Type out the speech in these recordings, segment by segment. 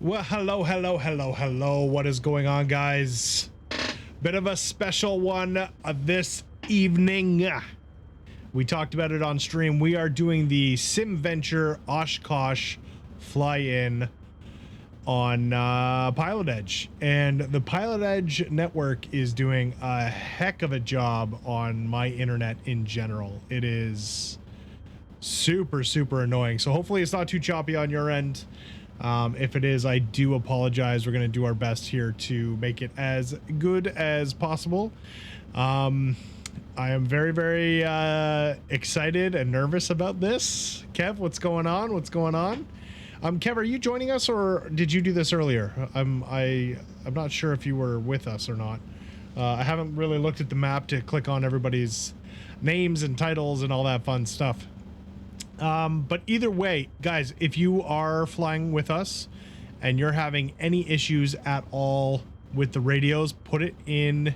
Well, hello. What is going on, guys? Bit of a special one this evening. We talked about it on stream. We are doing the SIMVENTURE Osh Kosh Fly-in on Pilot Edge. And the Pilot Edge network is doing a heck of a job on my internet in general. It is super annoying. So hopefully it's not too choppy on your end. If it is, I do apologize. We're going to do our best here to make it as good as possible. I am very excited and nervous about this. Kev, what's going on? Kev, are you joining us, or did you do this earlier? I'm not sure if you were with us or not. I haven't really looked at the map to click on everybody's names and titles and all that fun stuff. But either way, guys, if you are flying with us and you're having any issues at all with the radios, put it in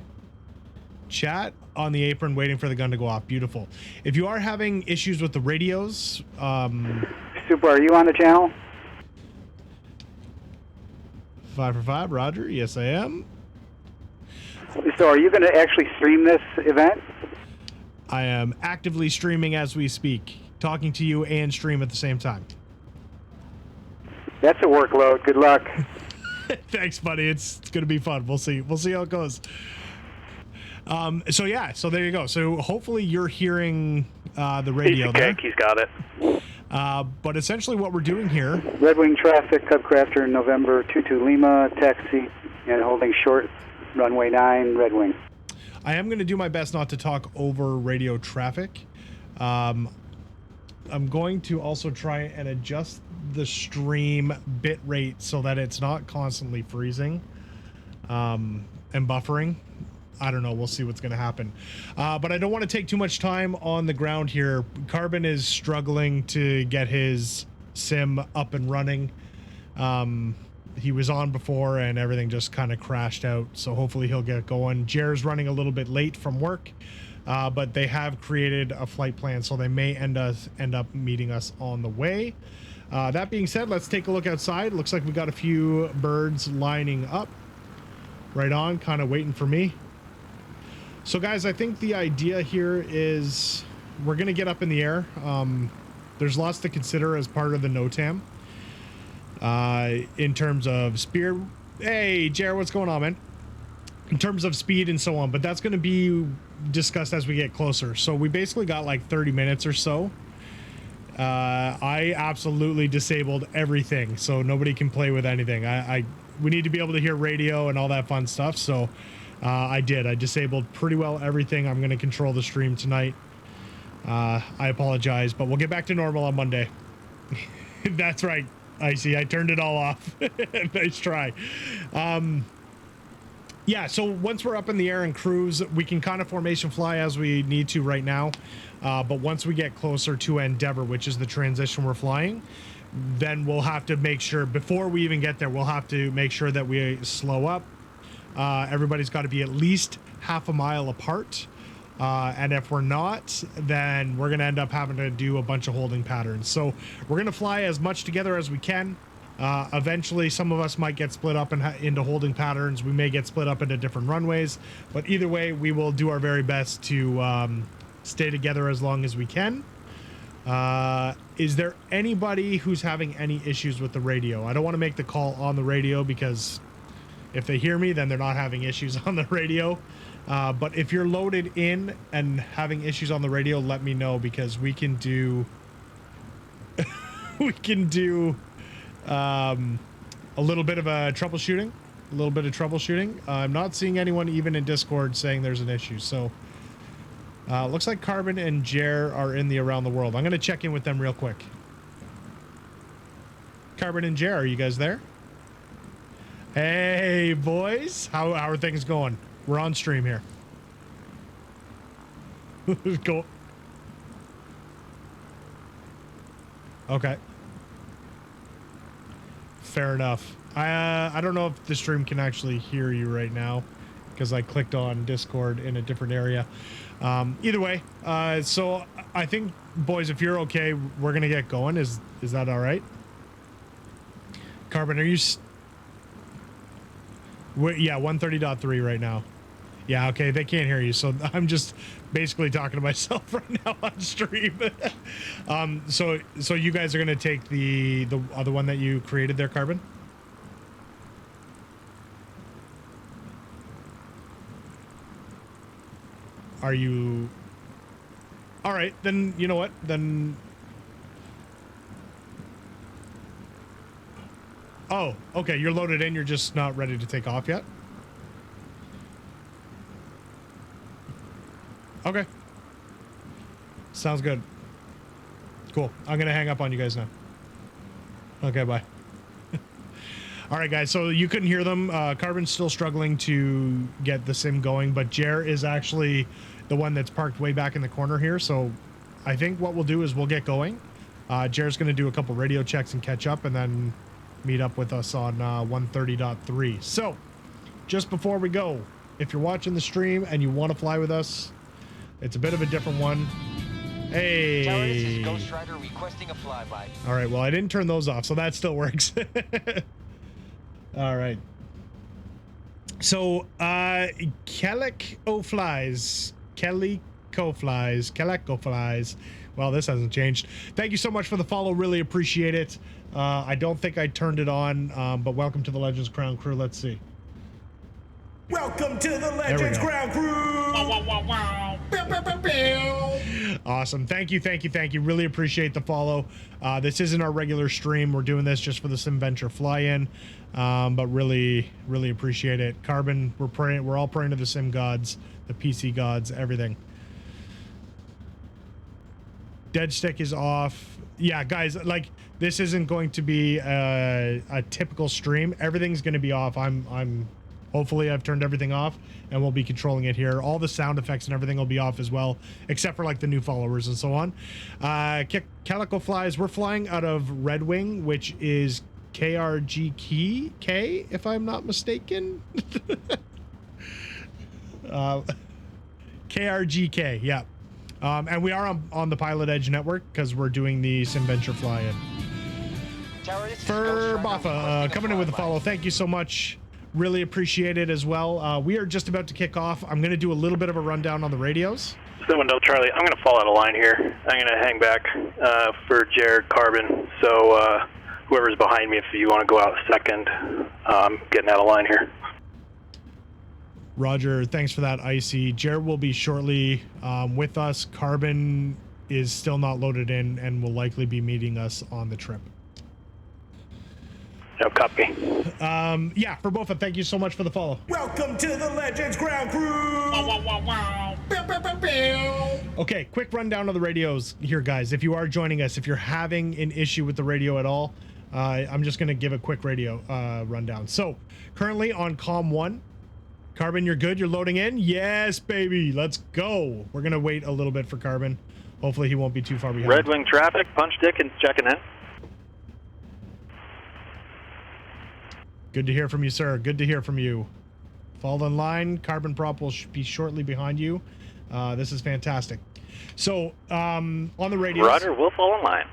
chat on the apron waiting for the gun to go off. Beautiful. If you are having issues with the radios, Super, are you on the channel? 5 for 5, Roger. Yes, I am. So are you going to actually stream this event? I am actively streaming as we speak, talking to you and stream at the same time. That's a workload. Good luck. Thanks, buddy. It's going to be fun. We'll see how it goes. So yeah, so there you go. So hopefully you're hearing the radio there. He's got it. But essentially what we're doing here... Red Wing traffic, Cub Crafter, November 22 Lima, taxi, and holding short, runway 9, Red Wing. I am going to do my best not to talk over radio traffic. I'm going to also try and adjust the stream bit rate so that it's not constantly freezing and buffering. I don't know. We'll see what's going to happen. But I don't want to take too much time on the ground here. Carbon is struggling to get his sim up and running. He was on before and everything just kind of crashed out. So hopefully he'll get going. Jer's running a little bit late from work. But they have created a flight plan, so they may end up meeting us on the way. That being said, let's take a look outside. Looks like we got a few birds lining up. Right on, kind of waiting for me. So guys, I think the idea here is we're going to get up in the air. There's lots to consider as part of the NOTAM. In terms of speed. Hey, Jer, what's going on, man? In terms of speed and so on, but that's going to be discussed as we get closer. So we basically got like 30 minutes or so. I absolutely disabled everything, so nobody can play with anything. We need to be able to hear radio and all that fun stuff. So I disabled pretty well everything. I'm going to control the stream tonight. I apologize, but we'll get back to normal on Monday. That's right. I see. I turned it all off. Nice try. Yeah, so once we're up in the air and cruise, we can kind of formation fly as we need to right now. But once we get closer to Endeavor, which is the transition we're flying, then we'll have to make sure, before we even get there, we'll have to make sure that we slow up. Everybody's got to be at least half a mile apart. And if we're not, then we're going to end up having to do a bunch of holding patterns. So we're going to fly as much together as we can. Eventually, some of us might get split up into holding patterns. We may get split up into different runways. But either way, we will do our very best to stay together as long as we can. Is there anybody who's having any issues with the radio? I don't want to make the call on the radio because if they hear me, then they're not having issues on the radio. But if you're loaded in and having issues on the radio, let me know, because we can do a little bit of troubleshooting. I'm not seeing anyone even in Discord saying there's an issue. So looks like Carbon and Jer are in the around the world. I'm going to check in with them real quick. Carbon and Jer, are you guys there? Hey, boys. How are things going? We're on stream here. Go. Okay. Fair enough. I don't know if the stream can actually hear you right now because I clicked on Discord in a different area. Either way, so I think, boys, if you're okay, we're gonna get going. Is that all right? Carbon, are you Yeah, 130.3 right now. Yeah, okay, they can't hear you, so I'm just basically talking to myself right now on stream. So you guys are gonna take the other one that you created there, Carbon? Are you? All right, then you know what? Then. Oh, okay, you're loaded in. You're just not ready to take off yet. Okay. Sounds good. Cool. I'm going to hang up on you guys now. Okay, bye. All right, guys. So you couldn't hear them. Carbon's still struggling to get the sim going, but Jer is actually the one that's parked way back in the corner here. So I think what we'll do is we'll get going. Jer's going to do a couple radio checks and catch up and then meet up with us on 130.3. So just before we go, if you're watching the stream and you want to fly with us, it's a bit of a different one. Hey. Tower, this is Ghost Rider requesting a flyby. All right, well, I didn't turn those off, so that still works. All right. So, Calico Flies. Well, this hasn't changed. Thank you so much for the follow. Really appreciate it. I don't think I turned it on, but welcome to the Legends Crown crew. Let's see. Welcome to the Legends Ground Crew! Wow, wow, wow, wow. Awesome. Thank you. Really appreciate the follow. This isn't our regular stream. We're doing this just for the SIMVENTURE Fly-in, but really appreciate it. Carbon, we're all praying to the sim gods, the PC gods, everything. Dead stick is off. Yeah, guys, like, this isn't going to be a typical stream. Everything's going to be off. Hopefully I've turned everything off and we'll be controlling it here. All the sound effects and everything will be off as well, except for like the new followers and so on. Calico Flies, we're flying out of Red Wing, which is KRGK, if I'm not mistaken. KRGK, yeah. And we are on the Pilot Edge network because we're doing the SIMVENTURE Fly-in. For Baffa, coming in with a follow. Thank you so much. Really appreciate it as well. We are just about to kick off. I'm going to do a little bit of a rundown on the radios. No, Charlie, I'm going to fall out of line here. I'm going to hang back for Jared Carbon. So whoever's behind me, if you want to go out second, getting out of line here. Roger, thanks for that, Icy. Jared will be shortly with us. Carbon is still not loaded in and will likely be meeting us on the trip. No, copy. Yeah, for both, thank you so much for the follow. Welcome to the Legends Ground Crew! Wow, wow, wow, wow. Pew, pew, pew, pew. Okay, quick rundown of the radios here, guys. If you are joining us, if you're having an issue with the radio at all, I'm just going to give a quick radio rundown. So, currently on COM 1, Carbon, you're good? You're loading in? Yes, baby. Let's go. We're going to wait a little bit for Carbon. Hopefully he won't be too far behind. Red Wing traffic, punch Dickens checking in. Good to hear from you, sir. Good to hear from you. Fall in line. Carbon prop will be shortly behind you. This is fantastic. So, on the radios... Roger, we'll fall in line.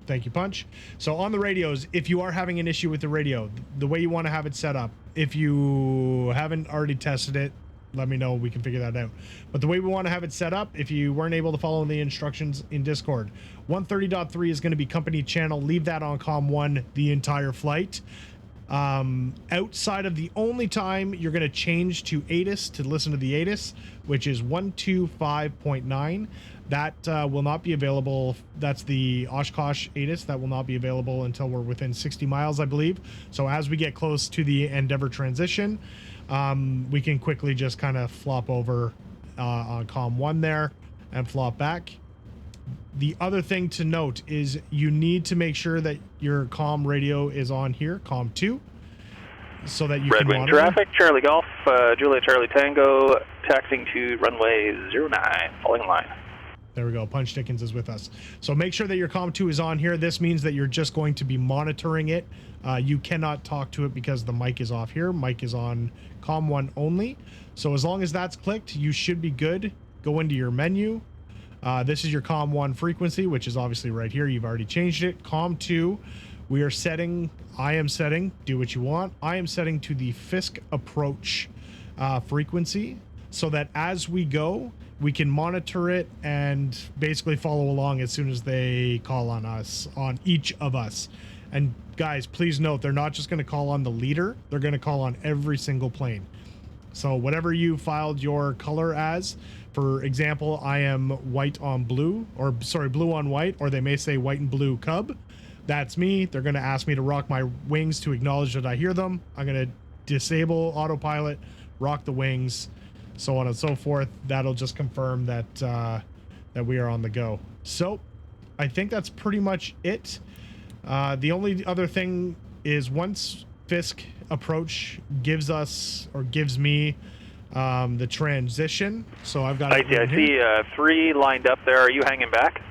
Thank you, Punch. So, on the radios, if you are having an issue with the radio, the way you want to have it set up, if you haven't already tested it, let me know. We can figure that out. But the way we want to have it set up, if you weren't able to follow the instructions in Discord, 130.3 is going to be company channel. Leave that on COM 1 the entire flight. Outside of the only time you're going to change to ATIS to listen to the ATIS, which is 125.9, that will not be available. That's the Oshkosh ATIS. That will not be available until we're within 60 miles, I believe. So as we get close to the Endeavor transition, we can quickly just kind of flop over on COM 1 there and flop back. The other thing to note is you need to make sure that your COM radio is on here, COM 2, so that you Red can Wing monitor. traffic, Charlie Golf, Juliet Charlie Tango, taxiing to runway 09, falling in line. There we go. Punch Dickens is with us. So make sure that your COM 2 is on here. This means that you're just going to be monitoring it. You cannot talk to it because the mic is off here. Mic is on COM 1 only. So as long as that's clicked, you should be good. Go into your menu. This is your COM 1 frequency, which is obviously right here. You've already changed it. COM 2 We are setting, I am setting, do what you want. I am setting to the Fisk approach frequency so that as we go, we can monitor it and basically follow along as soon as they call on us, on each of us. And guys, please note, they're not just going to call on the leader. They're going to call on every single plane. So whatever you filed your color as, for example, I am white on blue, or sorry, blue on white, or they may say white and blue cub. That's me. They're going to ask me to rock my wings to acknowledge that I hear them. I'm going to disable autopilot, rock the wings, so on and so forth. That'll just confirm that that we are on the go. So I think that's pretty much it. The only other thing is once Fisk approach gives us, or gives me, the transition. So I've got. I see 3 lined up there. Are you hanging back?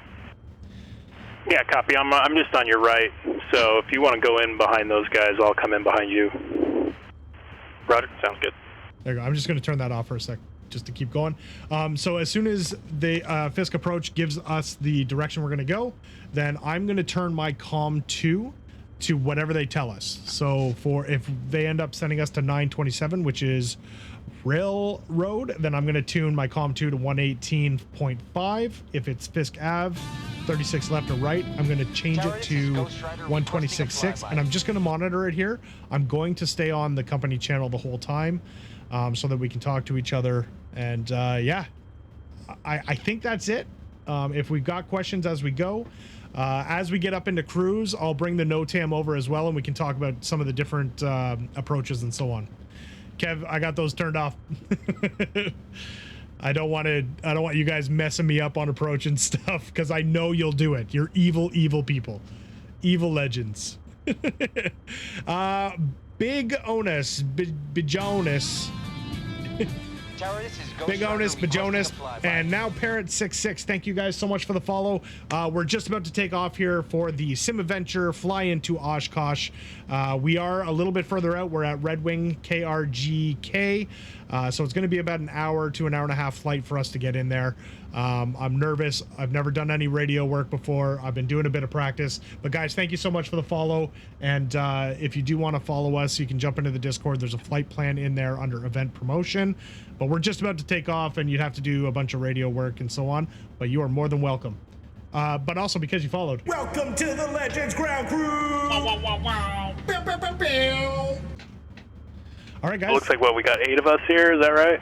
Yeah, copy. I'm just on your right. So if you want to go in behind those guys, I'll come in behind you. Roger. Sounds good. There you go. I'm just going to turn that off for a sec, just to keep going. So as soon as the Fisk approach gives us the direction we're going to go, then I'm going to turn my comm 2 to whatever they tell us. So for if they end up sending us to 927, which is Railroad, then I'm going to tune my comm 2 to 118.5. If it's Fisk Ave, 36 left or right, I'm going to change it to 126.6, and I'm just going to monitor it here. I'm going to stay on the company channel the whole time, so that we can talk to each other. And yeah, I think that's it. If we've got questions as we go, as we get up into cruise, I'll bring the NOTAM over as well, and we can talk about some of the different approaches and so on. Kev, I got those turned off. I don't want you guys messing me up on approach and stuff, because I know you'll do it. You're evil, evil people. Evil legends. Big onus, Bijonas. Tower, this is Ghost Big onus, Rider Bajonas, requesting a flyby. and now Parrot66. Thank you guys so much for the follow. We're just about to take off here for the SIMVENTURE fly-in to Oshkosh. We are a little bit further out. We're at Red Wing KRGK. So it's going to be about an hour to an hour and a half flight for us to get in there. I'm nervous. I've never done any radio work before. I've been doing a bit of practice. But guys, thank you so much for the follow. And if you do want to follow us, you can jump into the Discord. There's a flight plan in there under event promotion. But we're just about to take off, and you'd have to do a bunch of radio work and so on. But you are more than welcome. But also because you followed. Welcome to the Legends Ground Crew! Wow, wow, wow, wow. Pew, pew, pew, pew. All right, guys. Looks like, what, we got 8 of us here, is that right?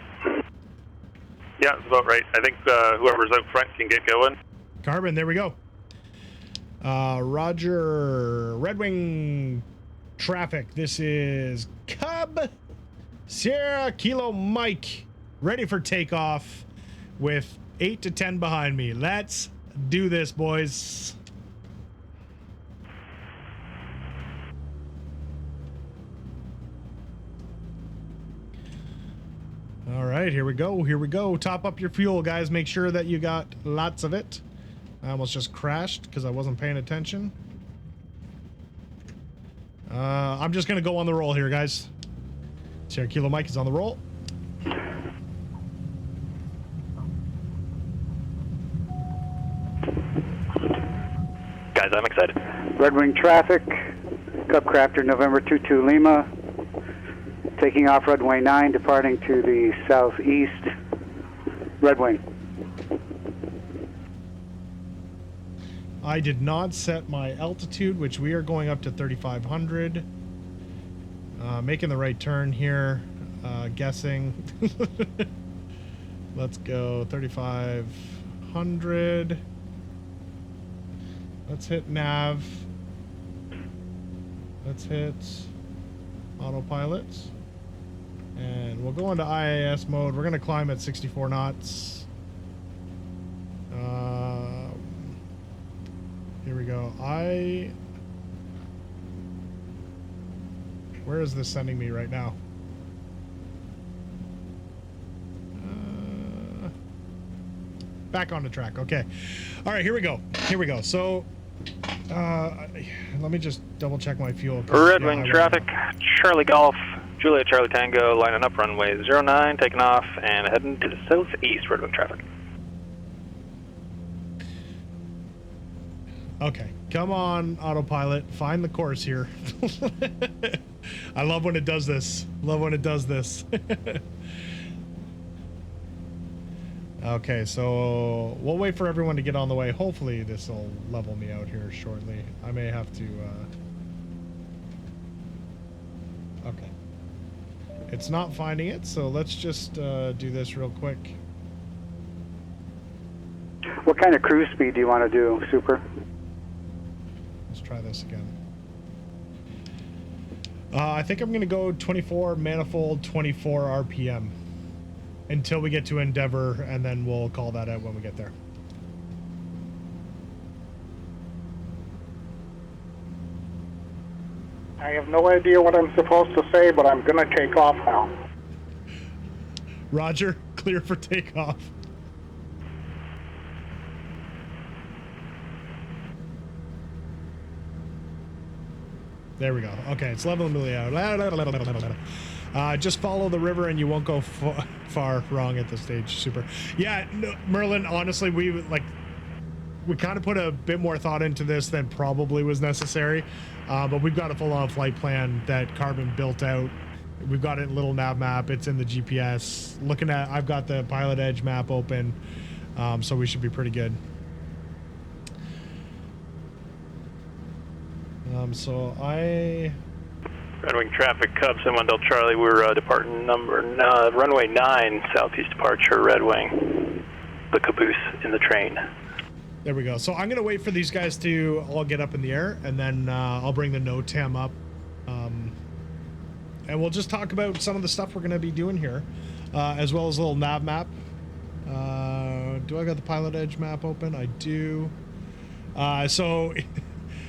Yeah, that's about right. I think whoever's out front can get going. Carbon, there we go. Roger. Red Wing traffic. This is Cub Sierra Kilo Mike. Ready for takeoff with 8 to 10 behind me. Let's do this, boys. All right, here we go. Here we go. Top up your fuel, guys. Make sure that you got lots of it. I almost just crashed because I wasn't paying attention. I'm just going to go on the roll here, guys. Sierra Kilo Mike is on the roll. Guys, I'm excited. Red Wing traffic, Cub Crafter November 22 Lima, taking off runway 9, departing to the southeast. Red Wing. I did not set my altitude, which we are going up to 3,500. Making the right turn here, guessing. Let's go 3,500. Let's hit nav. Let's hit autopilot. And we'll go into IAS mode. We're going to climb at 64 knots. Here we go. Where is this sending me right now? Back on the track. Okay. All right, here we go. Here we go. So, let me just double check my fuel. Red Wing traffic, Charlie Golf, Juliet Charlie Tango, lining up runway 09, taking off, and heading to the southeast. Red Wing traffic. Okay, come on, autopilot. Find the course here. I love when it does this. Love when it does this. Okay, so we'll wait for everyone to get on the way. Hopefully this will level me out here shortly. I may have to... Okay. It's not finding it, so let's just do this real quick. What kind of cruise speed do you want to do, Super? Let's try this again. I think I'm going to go 24 manifold, 24 RPM until we get to Endeavor, and then we'll call that out when we get there. I have no idea what I'm supposed to say, but I'm going to take off now. Roger, clear for takeoff. There we go. Okay, it's leveling me out. Just follow the river and you won't go far wrong at this stage. Super. Yeah, no, Merlin, honestly, we kind of put a bit more thought into this than probably was necessary. But we've got a full-on flight plan that Carbon built out. We've got it in little nav map. It's in the GPS. Looking at, I've got the Pilot Edge map open. So we should be pretty good. Red Wing traffic, Cubs and Wendell Charlie. We're departing runway 9, southeast departure, Red Wing. The caboose in the train. There we go. So I'm going to wait for these guys to all get up in the air, and then I'll bring the NOTAM up. And we'll just talk about some of the stuff we're going to be doing here, as well as a little nav map. Do I got the Pilot Edge map open? I do. So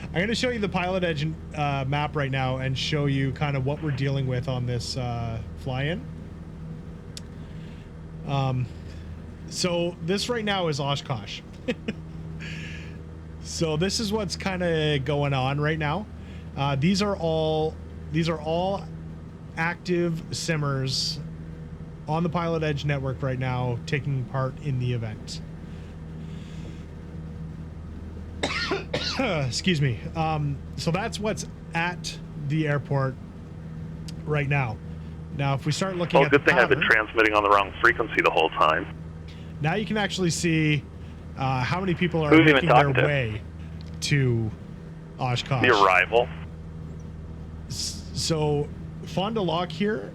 I'm going to show you the Pilot Edge map right now and show you kind of what we're dealing with on this fly-in. So this right now is Oshkosh. So this is what's kind of going on right now. These are all active simmers on the Pilot Edge network right now, taking part in the event. Excuse me. So that's what's at the airport right now. Now, if we start looking at good the thing I've pattern, been transmitting on the wrong frequency the whole time. now you can actually see how many people are Who's even making their talking to? way to Oshkosh. The arrival. So Fond du Lac here,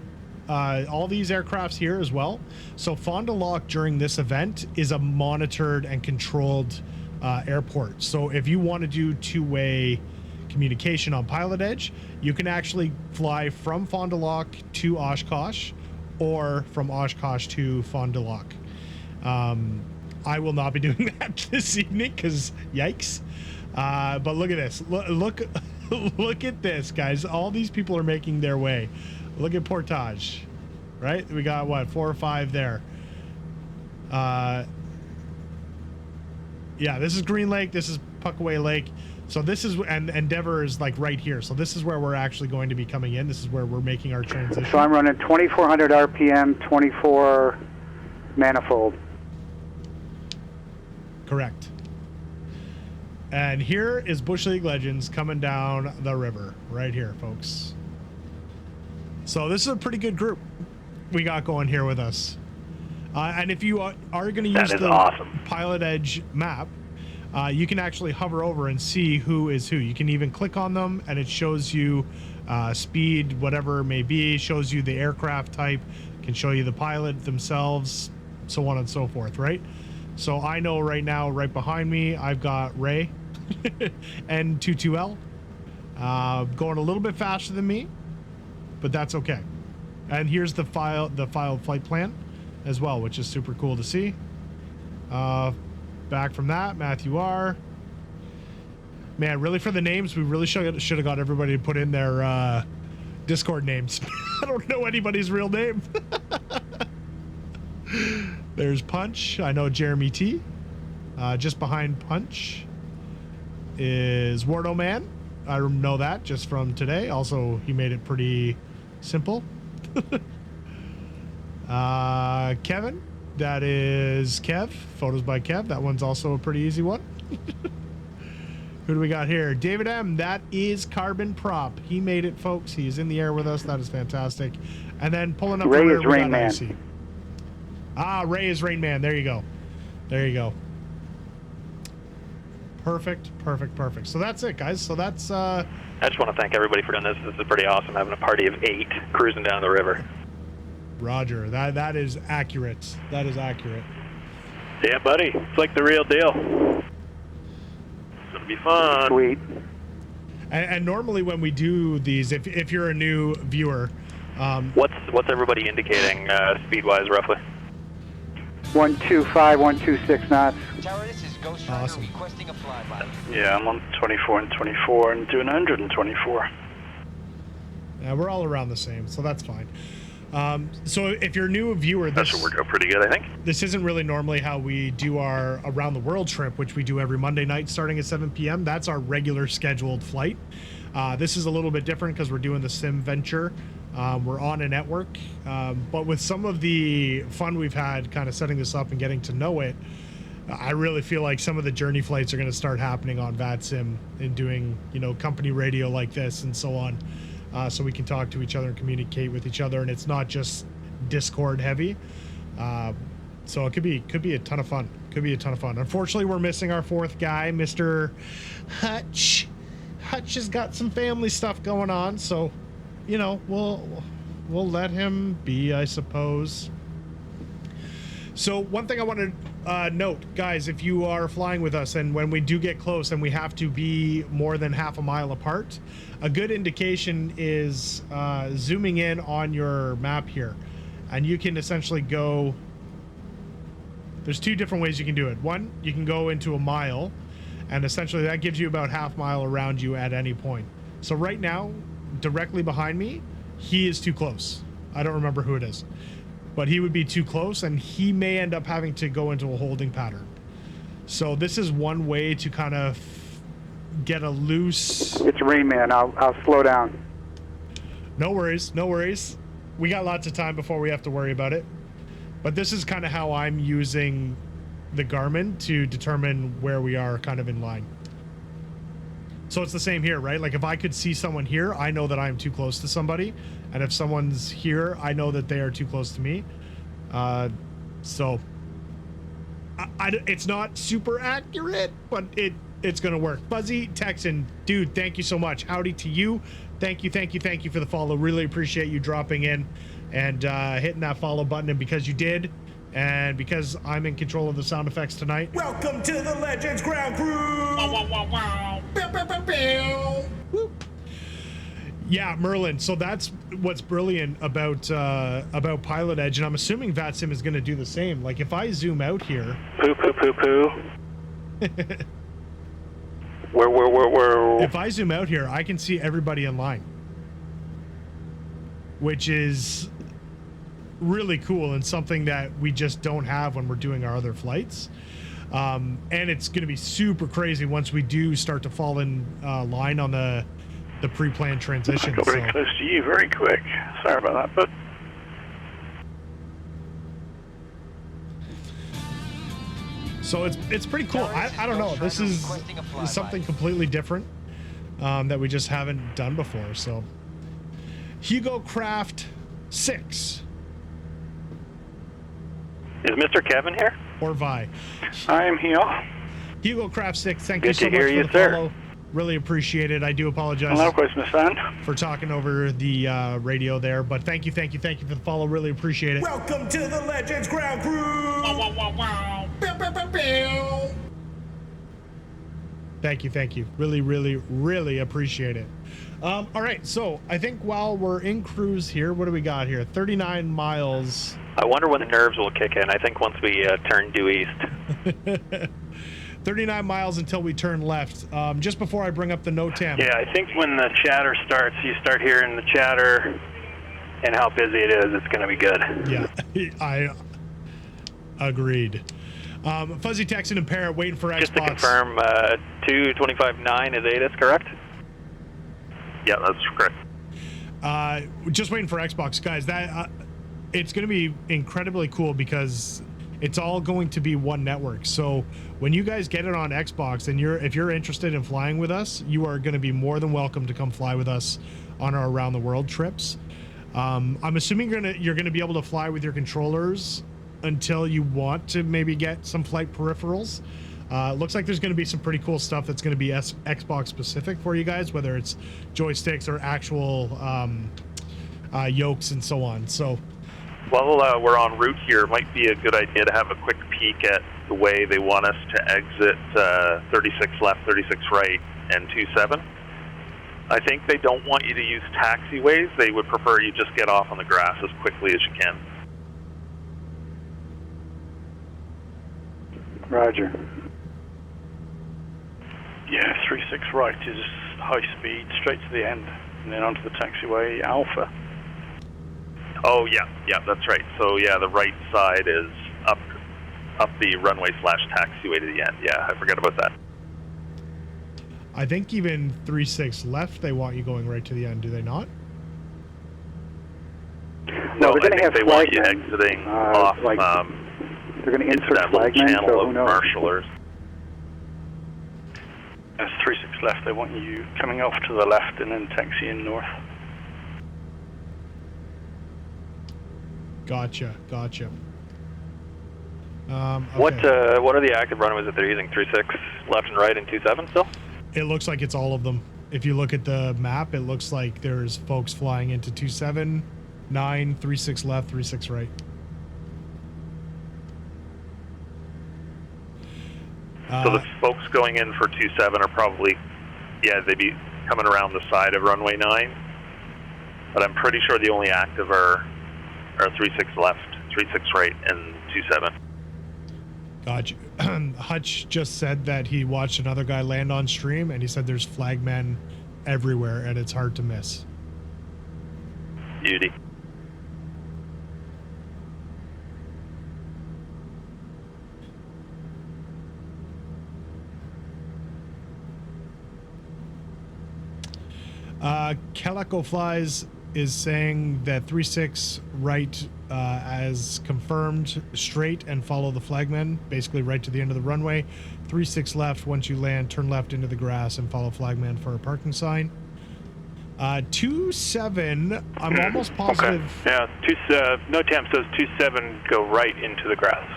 all these aircrafts here as well. So Fond du Lac during this event is a monitored and controlled airport. So if you want to do two-way communication on Pilot Edge, you can actually fly from Fond du Lac to Oshkosh or from Oshkosh to Fond du Lac. I will not be doing that this evening because yikes. But look at this. Look at this, guys. All these people are making their way. Look at Portage, right? We got what, 4 or 5 there. Yeah, this is Green Lake. This is Puckaway Lake. So this is, and Endeavor is like right here. So this is where we're actually going to be coming in. This is where we're making our transition. So I'm running 2400 RPM, 24 manifold. Correct. And here is Bush League Legends coming down the river right here, folks. So this is a pretty good group we got going here with us. And if you are going to use the awesome Pilot Edge map, you can actually hover over and see who is who. You can even click on them and it shows you speed, whatever it may be, shows you the aircraft type, can show you the pilot themselves, so on and so forth, right? So I know right now, right behind me, I've got Ray and 22L going a little bit faster than me, but that's okay. And here's the filed flight plan as well, which is super cool to see. Back from that, Matthew R. Man, really for the names, we really should have got everybody to put in their Discord names. I don't know anybody's real name. There's Punch. I know Jeremy T. Just behind Punch is Wardo Man. I know that just from today. Also, he made it pretty simple. Kevin, that is Kev. Photos by Kev. That one's also a pretty easy one. Who do we got here? David M. That is Carbon Prop. He made it, folks. He is in the air with us. That is fantastic. And then pulling up Ray the rear, is we got Rain Man. IC. Ah, Ray is Rain Man. There you go. There you go. Perfect. So that's it, guys. So that's I just want to thank everybody for doing this. This is pretty awesome, having a party of 8 cruising down the river. Roger. That is accurate. That is accurate. Yeah, buddy. It's like the real deal. It's going to be fun. Sweet. And normally when we do these, if you're a new viewer, What's everybody indicating speed-wise, roughly? 125, 126 knots. Tower, this is Ghost Rider Awesome. requesting a flyby. Yeah, I'm on 24 and 24 and doing 124. yeah, we're all around the same, so that's fine. So if you're a new viewer, That should work out pretty good, I think. this isn't really normally how we do our around the world trip, which we do every Monday night starting at 7 p.m. That's our regular scheduled flight. This is a little bit different because we're doing the SIMVENTURE. We're on a network, but with some of the fun we've had kind of setting this up and getting to know it, I really feel like some of the journey flights are going to start happening on VATSIM and doing, company radio like this and so on. So we can talk to each other and communicate with each other, and it's not just Discord heavy. So it could be a ton of fun. Unfortunately, we're missing our 4th guy, Mr. Hutch. Hutch has got some family stuff going on, so we'll let him be, I suppose. So one thing I want to note, guys, if you are flying with us and when we do get close and we have to be more than half a mile apart, a good indication is zooming in on your map here. And you can essentially go, there's 2 different ways you can do it. One, you can go into a mile, and essentially that gives you about half mile around you at any point. So right now, directly behind me, he is too close. I don't remember who it is, but he would be too close, and he may end up having to go into a holding pattern. So this is one way to kind of get a loose... It's Rain Man. I'll slow down. No worries. We got lots of time before we have to worry about it. But this is kind of how I'm using the Garmin to determine where we are kind of in line. So it's the same here, right? Like if I could see someone here, I know that I'm too close to somebody. And if someone's here, I know that they are too close to me. So it's not super accurate, but it's going to work. Fuzzy Texan, dude, thank you so much. Howdy to you. Thank you for the follow. Really appreciate you dropping in and hitting that follow button. And because you did, and because I'm in control of the sound effects tonight. Welcome to the Legends Ground Crew. Wow, wow, wow, wow. Pew, pew, pew, pew. Whoop. Yeah, Merlin. So that's what's brilliant about Pilot Edge, and I'm assuming VATSIM is going to do the same. Like if I zoom out here. Poo. Where? If I zoom out here, I can see everybody in line, which is really cool and something that we just don't have when we're doing our other flights. And it's going to be super crazy once we do start to fall in line on the pre-planned transition. Go very close to you very quick. Sorry about that, but so it's pretty cool. I don't know. This is something completely different that we just haven't done before. So Hugo Craft 6. is Mr. Kevin here? Or Vi. I am here. Hugo Craft 6, thank Good you so to much hear for you, the sir. follow. Really appreciate it. I do apologize Hello, Christmas fan. for talking over the radio there, but thank you for the follow. Really appreciate it. Welcome to the Legends Ground Crew. Wow, wow, wow, wow. Pew, pew, pew, pew. Thank you. Really appreciate it. All right, so I think while we're in cruise here, what do we got here? 39 miles. I wonder when the nerves will kick in. I think once we turn due east. 39 miles until we turn left. Just before I bring up the NOTAM. Yeah, I think when the chatter starts, you start hearing the chatter and how busy it is, it's going to be good. Yeah, I agreed. Fuzzy Texan and Parrot waiting for Xbox. Just to confirm, 225.9 is ATIS, correct? Yeah, that's correct. Just waiting for Xbox, guys. That it's going to be incredibly cool because It's all going to be one network. So when you guys get it on Xbox and if you're interested in flying with us, you are going to be more than welcome to come fly with us on our around the world trips. I'm assuming you're gonna be able to fly with your controllers until you want to maybe get some flight peripherals. Looks like there's going to be some pretty cool stuff that's going to be Xbox specific for you guys, whether it's joysticks or actual yokes and so on. So while we're en route here, it might be a good idea to have a quick peek at the way they want us to exit 36 left, 36 right, and 27. I think they don't want you to use taxiways. They would prefer you just get off on the grass as quickly as you can. Roger. Yeah, 36 right is high speed, straight to the end, and then onto the taxiway Alpha. Oh, yeah, that's right. So, yeah, the right side is up the runway / taxiway to the end. Yeah, I forgot about that. I think even 36 left, they want you going right to the end, do they not? No, I think they want you exiting off like, they're going to into insert that little flagmen, channel so of who knows? marshallers. As 36 left, they want you coming off to the left and then taxiing north. Gotcha. Okay. What are the active runways that they're using? 36 left and right and 27 still? It looks like it's all of them. If you look at the map, it looks like there's folks flying into 27, 9, 36 left, 36 right. So the folks going in for 27 are probably, they'd be coming around the side of runway 9. But I'm pretty sure the only active are 36 left, 36 right, and 27. Gotcha. Hutch just said that he watched another guy land on stream, and he said there's flagmen everywhere, and it's hard to miss. Beauty. Calico Flies is saying that 36 right as confirmed, straight and follow the flagmen, basically right to the end of the runway. 36 left, once you land, turn left into the grass and follow flagman for a parking sign. 27, I'm almost positive. Okay. Yeah, NOTAM says 27 go right into the grass.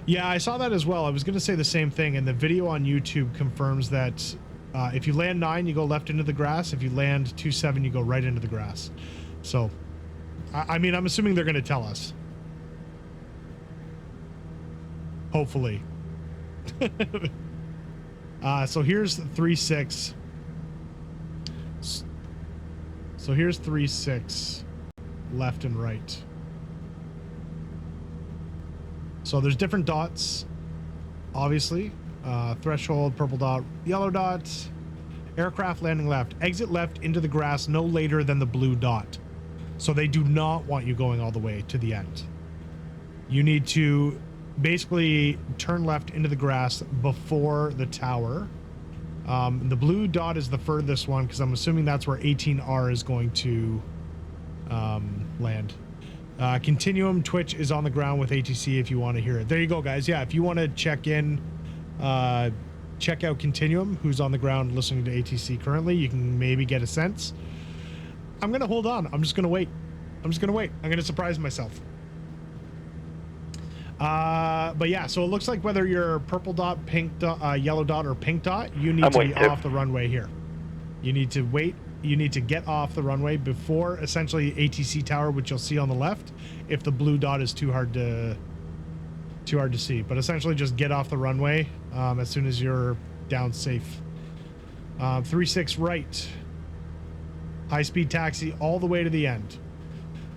Yeah, I saw that as well. I was going to say the same thing, and the video on YouTube confirms that if you land 9, you go left into the grass. If you land 27, you go right into the grass. So, I mean, I'm assuming they're going to tell us. Hopefully. So here's 36. So here's 36 left and right. So there's different dots, obviously. Threshold, purple dot, yellow dot. Aircraft landing left. Exit left into the grass no later than the blue dot. So they do not want you going all the way to the end. You need to basically turn left into the grass before the tower. The blue dot is the furthest one because I'm assuming that's where 18R is going to land. Continuum Twitch is on the ground with ATC if you want to hear it. There you go, guys. Yeah, if you want to check in, check out Continuum, who's on the ground listening to ATC currently. You can maybe get a sense. I'm going to hold on. I'm just going to wait. I'm going to surprise myself. But yeah, so it looks like whether you're purple dot, pink dot, yellow dot, or pink dot, you need to be off the runway here. You need to wait. You need to get off the runway before essentially ATC tower, which you'll see on the left, if the blue dot is too hard to see. But essentially just get off the runway as soon as you're down safe. 36 right. High-speed taxi all the way to the end.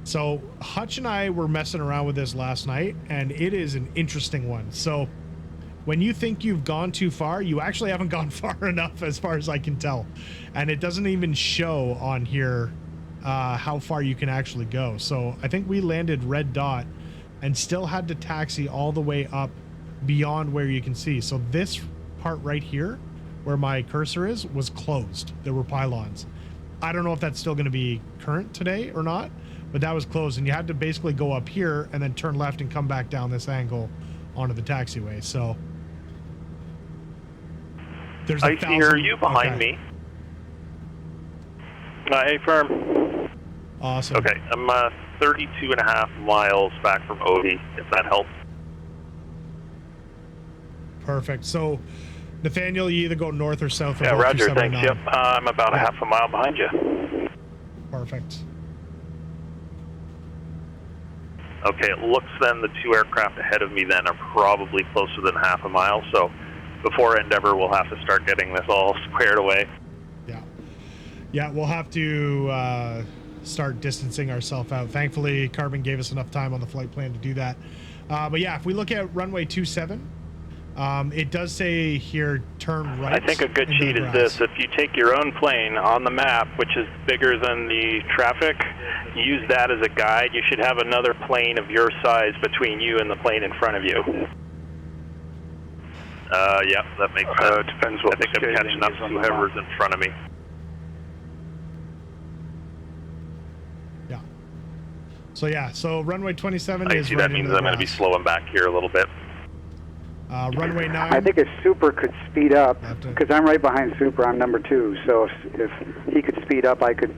So Hutch and I were messing around with this last night, and it is an interesting one. So when you think you've gone too far, you actually haven't gone far enough as far as I can tell. And it doesn't even show on here how far you can actually go. So I think we landed red dot and still had to taxi all the way up beyond where you can see. So this part right here, where my cursor is, was closed. There were pylons. I don't know if that's still going to be current today or not, but that was closed, and you had to basically go up here and then turn left and come back down this angle onto the taxiway. So there's I hear you behind me. Hey, firm. Awesome. Okay, I'm 32.5 miles back from Odie, if that helps. Perfect. So, Nathaniel, you either go north or south. Yeah, Roger, thanks. Yep, I'm about a half a mile behind you. Perfect. Okay, it looks then the two aircraft ahead of me then are probably closer than half a mile, so before Endeavour we'll have to start getting this all squared away. Yeah. Yeah, we'll have to start distancing ourselves out. Thankfully, Carbon gave us enough time on the flight plan to do that. But yeah, if we look at runway 27, it does say here turn right. I think a good cheat is this. If you take your own plane on the map, which is bigger than the traffic, use that as a guide. You should have another plane of your size between you and the plane in front of you. Yeah, that makes sense. Depends what I think I'm catching up to whoever's in front of me. Yeah. So yeah, so runway 27 I is see right that means into the I'm going to be grass. slowing back here a little bit. Runway 9. I think if Super could speed up, because I'm right behind Super, I'm number 2, so if he could speed up, I could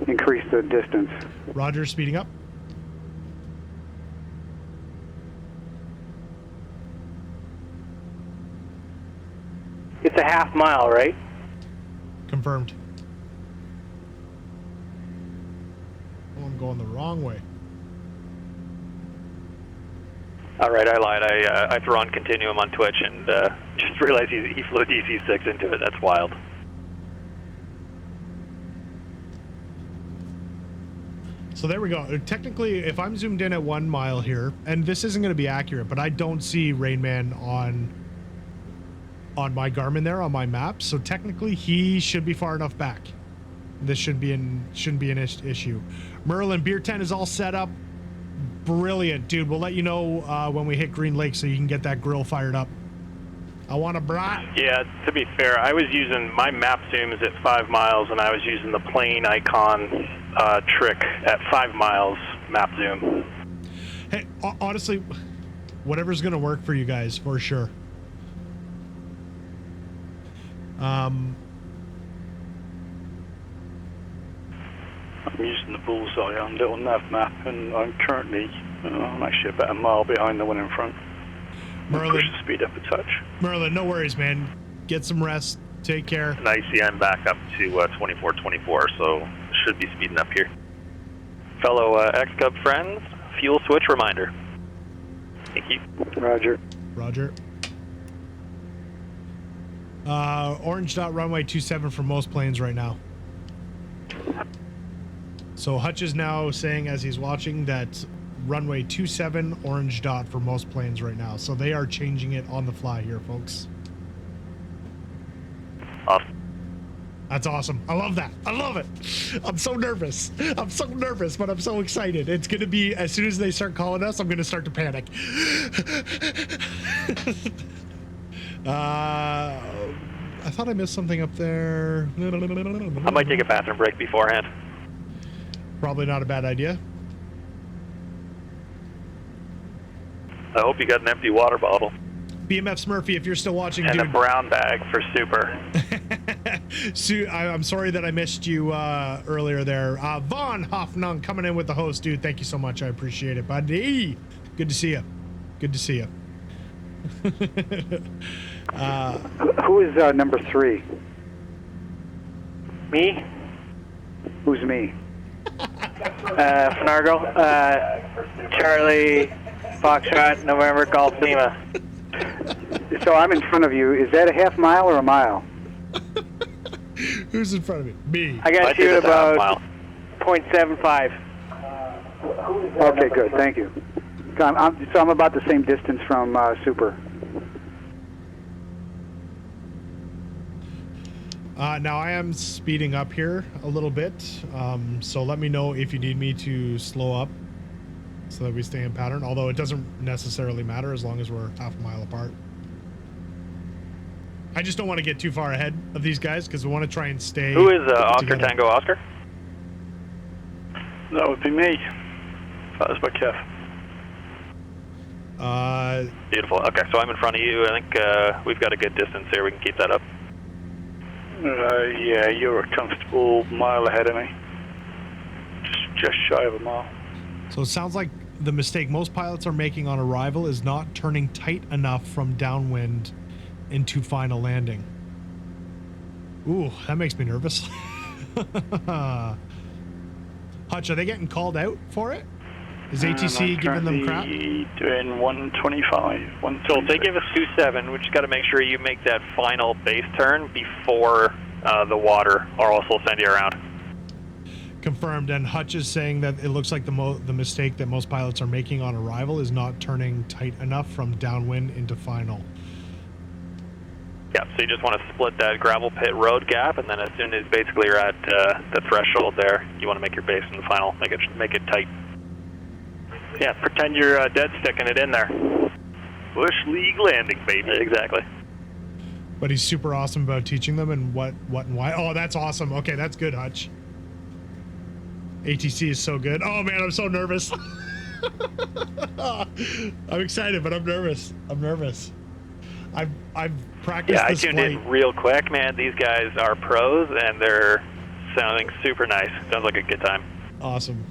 increase the distance. Roger, speeding up. It's a half mile, right? Confirmed. Oh, I'm going the wrong way. All right, I lied. I threw on Continuum on Twitch and just realized he flew DC-6 into it. That's wild. So there we go. Technically, if I'm zoomed in at 1 mile here, and this isn't going to be accurate, but I don't see Rain Man on my Garmin there on my map. So technically, he should be far enough back. This shouldn't be an issue. Merlin, Beer Tent is all set up. Brilliant, dude. We'll let you know when we hit Green Lake so you can get that grill fired up. I want a brat. Yeah, to be fair, I was using my map zoom is at 5 miles, and I was using the plane icon trick at 5 miles map zoom. Hey, honestly, whatever's gonna work for you guys, for sure. I'm using the bullseye on little nav map, and I'm currently, I'm actually about a mile behind the one in front. Merlin, push the speed up a touch. Merlin, no worries, man. Get some rest. Take care. And I see I'm back up to 2424, so should be speeding up here. Fellow X-Cub friends, fuel switch reminder. Thank you. Roger. Roger. Orange dot runway 27 for most planes right now. So Hutch is now saying as he's watching that runway 27 orange dot for most planes right now. So they are changing it on the fly here, folks. Awesome. That's awesome. I love that. I love it. I'm so nervous. I'm so nervous, but I'm so excited. It's going to be, as soon as they start calling us, I'm going to start to panic. I thought I missed something up there. I might take a bathroom break beforehand. Probably not a bad idea. I hope you got an empty water bottle. BMF Smurfy, if you're still watching, and dude. A brown bag for Super. I'm sorry that I missed you earlier there. Vaughn Hoffnung coming in with the host, dude. Thank you so much. I appreciate it, buddy. Good to see you. Good to see you. Who is number 3? Me? Who's me? Finargo. Charlie, Foxtrot, November, Golf, Lima. So I'm in front of you. Is that a half mile or a mile? Who's in front of me? Me. I got you at about 0.75. Okay, good. Thank you. So I'm about the same distance from Super. Now I am speeding up here a little bit, so let me know if you need me to slow up so that we stay in pattern, although it doesn't necessarily matter as long as we're half a mile apart. I just don't want to get too far ahead of these guys because we want to try and stay. Who is Oscar Tango Oscar? That would be me. That was my Kev. Beautiful. Okay, so I'm in front of you. I think we've got a good distance here. We can keep that up. Yeah, you're a comfortable mile ahead of me. Just shy of a mile. So it sounds like the mistake most pilots are making on arrival is not turning tight enough from downwind into final landing. Ooh, that makes me nervous. Hutch, are they getting called out for it? Is ATC giving them crap? Doing 125. So if they give us 27, we just got to make sure you make that final base turn before the water, or else we'll send you around. Confirmed. And Hutch is saying that it looks like the mistake that most pilots are making on arrival is not turning tight enough from downwind into final. Yeah, so you just want to split that gravel pit road gap, and then as soon as basically you're at the threshold there, you want to make your base in the final. Make it tight. Yeah, pretend you're dead sticking it in there. Bush League landing, baby. Exactly. But he's super awesome about teaching them and what and why. Oh, that's awesome. Okay, that's good, Hutch. ATC is so good. Oh man, I'm so nervous. I'm excited, but I'm nervous. I've practiced this I tuned flight. in real quick, man. These guys are pros, and they're sounding super nice. Sounds like a good time. Awesome.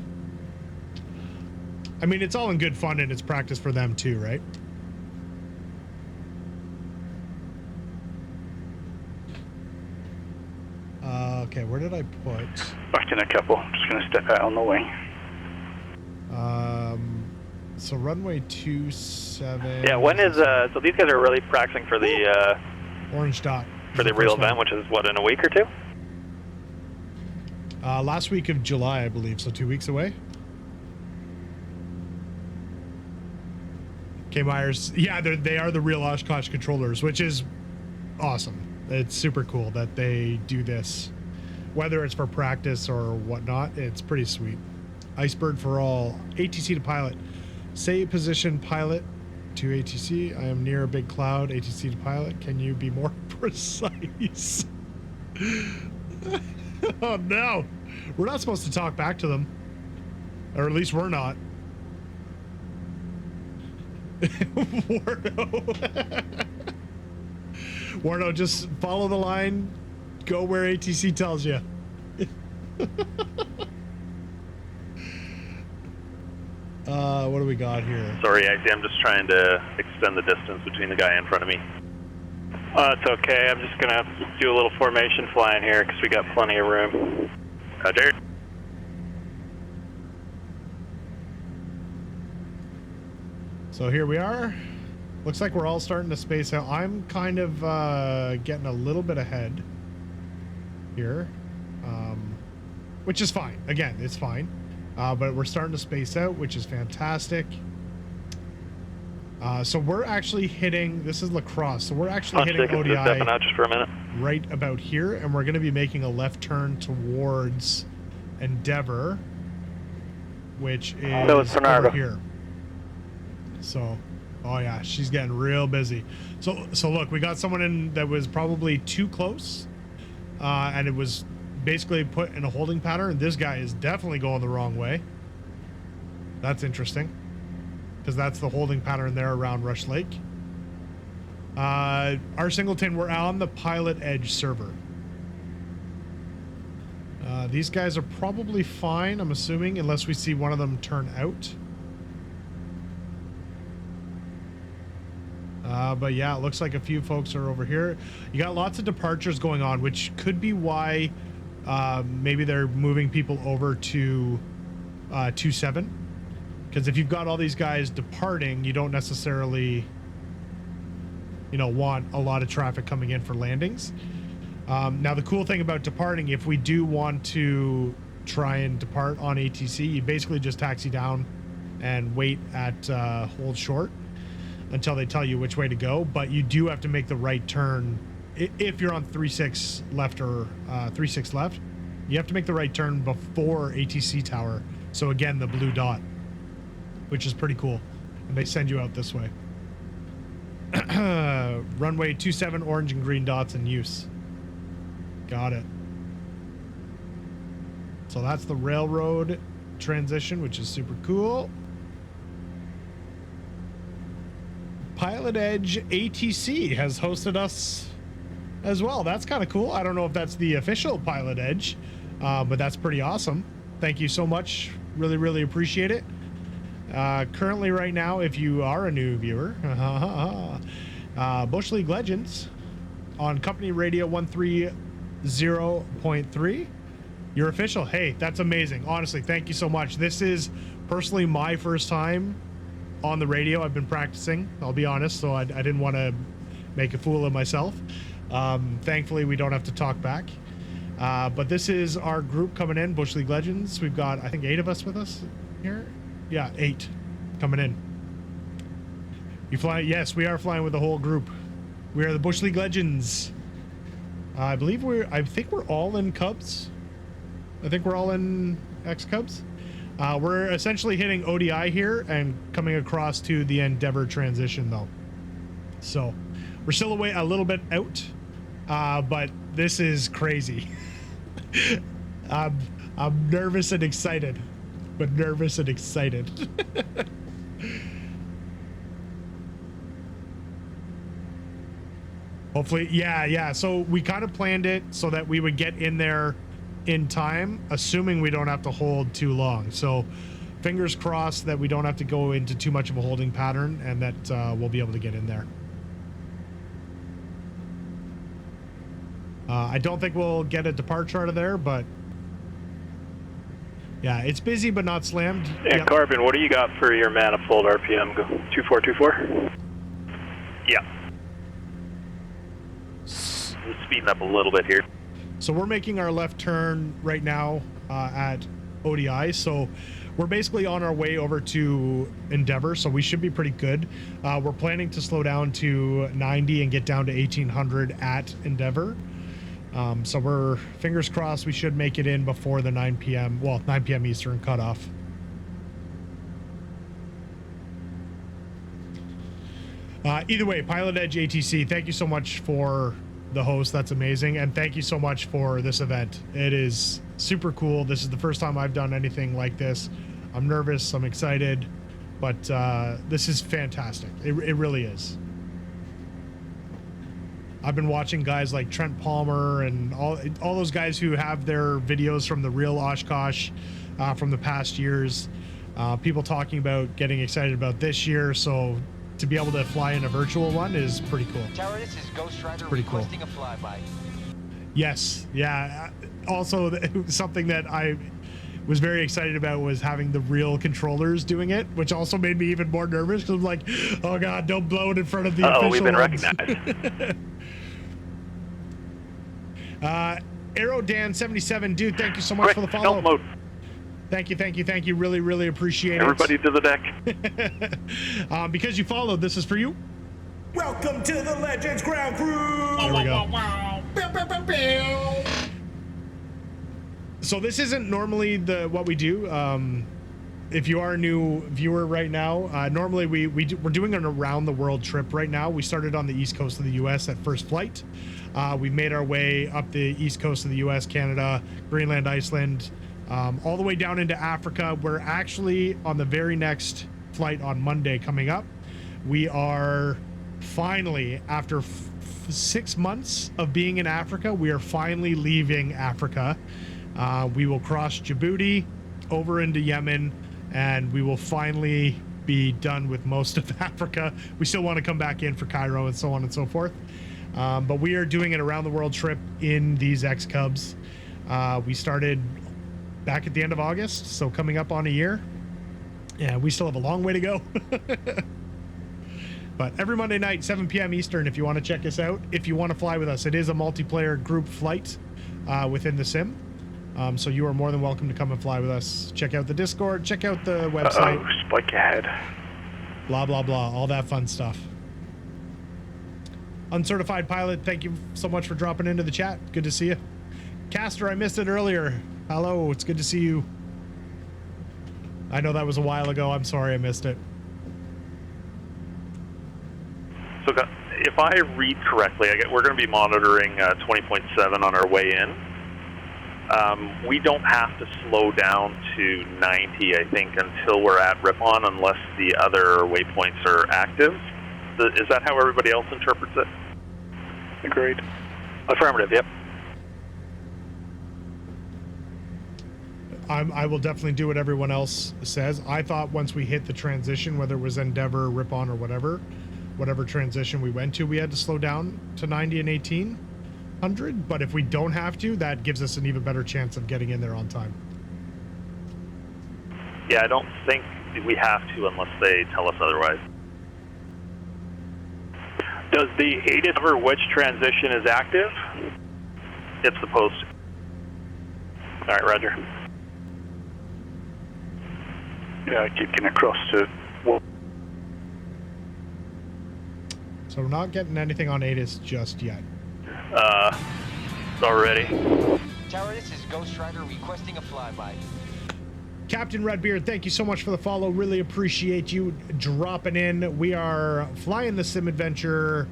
I mean, it's all in good fun, and it's practice for them too, right? Okay, where did I put? Back in a couple. Just going to step out on the wing. So runway 27. Yeah, when is so these guys are really practicing for the orange dot for the real event, which is what, in a week or two? Last week of July, I believe, so 2 weeks away. Okay, Myers. Yeah, they are the real Oshkosh Controllers, which is awesome. It's super cool that they do this. Whether it's for practice or whatnot, it's pretty sweet. Icebird for all. ATC to pilot. Say position pilot to ATC. I am near a big cloud. ATC to pilot. Can you be more precise? Oh no. We're not supposed to talk back to them. Or at least we're not. Warno, just follow the line. Go where ATC tells you. What do we got here? Sorry, IC, I'm just trying to extend the distance between the guy in front of me. It's okay. I'm just going to do a little formation flying here because we got plenty of room. Roger. So here we are. Looks like we're all starting to space out. I'm kind of getting a little bit ahead here, which is fine. Again, it's fine. But we're starting to space out, which is fantastic. So we're actually hitting, this is La Crosse, so we're actually hitting ODI out just for a minute. right about here, and we're going to be making a left turn towards Endeavor, which is over here. So, oh yeah, she's getting real busy. So look, we got someone in that was probably too close, and it was basically put in a holding pattern. This guy is definitely going the wrong way. That's interesting, because that's the holding pattern there around Rush Lake. Our Singleton, we're on the Pilot Edge server. These guys are probably fine, I'm assuming, unless we see one of them turn out. But yeah, it looks like a few folks are over here. You got lots of departures going on, which could be why maybe they're moving people over to 27. Because if you've got all these guys departing, you don't necessarily, you know, want a lot of traffic coming in for landings. Now, the cool thing about departing, if we do want to try and depart on ATC, you basically just taxi down and wait at hold short until they tell you which way to go. But you do have to make the right turn. If you're on 3-6 left or 3-6 left, you have to make the right turn before ATC tower. So again, the blue dot, which is pretty cool. And they send you out this way. Runway 27, orange and green dots in use. Got it. So that's the railroad. transition, which is super cool. Pilot Edge ATC has hosted us as well. That's kind of cool. I don't know if that's the official Pilot Edge, but that's pretty awesome. Thank you so much. Really, really appreciate it. Currently right now, if you are a new viewer, Bush League Legends on Company Radio 130.3. You're official. Hey, that's amazing. Honestly, thank you so much. This is personally my first time on the radio. I've been practicing, I'll be honest, so I didn't want to make a fool of myself. Thankfully, we don't have to talk back. But this is our group coming in, Bush League Legends. We've got, I think, 8 of us with us here. Yeah, 8 coming in. You fly? Yes, we are flying with the whole group. We are the Bush League Legends. I think we're all in Cubs. I think we're all in X-Cubs. We're essentially hitting ODI here and coming across to the Endeavor transition, though. So we're still away a little bit out, but this is crazy. I'm nervous and excited, but nervous and excited. Hopefully, yeah. So we kind of planned it so that we would get in there in time, assuming we don't have to hold too long. So fingers crossed that we don't have to go into too much of a holding pattern and that we'll be able to get in there. I don't think we'll get a departure out of there, but yeah, it's busy but not slammed. Yeah, yep. Carbon, what do you got for your manifold RPM? Go 2424? Yeah. Speeding up a little bit here. So we're making our left turn right now at ODI. So we're basically on our way over to Endeavor. So we should be pretty good. We're planning to slow down to 90 and get down to 1800 at Endeavor. So we're fingers crossed we should make it in before the 9 p.m. Well, 9 p.m. Eastern cutoff. Either way, Pilot Edge ATC, thank you so much for the host. That's amazing. And thank you so much for this event. It is super cool. This is the first time I've done anything like this. I'm nervous, I'm excited, but this is fantastic. It really is. I've been watching guys like Trent Palmer and all those guys who have their videos from the real Oshkosh from the past years. People talking about getting excited about this year. So to be able to fly in a virtual one is pretty cool. Tower, this is Ghost Rider pretty cool. requesting a flyby. Yes, yeah. Also, something that I was very excited about was having the real controllers doing it, which also made me even more nervous because I'm like, oh god, don't blow it in front of the official we've been ones. recognized. AeroDan77, dude, thank you so much for the follow. Mode. Thank you. Really appreciate Everybody to the deck. Because you followed, this is for you. Welcome to the Legends Ground Crew. There we go. Pew, pew, pew, pew. So this isn't normally what we do. If you are a new viewer right now, normally we're doing an around the world trip right now. We started on the east coast of the US at first flight. We made our way up the east coast of the US, Canada, Greenland, Iceland, all the way down into Africa. We're actually on the very next flight on Monday coming up. We are finally, after 6 months of being in Africa, we are finally leaving Africa. We will cross Djibouti over into Yemen, and we will finally be done with most of Africa. We still want to come back in for Cairo and so on and so forth. But we are doing an around the world trip in these X-Cubs. We started back at the end of August, so coming up on a year. Yeah, we still have a long way to go. But every Monday night, 7 p.m. Eastern, if you want to check us out, if you want to fly with us, it is a multiplayer group flight within the sim. So you are more than welcome to come and fly with us. Check out the Discord, check out the website. Spike ahead. Blah, blah, blah, all that fun stuff. Uncertified pilot, thank you so much for dropping into the chat. Good to see you. Caster, I missed it earlier. Hello, it's good to see you. I know that was a while ago. I'm sorry I missed it. So if I read correctly, we're going to be monitoring 20.7 on our way in. We don't have to slow down to 90, I think, until we're at Ripon, unless the other waypoints are active. Is that how everybody else interprets it? Agreed. Affirmative, yep. I will definitely do what everyone else says. I thought once we hit the transition, whether it was Endeavor, Ripon, or whatever transition we went to, we had to slow down to 90 and 1800. But if we don't have to, that gives us an even better chance of getting in there on time. Yeah, I don't think we have to unless they tell us otherwise. Does the ATIS cover which transition is active? It's supposed to. All right, Roger. Yeah, I keep getting across to... So we're not getting anything on ATIS just yet. Already. Tower, this is Ghost Rider requesting a flyby. Captain Redbeard, thank you so much for the follow. Really appreciate you dropping in. We are flying the SimVenture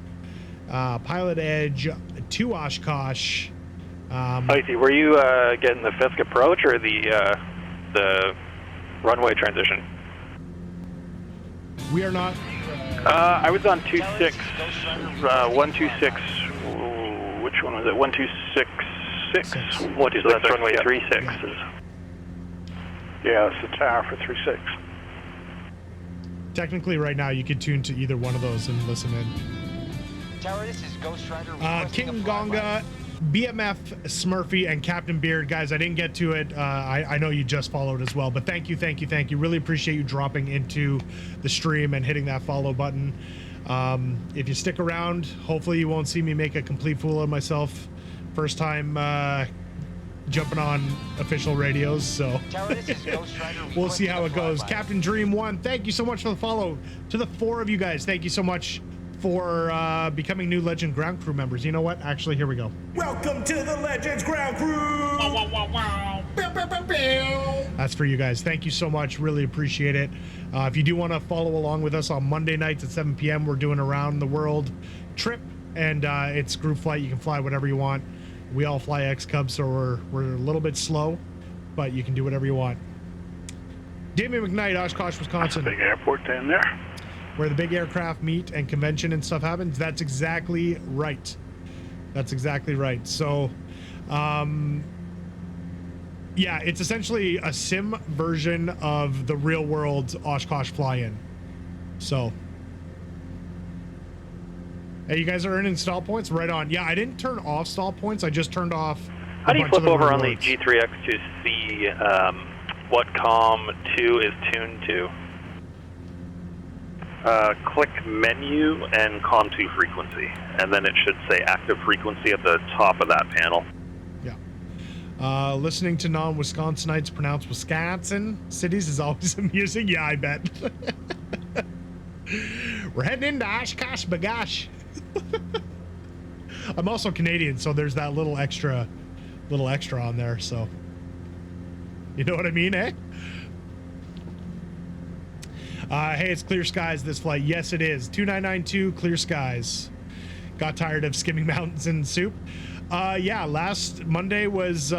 Pilot Edge to Oshkosh. I see. Were you getting the Fisk approach or the runway transition? We are not. I was on 26, 126. Which one was it? 1266. What is that? Runway 36. Yeah, it's the tower for 36. Technically, right now, you could tune to either one of those and listen in. Tower, this is Ghost Rider requesting King a flyby. Gonga, BMF Smurfy, and Captain Beard. Guys, I didn't get to it. I know you just followed as well, but thank you. Really appreciate you dropping into the stream and hitting that follow button. If you stick around, hopefully you won't see me make a complete fool of myself. First time jumping on official radios, so Tower, this is Ghost Rider we'll see how it goes. flyby. Captain Dream 1, thank you so much for the follow. To the 4 of you guys, thank you so much for becoming new Legend Ground Crew members. You know what? Actually, here we go. Welcome to the Legends Ground Crew. Wow, wow, wow, wow. Pew, pew, pew, pew. That's for you guys. Thank you so much. Really appreciate it. If you do want to follow along with us on Monday nights at 7 p.m., we're doing around the world trip, and it's group flight. You can fly whatever you want. We all fly X-Cub, so we're a little bit slow, but you can do whatever you want. Damien McKnight, Oshkosh, Wisconsin. Big airport down there. Where the big aircraft meet and convention and stuff happens. That's exactly right. That's exactly right. So, yeah, it's essentially a sim version of the real world Oshkosh Fly-in. So, hey, you guys are earning stall points? Right on. Yeah, I didn't turn off stall points. I just turned off. How do you flip over on the G3X to see what COM 2 is tuned to? Click menu and COM2 frequency, and then it should say active frequency at the top of that panel. Yeah. Listening to non-Wisconsinites pronounce Wisconsin cities is always amusing. Yeah, I bet. We're heading into Oshkosh Bagosh. I'm also Canadian, so there's that little extra on there, so you know what I mean, eh? Hey, it's clear skies this flight. Yes, it is. 2992 clear skies. Got tired of skimming mountains and soup. Yeah, last Monday was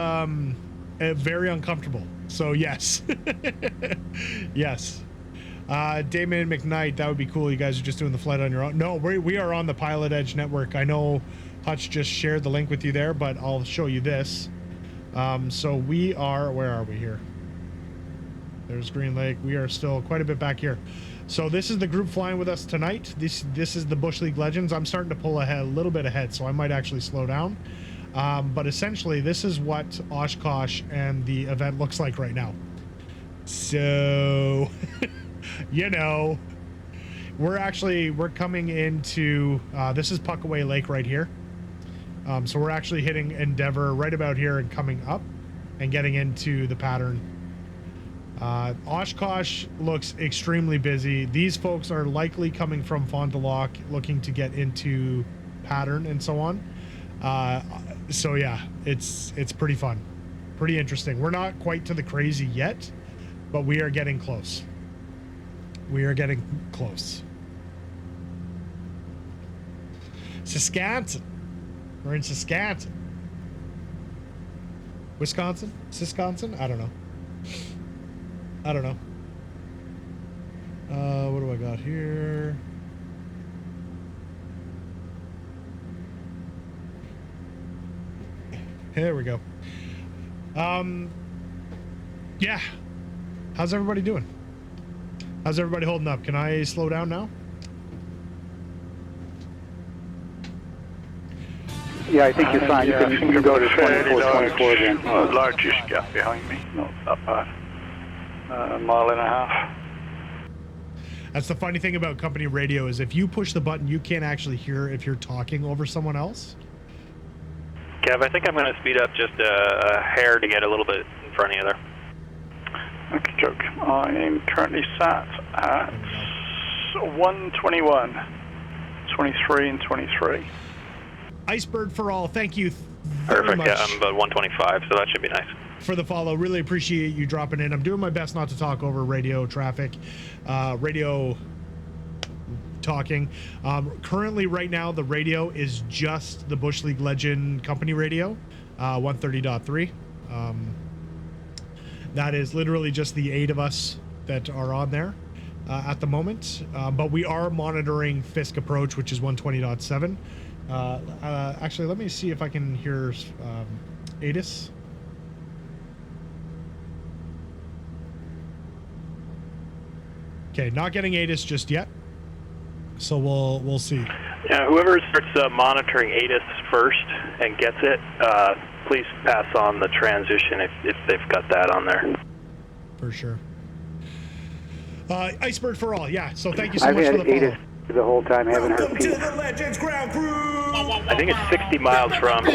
very uncomfortable. So yes, yes. Damon McKnight, that would be cool. You guys are just doing the flight on your own. No, we are on the Pilot Edge network. I know Hutch just shared the link with you there, but I'll show you this. So we are, where are we here? There's Green Lake. We are still quite a bit back here. So this is the group flying with us tonight. This is the Bush League Legends. I'm starting to pull ahead, a little bit ahead, so I might actually slow down. But essentially, this is what Oshkosh and the event looks like right now. So, you know, we're coming into, this is Puckaway Lake right here. So we're actually hitting Endeavor right about here and coming up and getting into the pattern. Oshkosh looks extremely busy. These folks are likely coming from Fond du Lac looking to get into pattern and so on. So yeah, it's pretty fun, pretty interesting. We're not quite to the crazy yet, but we are getting close. We are getting close. Saskatchewan. We're in Saskatchewan. Wisconsin? I don't know. What do I got here? There we go. Yeah. How's everybody doing? How's everybody holding up? Can I slow down now? Yeah, I think you're fine. Yeah, You can go to 24 then. Largest gap behind me, not that bad. A mile and a half. That's the funny thing about company radio is if you push the button, you can't actually hear if you're talking over someone else. Kev, I think I'm going to speed up just a hair to get a little bit in front of you there. Okay, joke. I am currently sat at 121, 23 and 23. Icebird for all, thank you very Perfect, much. yeah, I'm about 125, so that should be nice. For the follow, really appreciate you dropping in. I'm doing my best not to talk over radio traffic, radio talking. Currently, right now, the radio is just the Bush League Legend company radio, 130.3. That is literally just the 8 of us that are on there at the moment. But we are monitoring Fisk Approach, which is 120.7. Actually, let me see if I can hear ATIS. Okay, not getting ATIS just yet. So we'll see. Yeah, whoever starts monitoring ATIS first and gets it, please pass on the transition if they've got that on there. For sure. Icebird for all, yeah. So thank you so I've much had for the follow. ATIS the whole time. I haven't heard Welcome to peace. the Legends Ground Crew. I think it's 60 miles from.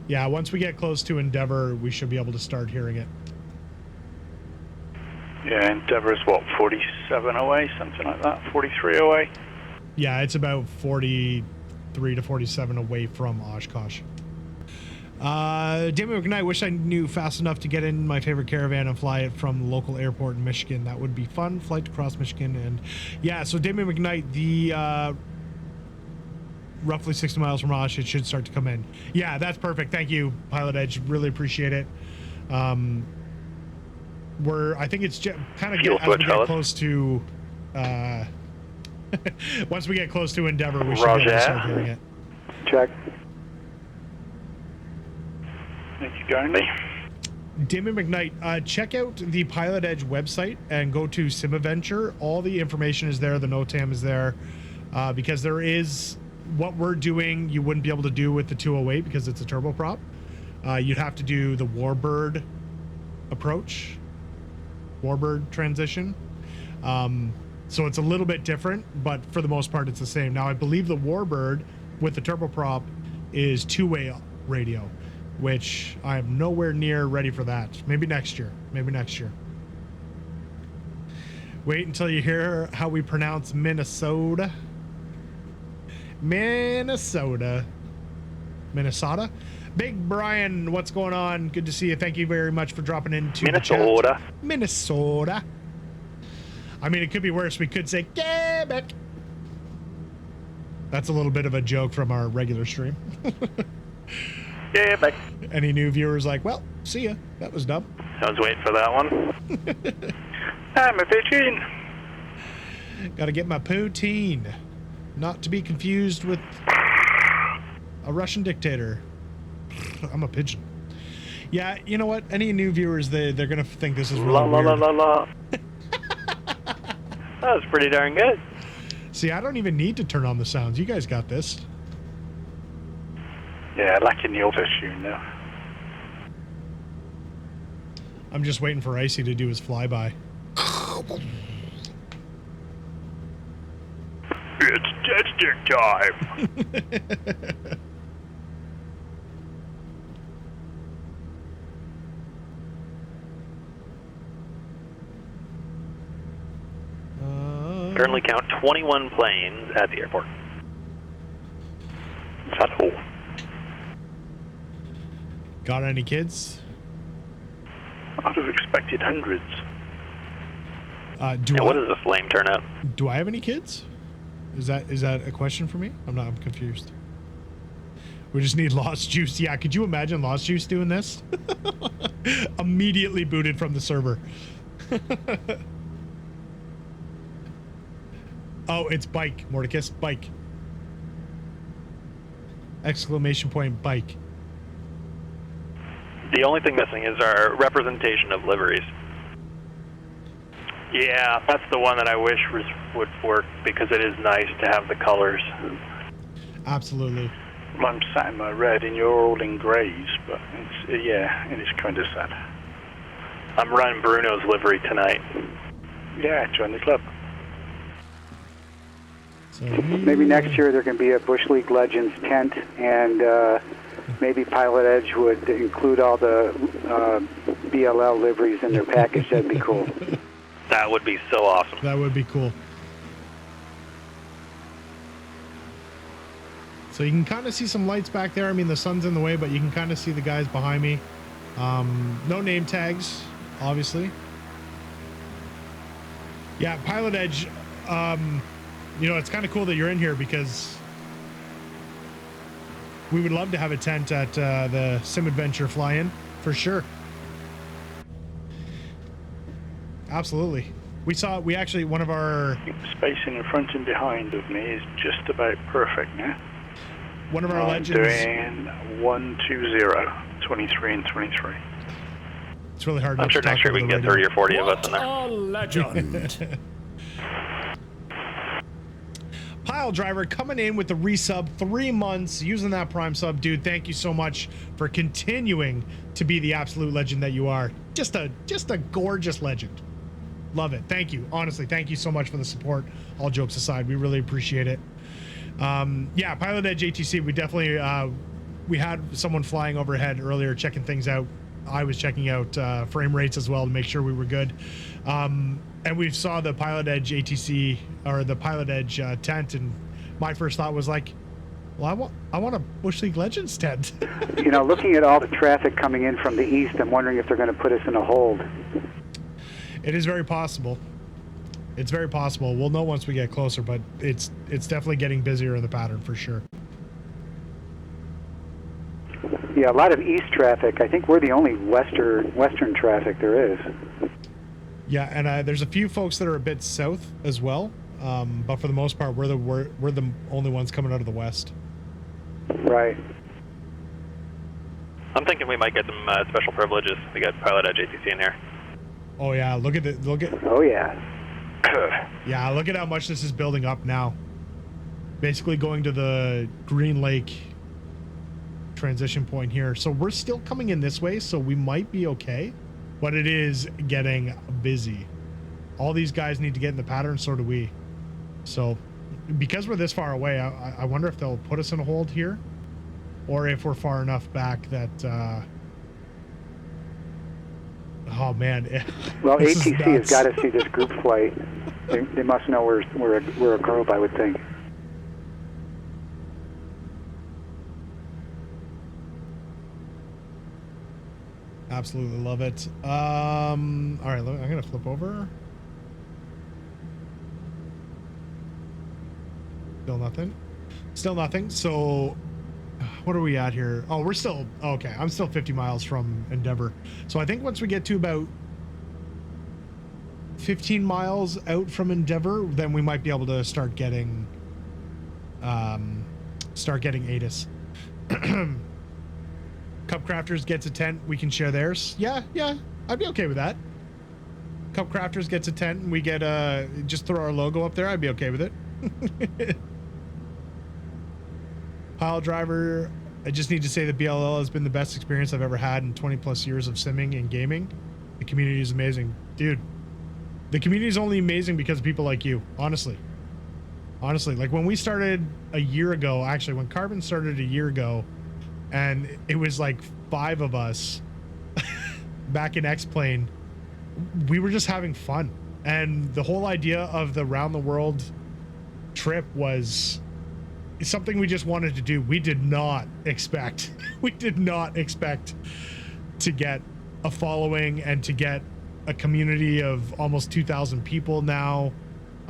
Yeah, once we get close to Endeavor, we should be able to start hearing it. Yeah, Endeavour is what, 47 away, something like that, 43 away? Yeah, it's about 43 to 47 away from Oshkosh. Damon McKnight, wish I knew fast enough to get in my favorite caravan and fly it from the local airport in Michigan. That would be fun. Flight across Michigan. And yeah, so Damon McKnight, the roughly 60 miles from Osh, it should start to come in. Yeah, that's perfect. Thank you, Pilot Edge. Really appreciate it. I think it's kind of as we get close to, once we get close to Endeavor, we should be able to start hearing it. Check. Thank you kindly. Damon McKnight, check out the Pilot Edge website and go to SimVenture. All the information is there. The NOTAM is there because there is what we're doing. You wouldn't be able to do with the 208 because it's a turboprop. You'd have to do the Warbird approach, Warbird transition. So it's a little bit different, but for the most part, it's the same. Now, I believe the Warbird with the turboprop is two-way radio, which I am nowhere near ready for that. Maybe next year. Wait until you hear how we pronounce Minnesota. Minnesota. Big Brian, what's going on? Good to see you. Thank you very much for dropping into Minnesota. the chat. Minnesota. I mean, it could be worse. We could say Quebec. That's a little bit of a joke from our regular stream. Quebec. Any new viewers like, well, see ya. That was dumb. I was waiting for that one. I'm a fishing. Gotta get my poutine. Not to be confused with a Russian dictator. I'm a pigeon. Yeah, you know what? Any new viewers, they're gonna think this is really weird. La. That was pretty darn good. See, I don't even need to turn on the sounds. You guys got this. Yeah, lacking the auto tune now. I'm just waiting for Icy to do his flyby. It's testing time. Currently count 21 planes at the airport. That's all. Got any kids? I'd have expected hundreds. What does the flame turn out? Do I have any kids? Is that a question for me? I'm confused. We just need Lost Juice. Yeah, could you imagine Lost Juice doing this? Immediately booted from the server. Oh, it's bike, Mordicus. Bike. Exclamation point, bike. The only thing missing is our representation of liveries. Yeah, that's the one that I wish would work because it is nice to have the colors. Absolutely. I'm sat in my red and you're all in greys, but it's, yeah, it is kind of sad. I'm running Bruno's livery tonight. Yeah, join the club. So Maybe next year there can be a Bush League Legends tent, and maybe Pilot Edge would include all the BLL liveries in their package. That'd be cool. That would be so awesome. That would be cool. So you can kind of see some lights back there. I mean, the sun's in the way, but you can kind of see the guys behind me. No name tags, obviously. Yeah, Pilot Edge, you know, it's kind of cool that you're in here because we would love to have a tent at the SimVenture Fly-in, for sure. Absolutely. We actually, one of our... Spacing in front and behind of me is just about perfect now. One of our legends... doing 120, 23 and 23. It's really hard. I'm sure next year we can get 30 or 40 of us in there. A legend. Pile Driver coming in with the resub, 3 months, using that Prime sub. Dude, thank you so much for continuing to be the absolute legend that you are. Just a gorgeous legend. Love it. Thank you. Honestly, thank you so much for the support. All jokes aside, we really appreciate it. Yeah, Pilot Edge ATC, we definitely, we had someone flying overhead earlier checking things out. I was checking out frame rates as well to make sure we were good. And we saw the Pilot Edge ATC, or the Pilot Edge tent, and my first thought was like, well, I want a Bush League Legends tent. You know, looking at all the traffic coming in from the east, I'm wondering if they're going to put us in a hold. It is very possible. It's very possible. We'll know once we get closer, but it's definitely getting busier in the pattern for sure. Yeah, a lot of east traffic. I think we're the only western traffic there is. Yeah, and there's a few folks that are a bit south as well, but for the most part, we're the only ones coming out of the west. Right. I'm thinking we might get some special privileges. We got Pilot Edge ATC in here. Oh yeah, look at. Oh yeah. Yeah, look at how much this is building up now. Basically going to the Green Lake transition point here. So we're still coming in this way, so we might be okay, but it is getting busy. All these guys need to get in the pattern, so do we. So because we're this far away, I wonder if they'll put us in a hold here, or if we're far enough back that oh man. Well, ATC has got to see this group flight. They must know we're a group, I would think. Absolutely love it. All right, I'm gonna flip over. Still nothing. So what are we at here? Oh, we're still okay. I'm still 50 miles from Endeavor. So I think once we get to about 15 miles out from Endeavor, then we might be able to start getting ATIS. Cup Crafters gets a tent, we can share theirs. Yeah, I'd be okay with that. Cup Crafters gets a tent and we get just throw our logo up there, I'd be okay with it. Pile Driver, I just need to say that BLL has been the best experience I've ever had in 20 plus years of simming and gaming. The community is amazing. Dude, the community is only amazing because of people like you, honestly. Honestly, like when we started a year ago, actually when Carbon started a year ago, and it was like 5 of us back in X-Plane, we were just having fun. And the whole idea of the round the world trip was something we just wanted to do. We did not expect to get a following and to get a community of almost 2,000 people now.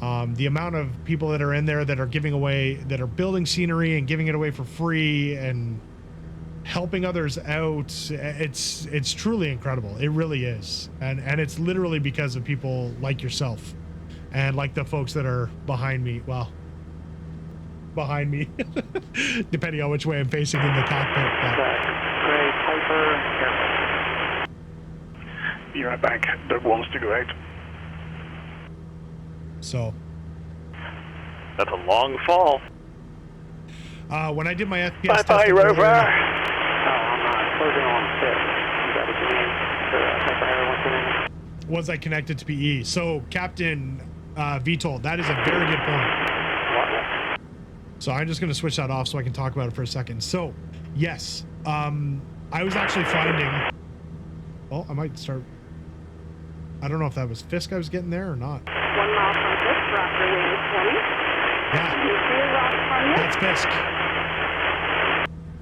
The amount of people that are in there that are giving away, that are building scenery and giving it away for free, and helping others out. It's truly incredible. It really is. And it's literally because of people like yourself and like the folks that are behind me. Well, behind me, depending on which way I'm facing in the cockpit. Great, Piper. Be right back. That wants to go out. So That's a long fall. when I did my FPS Bye, testing Rover. earlier, I'm closing on 6. You got a command for Piper Air 129. was I connected to PE? So Captain VTOL, that is a very good point. So I'm just going to switch that off so I can talk about it for a second. So yes, I was actually finding, well, I might start, I don't know if that was Fisk I was getting there or not. 1 mile from Fisk, roger, wing 20. Yeah, You see a rock from you? that's Fisk.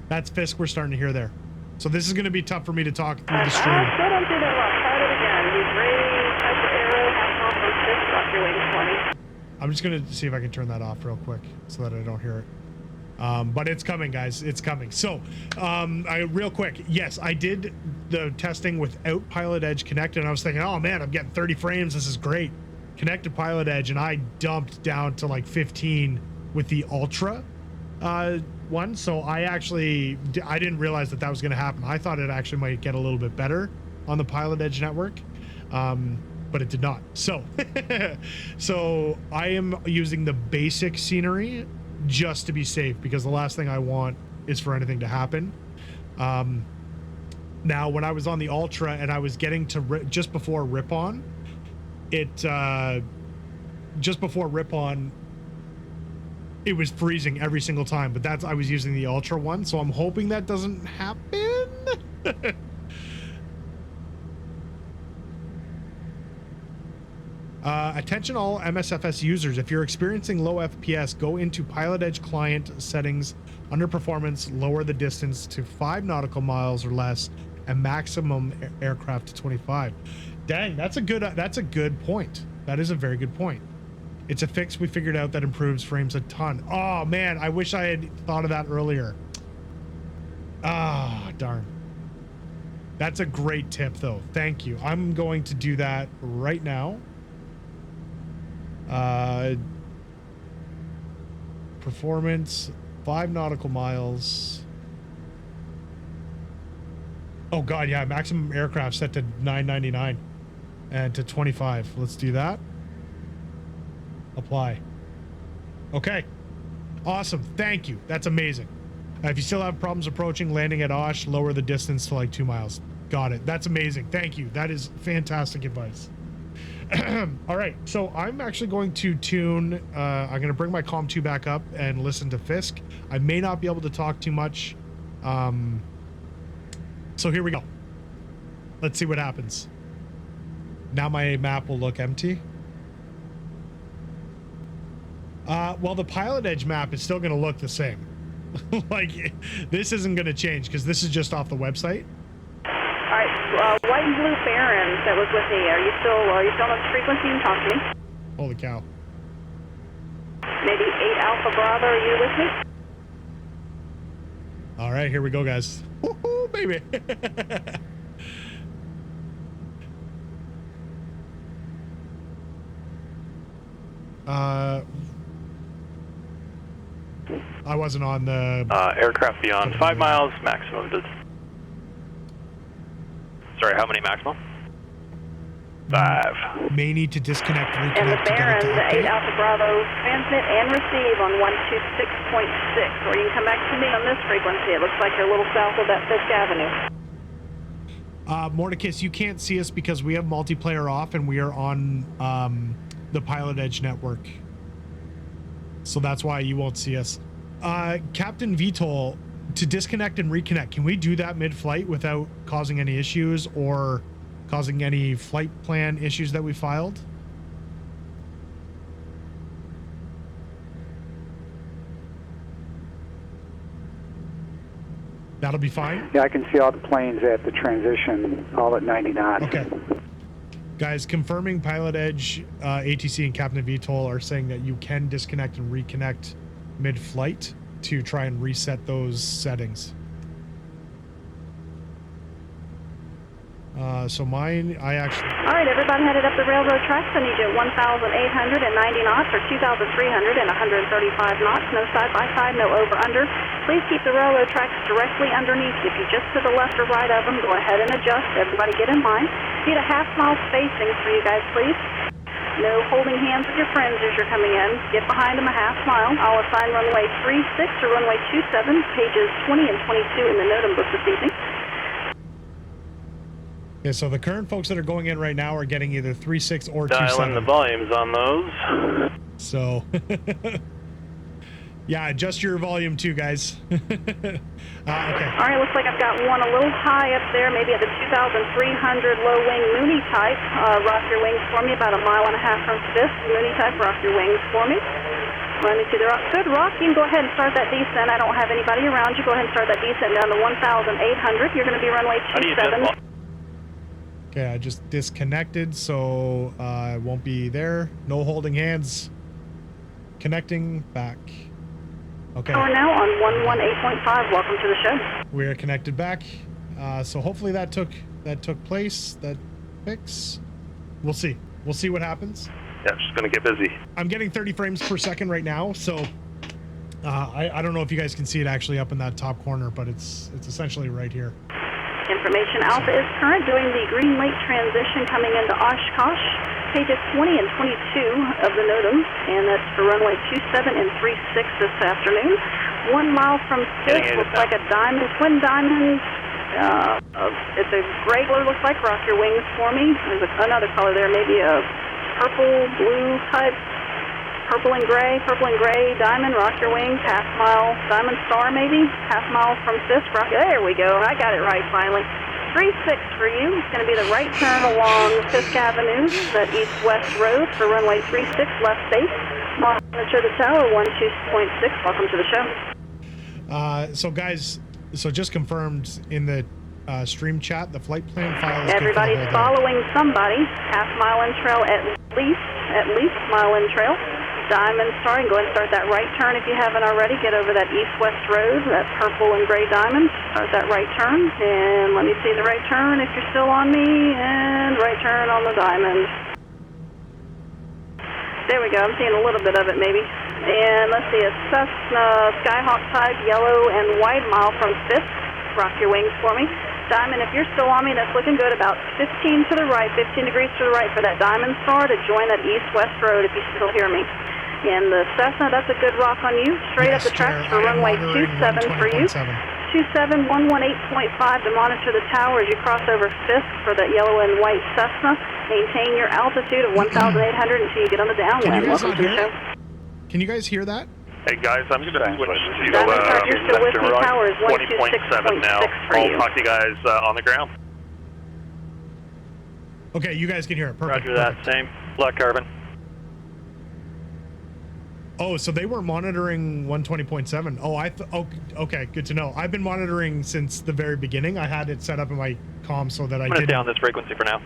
That's Fisk we're starting to hear there. So this is going to be tough for me to talk through the stream. Still don't do that well. Try it again. He's raised Piper Arrow, half mile from Fisk, roger, wing 20. I'm just going to see if I can turn that off real quick so that I don't hear it. But it's coming, guys. It's coming. So, real quick, yes, I did the testing without Pilot Edge connected, and I was thinking, oh man, I'm getting 30 frames. This is great. Connected Pilot Edge, and I dumped down to like 15 with the Ultra one. So I didn't realize that was going to happen. I thought it actually might get a little bit better on the Pilot Edge network. But it did not. So, so I am using the basic scenery just to be safe, because the last thing I want is for anything to happen. Now, when I was on the Ultra and I was getting to just before Ripon, just before Ripon, it was freezing every single time. But I was using the Ultra one, so I'm hoping that doesn't happen. Attention all MSFS users, if you're experiencing low FPS, go into Pilot Edge client settings, under performance, lower the distance to 5 nautical miles or less, and maximum aircraft to 25. Dang, that's a good point. That is a very good point. It's a fix we figured out that improves frames a ton. Oh man, I wish I had thought of that earlier. Ah, darn. That's a great tip though. Thank you. I'm going to do that right now. Performance 5 nautical miles. Oh god, yeah, maximum aircraft set to 999 and to 25. Let's do that. Apply. Okay, awesome. Thank you. That's amazing. If you still have problems approaching, landing at Osh, lower the distance to like 2 miles. Got it. That's amazing. Thank you. That is fantastic advice. All right, so I'm actually going to tune, I'm going to bring my Comm 2 back up and listen to Fisk. I may not be able to talk too much. So here we go. Let's see what happens. Now my map will look empty. Well, the Pilot Edge map is still going to look the same. Like, this isn't going to change because this is just off the website. All right, white and blue Baron that was with me. Are you still on this frequency? You can talk to me. Holy cow. Maybe 8 Alpha Bravo, are you with me? All right, here we go, guys. Woohoo, baby. I wasn't on the... aircraft beyond 5 miles, maximum distance. Sorry, how many maximum? 5. May need to disconnect, reconnect And the to get it Baron, to the 8 update. Alpha Bravo, transmit and receive on 126.6. Or you can come back to me on this frequency. It looks like you're a little south of that Fisk Avenue. Mordecus, you can't see us because we have multiplayer off and we are on the Pilot Edge network. So that's why you won't see us. Captain VTOL, to disconnect and reconnect, can we do that mid-flight without causing any issues or causing any flight plan issues that we filed? That'll be fine? Yeah, I can see all the planes at the transition, all at 90 knots. Okay. Guys, confirming Pilot Edge, ATC, and Captain VTOL are saying that you can disconnect and reconnect mid-flight to try and reset those settings. So mine, I actually... All right, everybody headed up the railroad tracks. I need you at 1,890 knots or 2,300 and 135 knots. No side-by-side, no over-under. Please keep the railroad tracks directly underneath you. If you just to the left or right of them, go ahead and adjust. Everybody get in line. Need a half-mile spacing for you guys, please. No holding hands with your friends as you're coming in. Get behind them a half mile. I'll assign runway 36 or runway 27, pages 20 and 22 in the NOTAM book this evening. Yeah, so the current folks that are going in right now are getting either 36 or 27. Dial in the volumes on those. So, yeah, adjust your volume too, guys. Okay. All right, looks like I've got one a little high up there, maybe at the 2,300 low wing Mooney type. Rock your wings for me, about 1.5 miles from Fisk. Mooney type, rock your wings for me. Run into the rock. Good rock. You can go ahead and start that descent. I don't have anybody around you. Go ahead and start that descent down to 1,800. You're going to be runway 27. Okay, I just disconnected, so I won't be there. No holding hands. Connecting back. Okay. We're now on 118.5. Welcome to the show. We are connected back. So hopefully that took place. That fix. We'll see. We'll see what happens. Yeah, it's just gonna get busy. I'm getting 30 frames per second right now, so I don't know if you guys can see it actually up in that top corner, but it's essentially right here. Information Alpha is current, doing the Green Lake transition coming into Oshkosh, pages 20 and 22 of the NOTAM, and that's for runway 27 and 36 this afternoon. 1 mile from Fisk, looks like a diamond, twin diamond. It's a gray color, looks like. Rock your wings for me. There's another color there, maybe a purple, blue type. Purple and gray, diamond, rock your wings, half mile, diamond star maybe, half mile from Fisk, rock, there we go, I got it right finally. 36 for you, it's going to be the right turn along Fisk Avenue, that east-west road for runway 36, left base, monitor the tower, 12.6, welcome to the show. So guys, so just confirmed in the stream chat, the flight plan file is Everybody's following somebody, half mile in trail at least mile in trail. Diamond star, and go ahead and start that right turn if you haven't already. Get over that east-west road, that purple and gray diamond. Start that right turn, and let me see the right turn if you're still on me, and right turn on the diamond. There we go, I'm seeing a little bit of it maybe. And let's see, a Cessna Skyhawk type, yellow and white, mile from Fisk. Rock your wings for me. Diamond, if you're still on me, that's looking good. About 15 to the right, 15 degrees to the right for that diamond star to join that east-west road if you still hear me. And the Cessna, that's a good rock on you. Straight up the tracks for runway 27 for you. 27, 118.5 to monitor the tower as you cross over Fisk for that yellow and white Cessna. Maintain your altitude of 1,800 until you get on the downwind. Welcome to the show. Can you guys hear that? Hey guys, I'm just going to switch to you're still with me. Tower is 20.7 now. I'll talk to you guys on the ground. Okay, you guys can hear it. Perfect. Roger that. Same. Luck, Carbon. Oh, so they were monitoring 120.7. Oh, okay, good to know. I've been monitoring since the very beginning. I had it set up in my comm so that I'm going to stay on this frequency for now.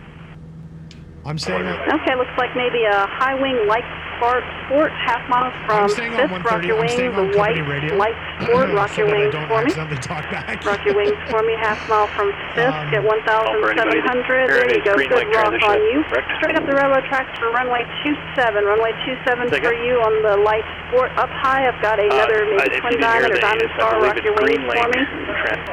I'm staying on... Okay, looks like maybe a high wing light sport, half mile from Fisk. Rock your wings, a white light sport, rock your wings for me. Rock your wings for me, half mile from Fisk at 1,700. There you go, good rock on you. Straight up the railroad tracks for runway 27. Runway 27 for you on the light sport. Up high, I've got another maybe twin diamond or diamond star. Rock your wings for me.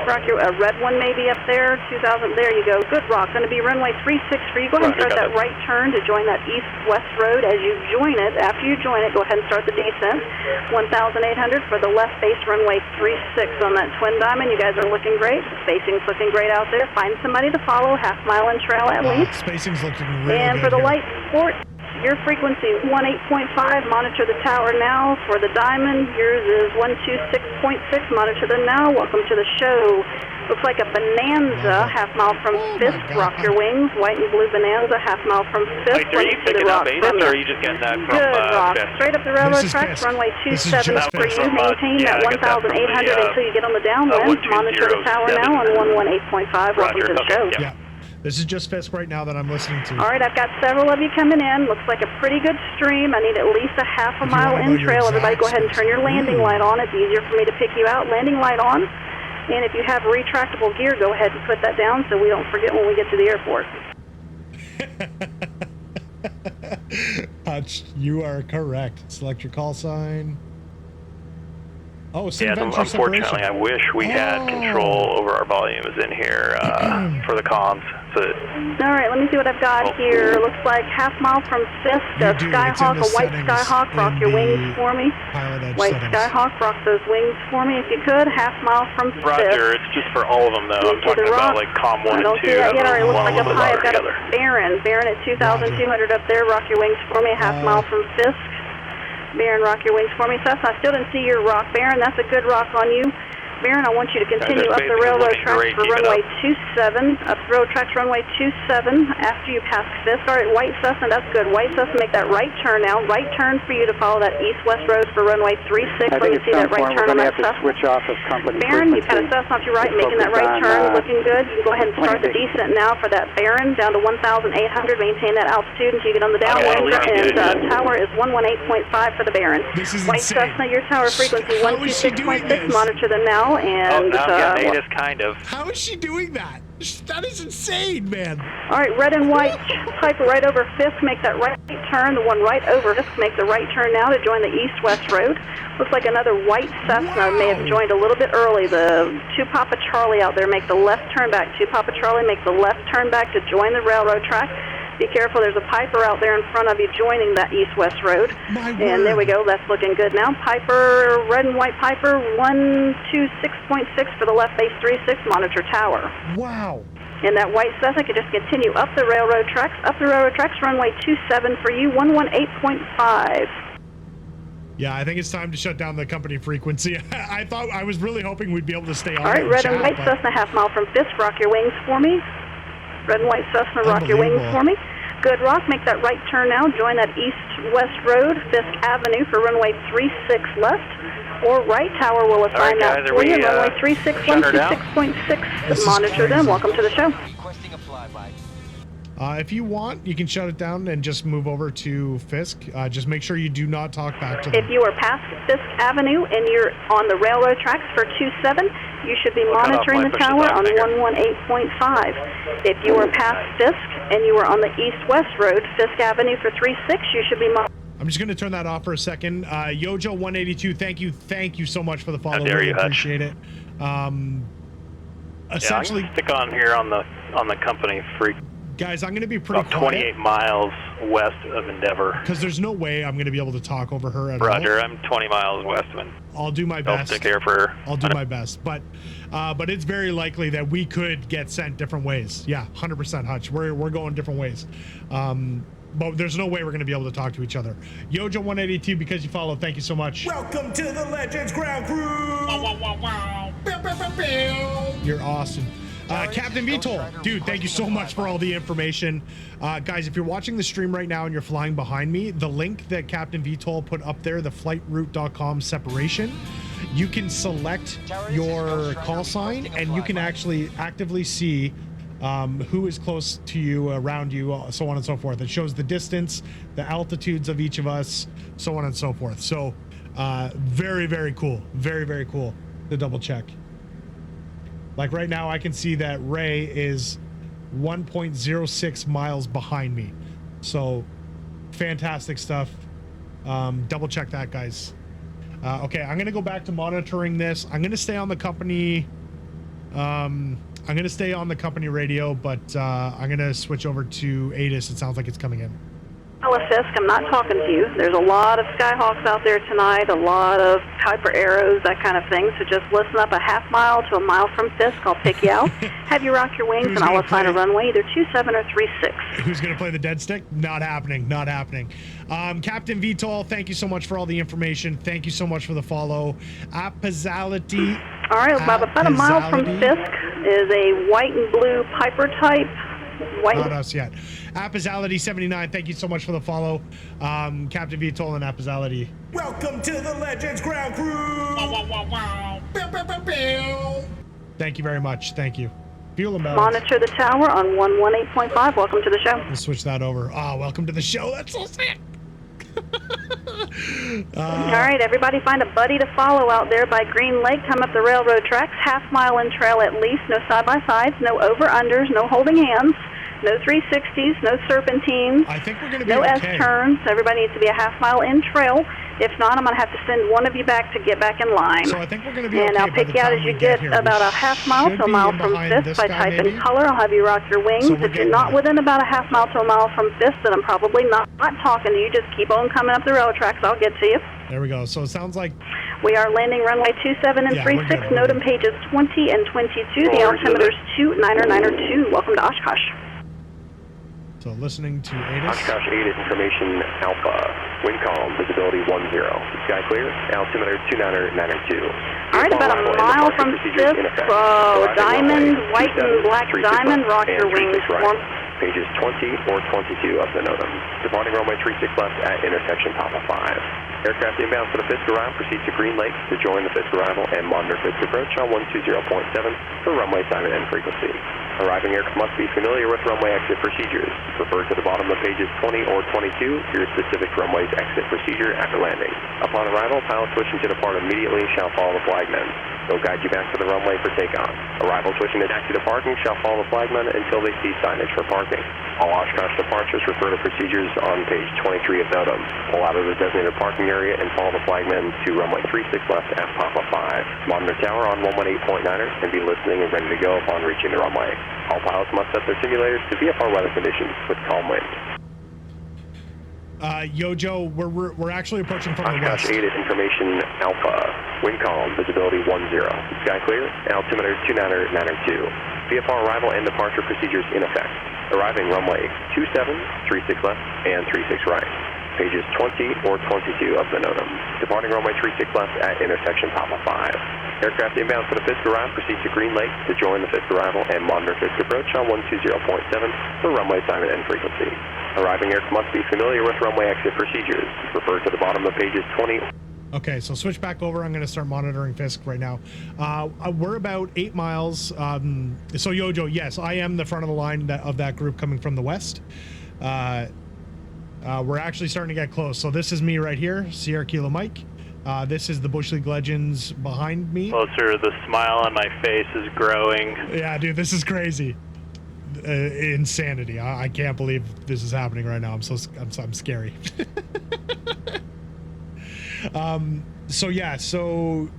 Rock your a red one maybe up there. 2,000. There you go. Good rock. Going to be runway 36 for you. Go ahead and start that right turn to join that east-west road. As you join it, after you join it, go ahead and start the descent. 1,800 for the left base runway 36 on that twin diamond. You guys are looking great. Spacing's looking great out there. Find somebody to follow. Half mile in trail at least. Spacing's looking really good. And for the light sport, your frequency 18.5. Monitor the tower now. For the diamond, yours is 126.6. Monitor them now. Welcome to the show. Looks like a Bonanza, half mile from Fisk. Rock your wings, white and blue Bonanza, half mile from Fisk. Wait, are you picking up Aiden, or are you just getting that from good rock. Fisk? Straight up the railroad tracks, runway 27 for you. Maintain that 1,800 until you get on the downwind. Monitor the tower now on 118.5. Welcome to the show. Yeah. This is just Fisk right now that I'm listening to. All right, I've got several of you coming in. Looks like a pretty good stream. I need at least a half a mile in trail. Everybody go ahead and turn your landing light on. It's easier for me to pick you out. Landing light on. And if you have retractable gear, go ahead and put that down so we don't forget when we get to the airport. Hutch, you are correct. Select your call sign. Oh, yeah, unfortunately, I wish we had control over our volumes in here for the comms. So, all right, let me see what I've got here. Looks like half mile from Fisk, a Skyhawk, a white Skyhawk. Rock your wings for me. White Skyhawk, rock those wings for me if you could. Half mile from Fisk. Roger, it's just for all of them though. I'm talking about like comm 1 and 2. I don't see that yet. All right, looks like up high. I've got a Baron at 2,200 up there. Rock your wings for me. Half mile from Fisk. Baron, rock your wings for me. Cessna, I still didn't see your rock. Baron, that's a good rock on you. Baron, I want you to continue up the railroad tracks for runway 27. Up the road tracks, runway 27 after you pass Fisk. All right, White Cessna, that's good. White Cessna, make that right turn now. Right turn for you to follow that east-west road for runway 36. Let me see that right turn on that Cessna. Switch off of company Baron, you've got a Cessna off your right, making that right turn, looking good. You can go ahead and start the descent now for that Baron, down to 1,800. Maintain that altitude until you get on the downwind. And tower is 118.5 for the Baron. White Cessna, your tower frequency 126.6. Monitor them now. And now I'm getting native, kind of. How is she doing that? That is insane, man. All right, red and white Piper right over Fisk. Make that right turn. The one right over Fisk. Make the right turn now to join the east-west road. Looks like another white Cessna may have joined a little bit early. The 2 Papa Charlie out there. Make the left turn back. 2 Papa Charlie. Make the left turn back to join the railroad track. Be careful, there's a Piper out there in front of you joining that east-west road. And there we go, that's looking good now. Piper, red and white Piper, 126.6 for the left base 36, monitor tower. Wow. And that white Cessna can just continue up the railroad tracks, runway 27 for you, 118.5. Yeah, I think it's time to shut down the company frequency. I was really hoping we'd be able to stay on. All right, red and white Cessna, half mile from Fisk, rock your wings for me. Red and white Cessna, rock your wings for me. Good rock, make that right turn now. Join that east-west road, Fisk Avenue for runway 36 left. Or right tower will assign that for you. Runway 36, 126.6. Monitor them. Welcome to the show. If you want, you can shut it down and just move over to Fisk. Just make sure you do not talk back to them. If you are past Fisk Avenue and you're on the railroad tracks for 27, you should be monitoring the tower on 118.5. If you are past Fisk and you are on the east-west road, Fisk Avenue for 36, you should be monitoring. I'm just going to turn that off for a second. Yojo182, thank you so much for the follow. How dare really you, appreciate it. Essentially, yeah, I'm stick on here on the company freak. Guys, I'm going to be pretty about 28 miles west of Endeavor. Because there's no way I'm going to be able to talk over her at all. Roger, I'm 20 miles west of it. I'll do my best. Stick here for. I'll do my best, but it's very likely that we could get sent different ways. Yeah, 100%, Hutch. We're going different ways. But there's no way we're going to be able to talk to each other. Yojo182, because you follow, thank you so much. Welcome to the Legends Ground Crew. Wow, wow, wow, wow. You're awesome. Captain VTOL, dude, thank you so much for all the information. Guys, if you're watching the stream right now and you're flying behind me, the link that Captain VTOL put up there, the flightroute.com separation, you can select your call sign and you can actually actively see who is close to you, around you, so on and so forth. It shows the distance, the altitudes of each of us, so on and so forth. So very, very cool. Very, very cool to double check. Like right now, I can see that Ray is 1.06 miles behind me. So fantastic stuff. Double check that, guys. Okay, I'm going to go back to monitoring this. I'm going to stay on the company. I'm going to stay on the company radio, but I'm going to switch over to ATIS. It sounds like it's coming in. Hello, Fisk. I'm not talking to you. There's a lot of Skyhawks out there tonight, a lot of Piper Arrows, that kind of thing. So just listen up a half mile to a mile from Fisk. I'll pick you out. Have you rock your wings, and I'll assign a runway, either 27 or 36. Who's going to play the dead stick? Not happening. Not happening. Captain VTOL, thank you so much for all the information. Thank you so much for the follow. Apizality. All right, about a mile from Fisk is a white and blue Piper type. Not us yet. Apizality79, thank you so much for the follow. Captain VTOL and Apizality. Welcome to the Legends Ground Crew. Wow, wow, wow, wow. Pew, pew, pew, pew. Thank you very much. Thank you. Fuel and monitor the tower on 118.5. Welcome to the show. We'll switch that over. Oh, welcome to the show. That's so sick. All right, everybody find a buddy to follow out there by Green Lake. Come up the railroad tracks, half-mile in trail at least. No side-by-sides, no over-unders, no holding hands, no 360s, no serpentines. I think we're going to be no okay. S-turns. Everybody needs to be a half-mile in trail. If not, I'm going to have to send one of you back to get back in line. So I think we're going to be and okay. I'll pick you out as you get about a half mile to a mile from Fisk by typing color. I'll have you rock your wings. So if you're not within about a half mile to a mile from Fisk, then I'm probably not talking to you. Just keep on coming up the railroad tracks. I'll get to you. There we go. So it sounds like we are landing runway 27 and 36. NOTAM pages 20 and 22. The altimeter's 29 or 2. Welcome to Oshkosh. So listening to ATIS. Oshkosh 8 is information Alpha. Wind calm, visibility 10. Sky clear, altimeter 2992. All right, about a mile from Fisk. Diamond, white and black diamond, rock your wings. Pages 20 or 22 of the NOTAM. Departing runway 36 left at intersection Papa 5. Aircraft inbound for the Fisk Arrival proceeds to Green Lake to join the Fisk Arrival and monitor Fisk approach on 120.7 for runway assignment and frequency. Arriving aircraft must be familiar with runway exit procedures. Refer to the bottom of pages 20 or 22 for your specific runway's exit procedure after landing. Upon arrival, pilots wishing to depart immediately shall follow the flagmen. They'll guide you back to the runway for takeoff. Arrivals wishing to taxi to parking shall follow the flagmen until they see signage for parking. All Oshkosh departures refer to procedures on page 23 of NOTAM. Pull out of the designated parking area and follow the flagmen to runway 36 left at Papa 5. Monitor tower on 118.9er and be listening and ready to go upon reaching the runway. All pilots must set their simulators to VFR weather conditions with calm winds. Yojo, we're actually approaching from the west. Oshkosh 8 is information Alpha. Wind calm, visibility 10. Sky clear, altimeter 2992. VFR arrival and departure procedures in effect. Arriving runway 27, 36 left, and 36 right. Pages 20 or 22 of the NOTAM. Departing runway 36 left at intersection Papa 5. Aircraft inbound for the Fisk Arrival proceeds to Green Lake to join the Fisk Arrival and monitor Fisk approach on 120.7 for runway assignment and frequency. Arriving aircraft must be familiar with runway exit procedures. Refer to the bottom of pages 20. Okay, so switch back over. I'm going to start monitoring Fisk right now. We're about 8 miles. So Yojo, yes, I am the front of the line of that group coming from the west. We're actually starting to get close. So this is me right here, Sierra Kilo Mike. This is the Bush League Legends behind me. Closer, the smile on my face is growing. Yeah, dude, this is crazy. Insanity. I can't believe this is happening right now. I'm scary. I'm essentially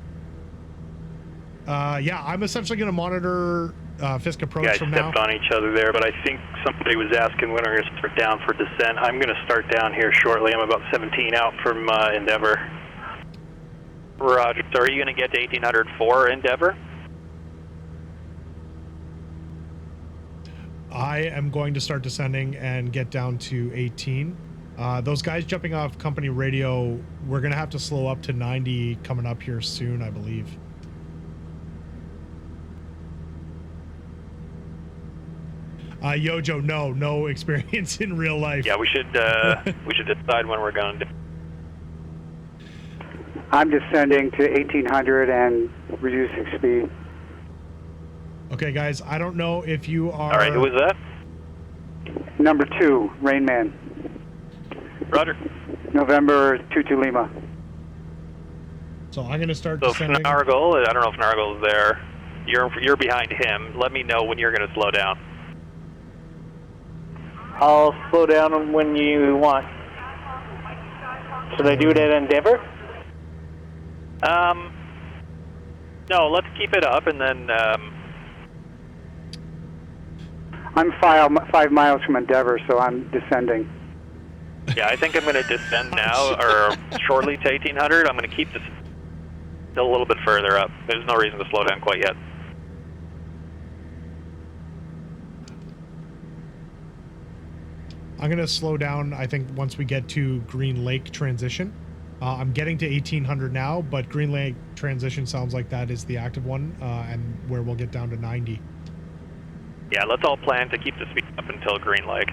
going to monitor Fisk approach from now. Stepped on each other there, but I think somebody was asking when we're going to start down for descent. I'm going to start down here shortly. I'm about 17 out from Endeavor. Roger. So are you going to get to 1804 Endeavor? I am going to start descending and get down to 18. Those guys jumping off company radio, we're going to have to slow up to 90 coming up here soon, I believe. Yojo, no experience in real life. Yeah, we should decide when we're going to. I'm descending to 1800 and reducing speed. Okay, guys, I don't know if you are... All right, who was that? Number 2, Rain Man. Roger. November 22 Lima. So I'm going to start So descending. Fnargle, I don't know if Fnargle is there. You're behind him. Let me know when you're going to slow down. I'll slow down when you want. Should I do it at Endeavor? No, let's keep it up and then... I'm 5 miles from Endeavor, so I'm descending. Yeah, I think I'm going to descend now, or shortly to 1800. I'm going to keep this still a little bit further up. There's no reason to slow down quite yet. I'm going to slow down, I think, once we get to Green Lake transition. I'm getting to 1800 now, but Green Lake transition sounds like that is the active one, and where we'll get down to 90. Yeah, let's all plan to keep the speed up until Green Lake.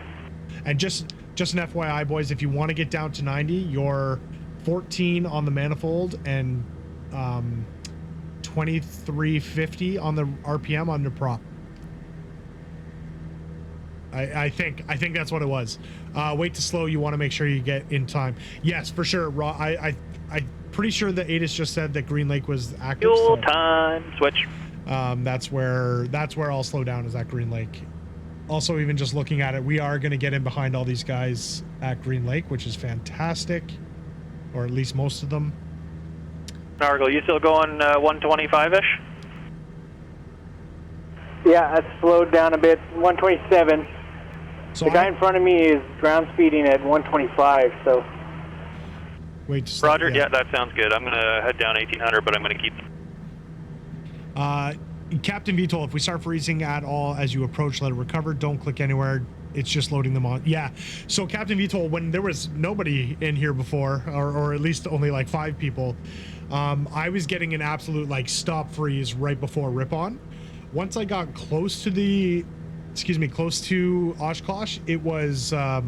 And just an FYI, boys, if you want to get down to 90, you're 14 on the manifold and 2350 on the RPM on your prop. I think that's what it was. Wait to slow. You want to make sure you get in time. Yes, for sure. I'm pretty sure that ATIS just said that Green Lake was active. Fuel time switch. That's where I'll slow down, is at Green Lake. Also, even just looking at it, we are going to get in behind all these guys at Green Lake, which is fantastic, or at least most of them. Nargle, you still going 125-ish? Yeah, I slowed down a bit, 127. So the guy in front of me is ground speeding at 125, so... Wait. Roger, yeah, that sounds good. I'm going to head down 1800, but I'm going to keep... Captain VTOL, if we start freezing at all as you approach, let it recover. Don't click anywhere. It's just loading them on. Yeah. So Captain VTOL, when there was nobody in here before, or at least only like 5 people, I was getting an absolute like stop freeze right before rip-on. Once I got close to close to Oshkosh, it was, I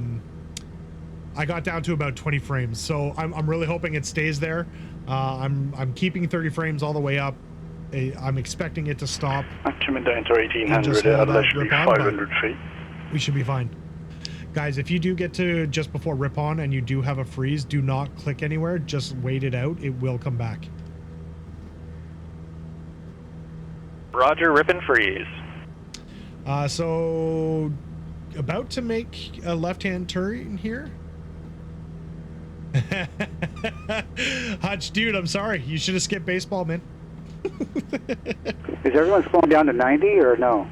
got down to about 20 frames. So I'm really hoping it stays there. I'm keeping 30 frames all the way up. I'm expecting it to stop. I'm coming down to 1800 at literally 500 feet. We should be fine. Guys, if you do get to just before rip-on and you do have a freeze, do not click anywhere. Just wait it out. It will come back. Roger, rip and freeze. So, about to make a left-hand turn here. Hutch, dude, I'm sorry. You should have skipped baseball, man. Is everyone slowing down to 90 or no?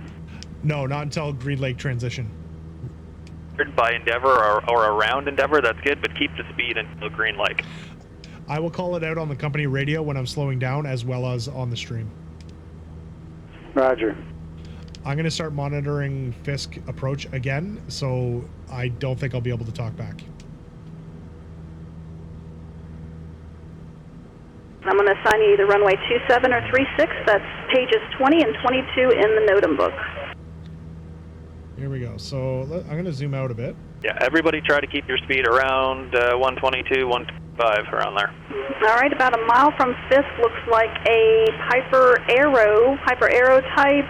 No, not until Green Lake transition. By Endeavor or around Endeavor, that's good, but keep the speed until Green Lake. I will call it out on the company radio when I'm slowing down, as well as on the stream. Roger. I'm going to start monitoring Fisk approach again, so I don't think I'll be able to talk back. I'm going to assign you either runway 27 or 36. That's pages 20 and 22 in the NOTAM book. Here we go. So I'm going to zoom out a bit. Yeah, everybody try to keep your speed around 122, 125, around there. All right, about a mile from Fisk looks like a Piper Arrow type.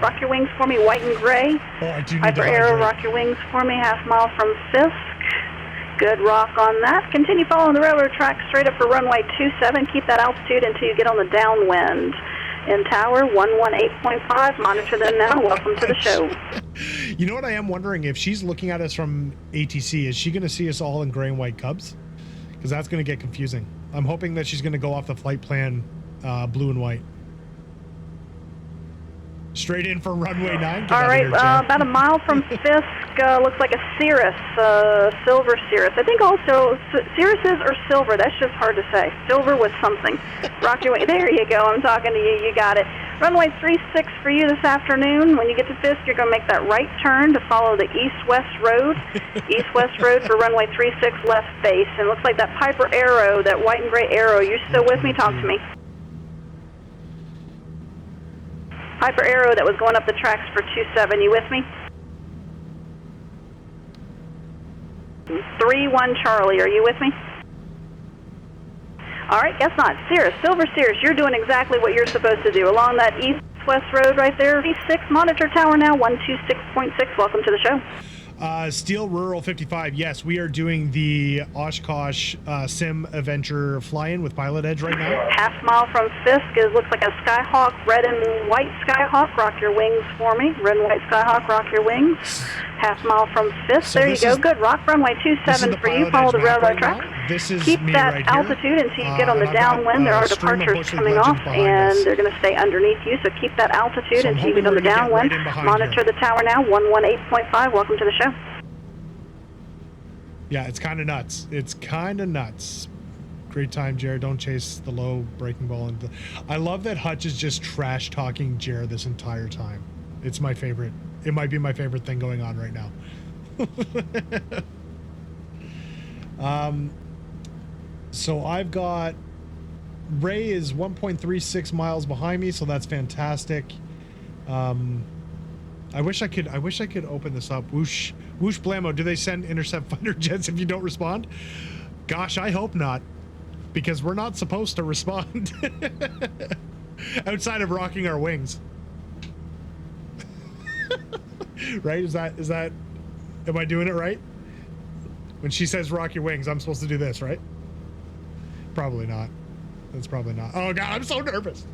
Rock your wings for me, white and gray. Oh, I do need Piper to Arrow, hydrate. rock your wings for me, half mile from Fisk. Good rock on that. Continue following the railroad track straight up for runway 27. Keep that altitude until you get on the downwind. In tower 118.5. Monitor them now. Welcome to the show. You know what I am wondering? If she's looking at us from ATC, is she going to see us all in gray and white Cubs? Because that's going to get confusing. I'm hoping that she's going to go off the flight plan blue and white. Straight in for runway 9. All right, about a mile from Fisk, looks like a Cirrus, silver Cirrus. I think also Cirruses or silver, that's just hard to say. Silver with something. Rock your way. There you go, I'm talking to you, you got it. Runway 36 for you this afternoon. When you get to Fisk, you're going to make that right turn to follow the east-west road. East-west road for runway 36 left base. And it looks like that Piper Arrow, that white and gray arrow. You're still with me? Talk to me. Piper Arrow that was going up the tracks for 27. You with me? 3-1 Charlie, are you with me? All right, guess not. Cirrus, Silver Cirrus, you're doing exactly what you're supposed to do. Along that east-west road right there, V6, monitor tower now, 126.6. Welcome to the show. Steel Rural 55, yes, we are doing the Oshkosh SIMVENTURE Fly-in with Pilot Edge right now. Half mile from Fisk, it looks like a Skyhawk, red and white Skyhawk. Rock your wings for me. Red and white Skyhawk, rock your wings. Half mile from Fisk, so there you go. Good, rock runway 27 for you. Follow the railroad tracks. Keep that right altitude until you get on the downwind. There are departures coming off, and they're going to stay underneath you, so keep that altitude until you get on the downwind. Monitor the tower now, 118.5. Welcome to the show. Yeah, it's kind of nuts. It's kind of nuts. Great time, Jared. Don't chase the low breaking ball. I love that Hutch is just trash talking Jared this entire time. It's my favorite. It might be my favorite thing going on right now. So I've got Ray is 1.36 miles behind me, so that's fantastic. I wish I could open this up. Whoosh blammo. Do they send intercept fighter jets if you don't respond? Gosh, I hope not, because we're not supposed to respond outside of rocking our wings. Right? Is that, am I doing it right? When she says rock your wings, I'm supposed to do this, right? Probably not. That's probably not. Oh God, I'm so nervous.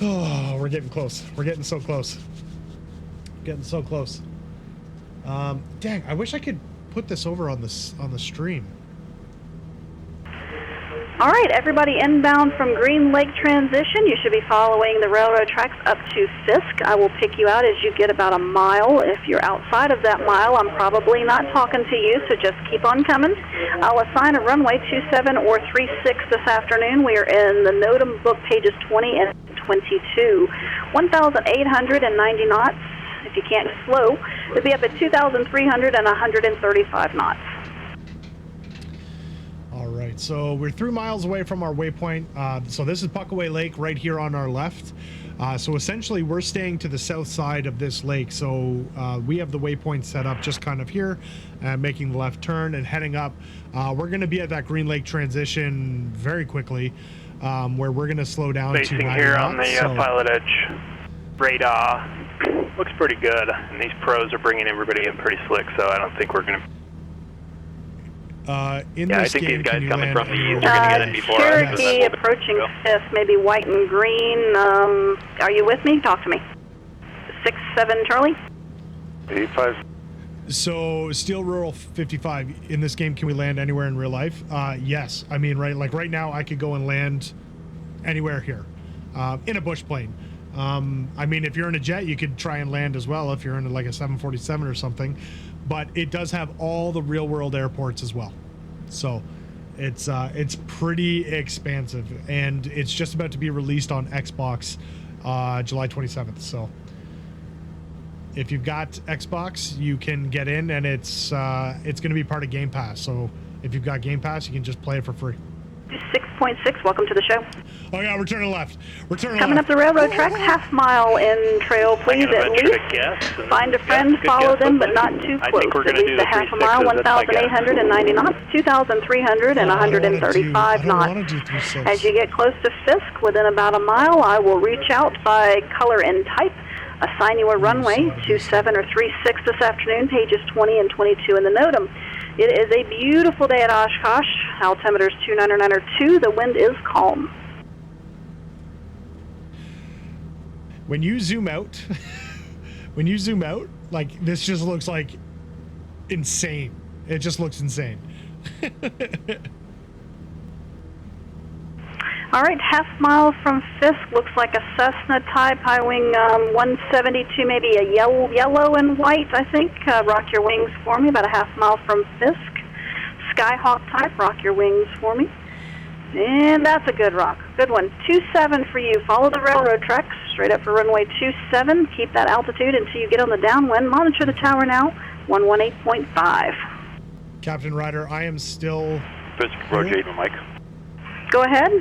Oh, we're getting close. We're getting so close. Getting so close. Dang, I wish I could put this over on the stream. All right, everybody inbound from Green Lake transition. You should be following the railroad tracks up to Fisk. I will pick you out as you get about a mile. If you're outside of that mile, I'm probably not talking to you, so just keep on coming. I'll assign a runway 27 or 36 this afternoon. We are in the NOTAM book pages 20 and 22. 1,890 knots. If you can't slow, it'll be up at 2,335 knots. All right, so we're 3 miles away from our waypoint. So this is Puckaway Lake right here on our left. So essentially we're staying to the south side of this lake. So we have the waypoint set up just kind of here, making the left turn and heading up. We're going to be at that Green Lake transition very quickly, where we're going to slow down Spacing to 90 here knots, on the pilot edge radar looks pretty good, and these pros are bringing everybody in pretty slick, so I don't think we're going to... I think these guys coming from the east are going to get in before us. Cherokee approaching Fifth, maybe white and green. Are you with me? Talk to me. 6-7 Charlie. 85. So Steel Rural 55, in this game, can we land anywhere in real life? Yes. I mean, right now I could go and land anywhere here, in a bush plane. I mean, if you're in a jet, you could try and land as well if you're in like a 747 or something, but it does have all the real world airports as well. So it's pretty expansive, and it's just about to be released on Xbox, July 27th. So if you've got Xbox, you can get in, and it's going to be part of Game Pass. So if you've got Game Pass, you can just play it for free. 6.6, welcome to the show. Oh yeah, we're turning left. We're turning Coming left. up the railroad tracks, half mile in trail, please, at least. Find a friend, follow them, but not too close. At least a half a mile, 1,890 knots, 2,335 knots. As you get close to Fisk, within about a mile, I will reach out by color and type, assign you a runway, 27 or 36 this afternoon, pages 20 and 22 in the NOTAM. It is a beautiful day at Oshkosh. Altimeter is 299.2. The wind is calm. When you zoom out, like this just looks like insane. It just looks insane. All right, half mile from Fisk, looks like a Cessna type, high wing 172, maybe a yellow and white, I think. Rock your wings for me, about a half mile from Fisk. Skyhawk type, rock your wings for me. And that's a good rock, good one. 27 for you, follow the railroad tracks, straight up for runway 27. Keep that altitude until you get on the downwind. Monitor the tower now, 118.5. Captain Ryder, I am still... Fisk approach 8, Mike. Go ahead.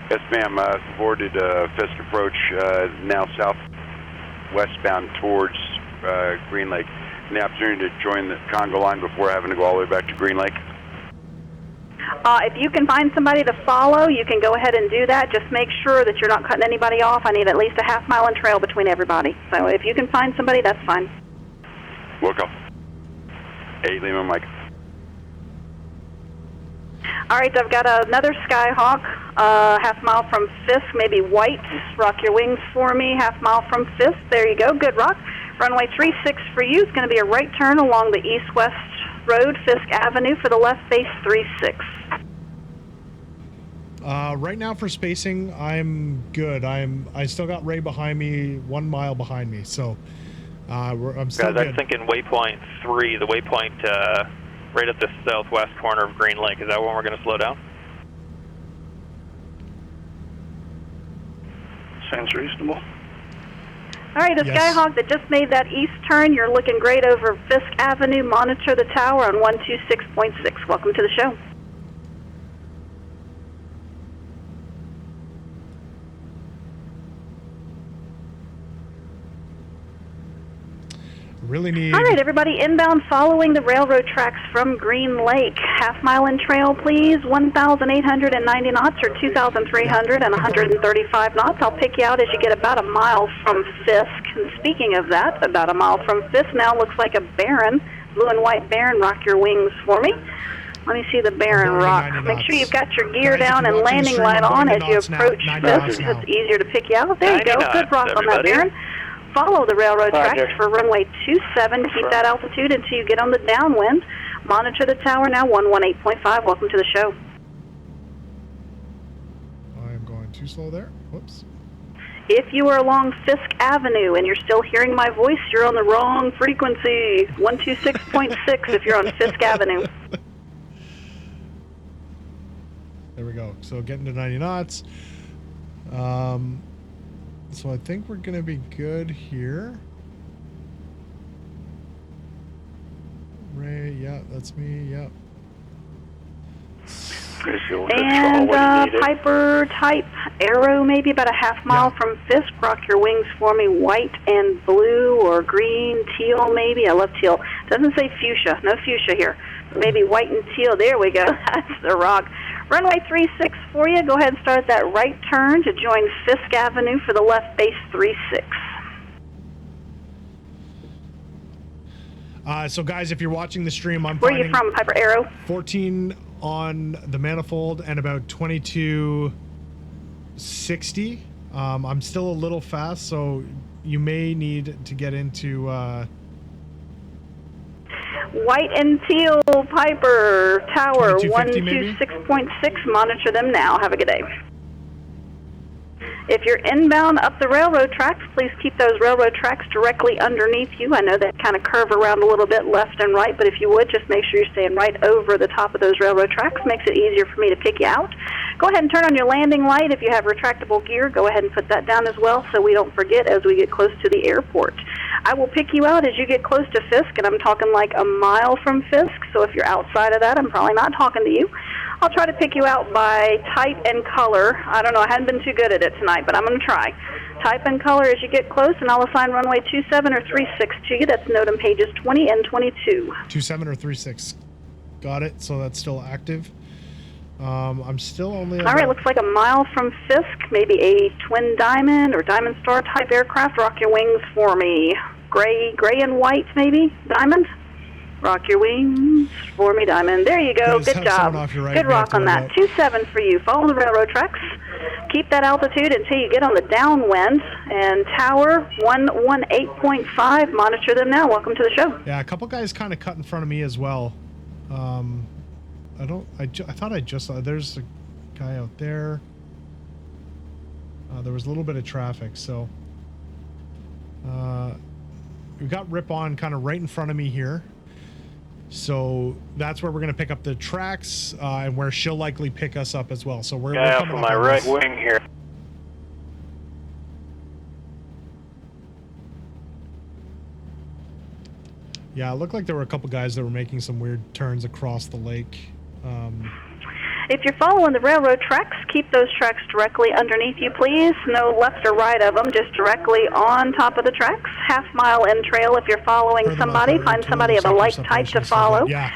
Yes, ma'am. Boarded Fisk approach, now southwestbound towards Green Lake. The opportunity to join the Congo line before having to go all the way back to Green Lake. If you can find somebody to follow, you can go ahead and do that. Just make sure that you're not cutting anybody off. I need at least a half mile in trail between everybody. So if you can find somebody, that's fine. Welcome. 8 Lima, Mike. All right, I've got another Skyhawk, half mile from Fisk, maybe white. Rock your wings for me, half mile from Fisk. There you go, good rock. Runway 36 for you. It's going to be a right turn along the east-west road, Fisk Avenue, for the left base 36. Right now for spacing, I'm good. I still got Ray behind me, 1 mile behind me, so I'm still good. Guys, I'm thinking waypoint 3, the waypoint right at the southwest corner of Green Lake. Is that when we're going to slow down? Sounds reasonable. All right, the Skyhawk that just made that east turn, you're looking great over Fisk Avenue. Monitor the tower on 126.6. Welcome to the show. Really need... All right, everybody, inbound following the railroad tracks from Green Lake. Half-mile in trail, please. 1,890 knots or 2,335 knots. I'll pick you out as you get about a mile from Fisk. And speaking of that, about a mile from Fisk now looks like a Baron, blue and white Baron. Rock your wings for me. Let me see the Baron rock. Make sure you've got your gear down and landing light on as you approach Fisk. It's easier to pick you out. There you go. Good rock on that, Baron. Follow the railroad tracks for runway 27. Keep that altitude until you get on the downwind. Monitor the tower now, 118.5. Welcome to the show. I am going too slow there. Whoops. If you are along Fisk Avenue and you're still hearing my voice, you're on the wrong frequency. 126.6 if you're on Fisk Avenue. There we go. So getting to 90 knots. So I think we're going to be good here. Ray, yeah, that's me, yep. And Piper type arrow, maybe about a half mile from Fisk. Rock your wings for me, white and blue or green, teal maybe. I love teal. Doesn't say fuchsia, no fuchsia here. Maybe white and teal, there we go. That's the rock. Runway 36 for you. Go ahead and start that right turn to join Fisk Avenue for the left base 36. So guys, if you're watching the stream, I'm Where are you from, Piper Arrow? 14 on the manifold and about 2260. I'm still a little fast, so you may need to get into... White and teal, Piper, tower, 126.6. Monitor them now. Have a good day. If you're inbound up the railroad tracks, please keep those railroad tracks directly underneath you. I know that kind of curve around a little bit left and right, but if you would, just make sure you're staying right over the top of those railroad tracks. Makes it easier for me to pick you out. Go ahead and turn on your landing light. If you have retractable gear, go ahead and put that down as well so we don't forget as we get close to the airport. I will pick you out as you get close to Fisk, and I'm talking like a mile from Fisk, so if you're outside of that, I'm probably not talking to you. I'll try to pick you out by type and color. I don't know, I hadn't been too good at it tonight, but I'm going to try. Type and color as you get close, and I'll assign runway 27 or 36 to you. That's NOTAM pages 20 and 22. 27 or 36. Got it, so that's still active. I'm still only... All right, looks like a mile from Fisk, maybe a twin diamond or diamond star type aircraft. Rock your wings for me. Gray and white, maybe? Diamond? Rock your wings for me, Diamond. There you go. Good job. Good rock on that. 27 for you. Follow the railroad tracks. Keep that altitude until you get on the downwind. And tower 118.5. Monitor them now. Welcome to the show. Yeah, a couple guys kind of cut in front of me as well. I thought I just saw. There's a guy out there. There was a little bit of traffic, so we've got Rip On kind of right in front of me here. So that's where we're going to pick up the tracks, and where she'll likely pick us up as well. So we're coming off my right wing here. Yeah, it looked like there were a couple guys that were making some weird turns across the lake. If you're following the railroad tracks, keep those tracks directly underneath you, please. No left or right of them, just directly on top of the tracks. Half mile in trail if you're following somebody. Find somebody of a like type to follow. Yeah.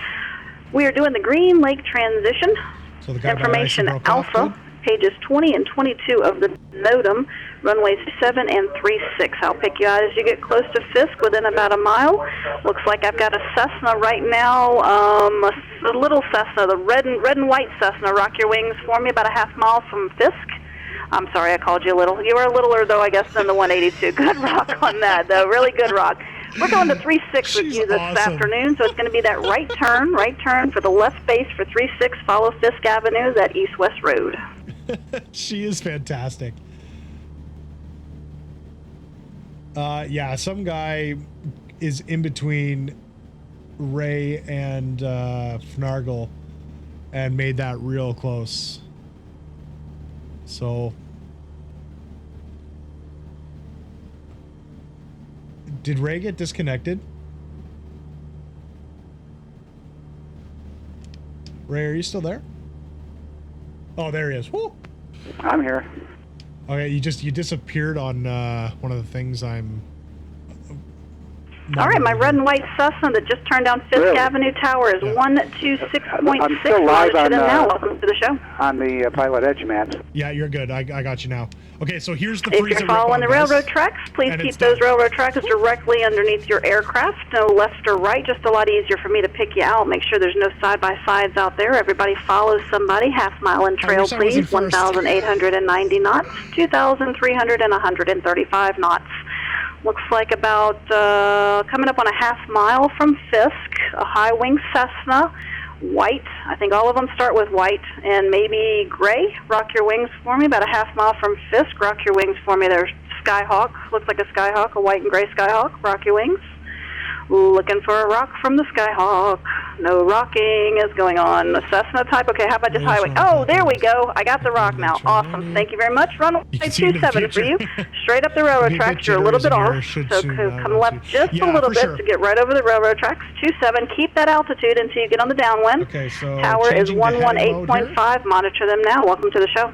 We are doing the Green Lake transition. So the guy Information Alpha, pages 20 and 22 of the NOTAM, runways 7 and 36. I'll pick you out as you get close to Fisk within about a mile. Looks like I've got a Cessna right now, a little Cessna, the red and white Cessna. Rock your wings for me about a half mile from Fisk. I'm sorry I called you little. You were a littler, though, I guess, than the 182. Good rock on that, though. Really good rock. We're going to 36 with you this afternoon, so it's going to be that right turn for the left base for 36. Follow Fisk Avenue, that east-west road. She is fantastic. Yeah, some guy is in between Ray and Fnargle and made that real close. So did Ray get disconnected? Ray, are you still there? Oh, there he is. Woo! I'm here. Okay, you disappeared on one of the things I'm All right, my red and white Cessna that just turned down Fisk Avenue Tower is 126.6. I'm still live on now. Welcome to the show. On the Pilot Edge maps. Yeah, you're good. I got you now. Okay, so here's the If freeze you're following the railroad tracks, please keep those railroad tracks directly underneath your aircraft. No left or right, just a lot easier for me to pick you out. Make sure there's no side-by-sides out there. Everybody follows somebody. Half mile in trail, please. 1,890 knots, 2,300 and 135 knots. Looks like about coming up on a half mile from Fisk, a high-wing Cessna, white. I think all of them start with white, and maybe gray. Rock your wings for me. About a half mile from Fisk. Rock your wings for me. There's Skyhawk. Looks like a Skyhawk, a white and gray Skyhawk. Rock your wings. Looking for a rock from the Skyhawk. No rocking is going on. The Cessna type. Okay, how about just highway? Oh, there we go. I got the rock now. Awesome. Thank you very much. Runway 27 for you. Straight up the railroad tracks. You're a little bit off. So come left just a little bit to get right over the railroad tracks. 27. Keep that altitude until you get on the downwind. Okay, so tower is 118.5. Monitor them now. Welcome to the show.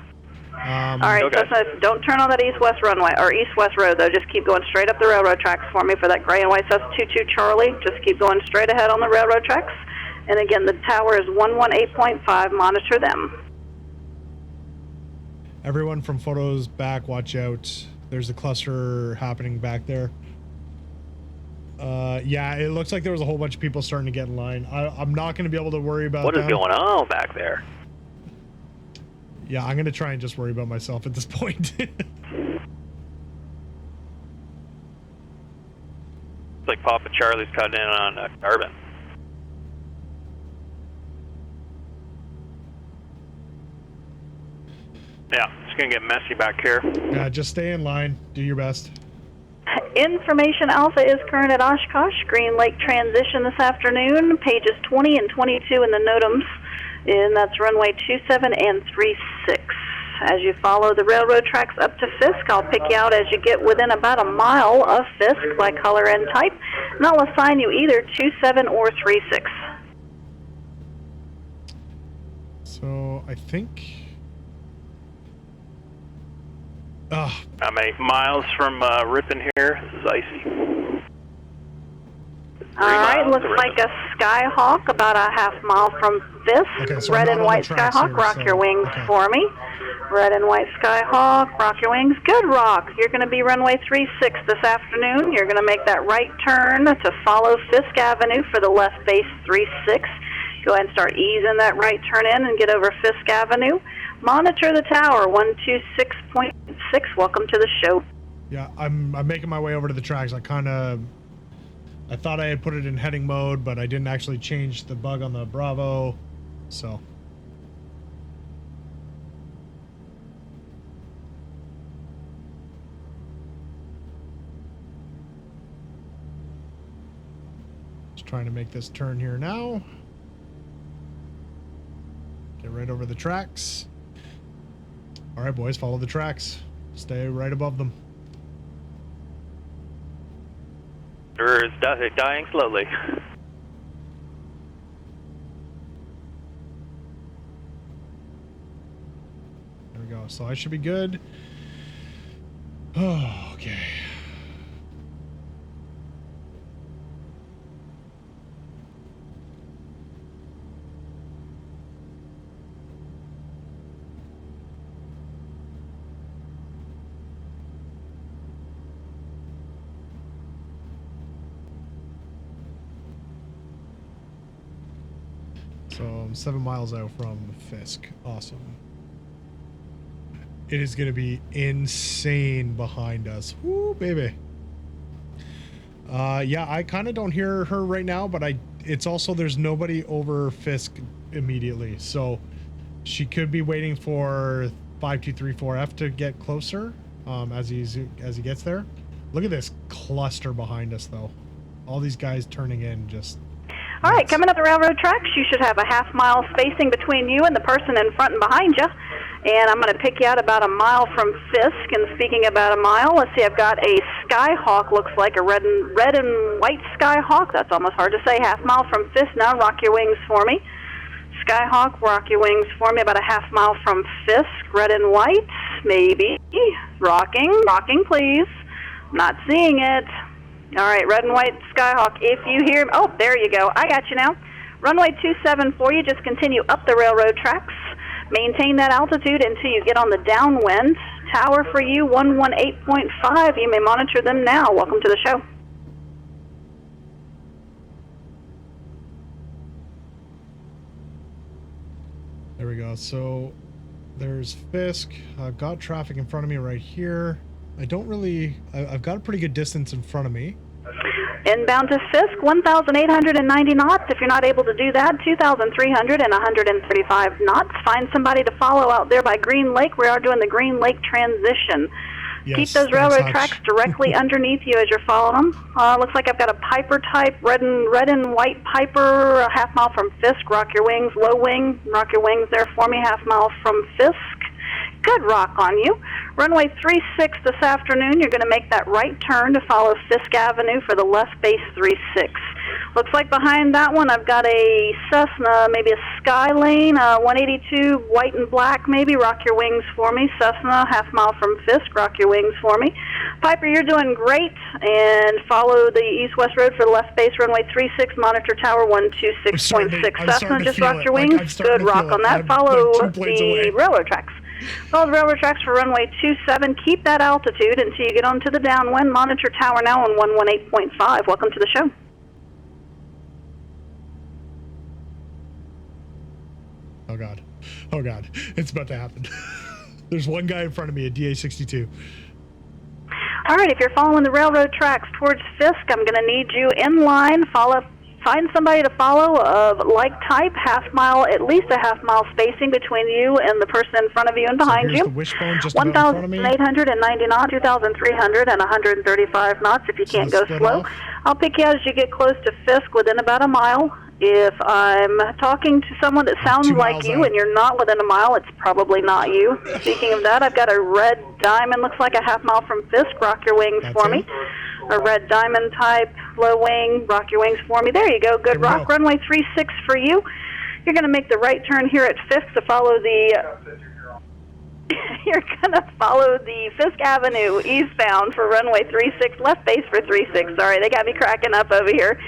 All right, Cessna, don't turn on that east-west runway, or east-west road, though. Just keep going straight up the railroad tracks for me for that gray and white Cessna 22 Charlie. Just keep going straight ahead on the railroad tracks. And again, the tower is 118.5. Monitor them. Everyone from photos back, watch out. There's a cluster happening back there. Yeah, it looks like there was a whole bunch of people starting to get in line. I'm not going to be able to worry about What is going on back there? Yeah, I'm going to try and just worry about myself at this point. It's like Papa Charlie's cutting in on carbon. Yeah, it's going to get messy back here. Yeah, just stay in line. Do your best. Information Alpha is current at Oshkosh. Green Lake transition this afternoon. Pages 20 and 22 in the NOTAMs. And that's runway 27 and 36. As you follow the railroad tracks up to Fisk, I'll pick you out as you get within about a mile of Fisk by color and type, and I'll assign you either 27 or 36. So I think... I'm 8 miles from Ripon here. This is icy. All right, looks like a Skyhawk about a half mile from Fisk. Okay, so red and white Skyhawk, rock your wings for me. Red and white Skyhawk, rock your wings. Good rock. You're going to be runway 36 this afternoon. You're going to make that right turn to follow Fisk Avenue for the left base 36. Go ahead and start easing that right turn in and get over Fisk Avenue. Monitor the tower, 126.6. Welcome to the show. Yeah, I'm making my way over to the tracks. I thought I had put it in heading mode, but I didn't actually change the bug on the Bravo, so. Just trying to make this turn here now. Get right over the tracks. All right, boys, follow the tracks. Stay right above them. It's dying slowly. There we go. So I should be good. Oh, okay. So I'm 7 miles out from Fisk. Awesome. It is going to be insane behind us. Woo, baby. Yeah, I kind of don't hear her right now, but it's also there's nobody over Fisk immediately. So she could be waiting for 5234F to get closer as he gets there. Look at this cluster behind us, though. All these guys turning in just... All right, coming up the railroad tracks, you should have a half mile spacing between you and the person in front and behind you. And I'm going to pick you out about a mile from Fisk. And speaking about a mile, let's see, I've got a Skyhawk, looks like a red and white Skyhawk. That's almost hard to say. Half mile from Fisk now. Rock your wings for me. Skyhawk, rock your wings for me. About a half mile from Fisk. Red and white, maybe. Rocking, please. Not seeing it. All right, red and white Skyhawk, if you hear... Oh, there you go. I got you now. Runway 27 for you. Just continue up the railroad tracks. Maintain that altitude until you get on the downwind. Tower for you, 118.5. You may monitor them now. Welcome to the show. There we go. So there's Fisk. I've got traffic in front of me right here. I've got a pretty good distance in front of me. Inbound to Fisk, 1,890 knots. If you're not able to do that, 2,335 knots. Find somebody to follow out there by Green Lake. We are doing the Green Lake transition. Yes, keep those railroad tracks directly underneath you as you're following them. Looks like I've got a Piper type, red and white Piper, a half mile from Fisk. Rock your wings, low wing. Rock your wings there for me, half mile from Fisk. Good rock on you. Runway 36 this afternoon, you're going to make that right turn to follow Fisk Avenue for the left base 36. Looks like behind that one I've got a Cessna, maybe a Skylane, 182 white and black maybe. Rock your wings for me. Cessna, half mile from Fisk. Rock your wings for me. Piper, you're doing great. And follow the east-west road for the left base, runway 36, monitor tower 126.6. Cessna, just rock your wings. Good rock on that. Follow the railroad tracks. Follow the railroad tracks for runway 27. Keep that altitude until you get onto the downwind. Monitor tower now on 118.5. Welcome to the show. Oh, God. Oh, God. It's about to happen. There's one guy in front of me, a DA-62. All right, if you're following the railroad tracks towards Fisk, I'm going to need you in line. Find somebody to follow of like type, half mile, at least a half mile spacing between you and the person in front of you and behind you. 1,890 knots, 2,335 knots if you can't go slow. I'll pick you out as you get close to Fisk within about a mile. If I'm talking to someone that sounds like you and you're not within a mile, it's probably not you. Speaking of that, I've got a red diamond, looks like a half mile from Fisk. Rock your wings for me. A red diamond type, low wing, rock your wings for me. There you go, good rock. Runway 36 for you. You're going to make the right turn here at Fisk to follow the... You're going to follow the Fisk Avenue eastbound for runway 36, left base for 36. Sorry, they got me cracking up over here.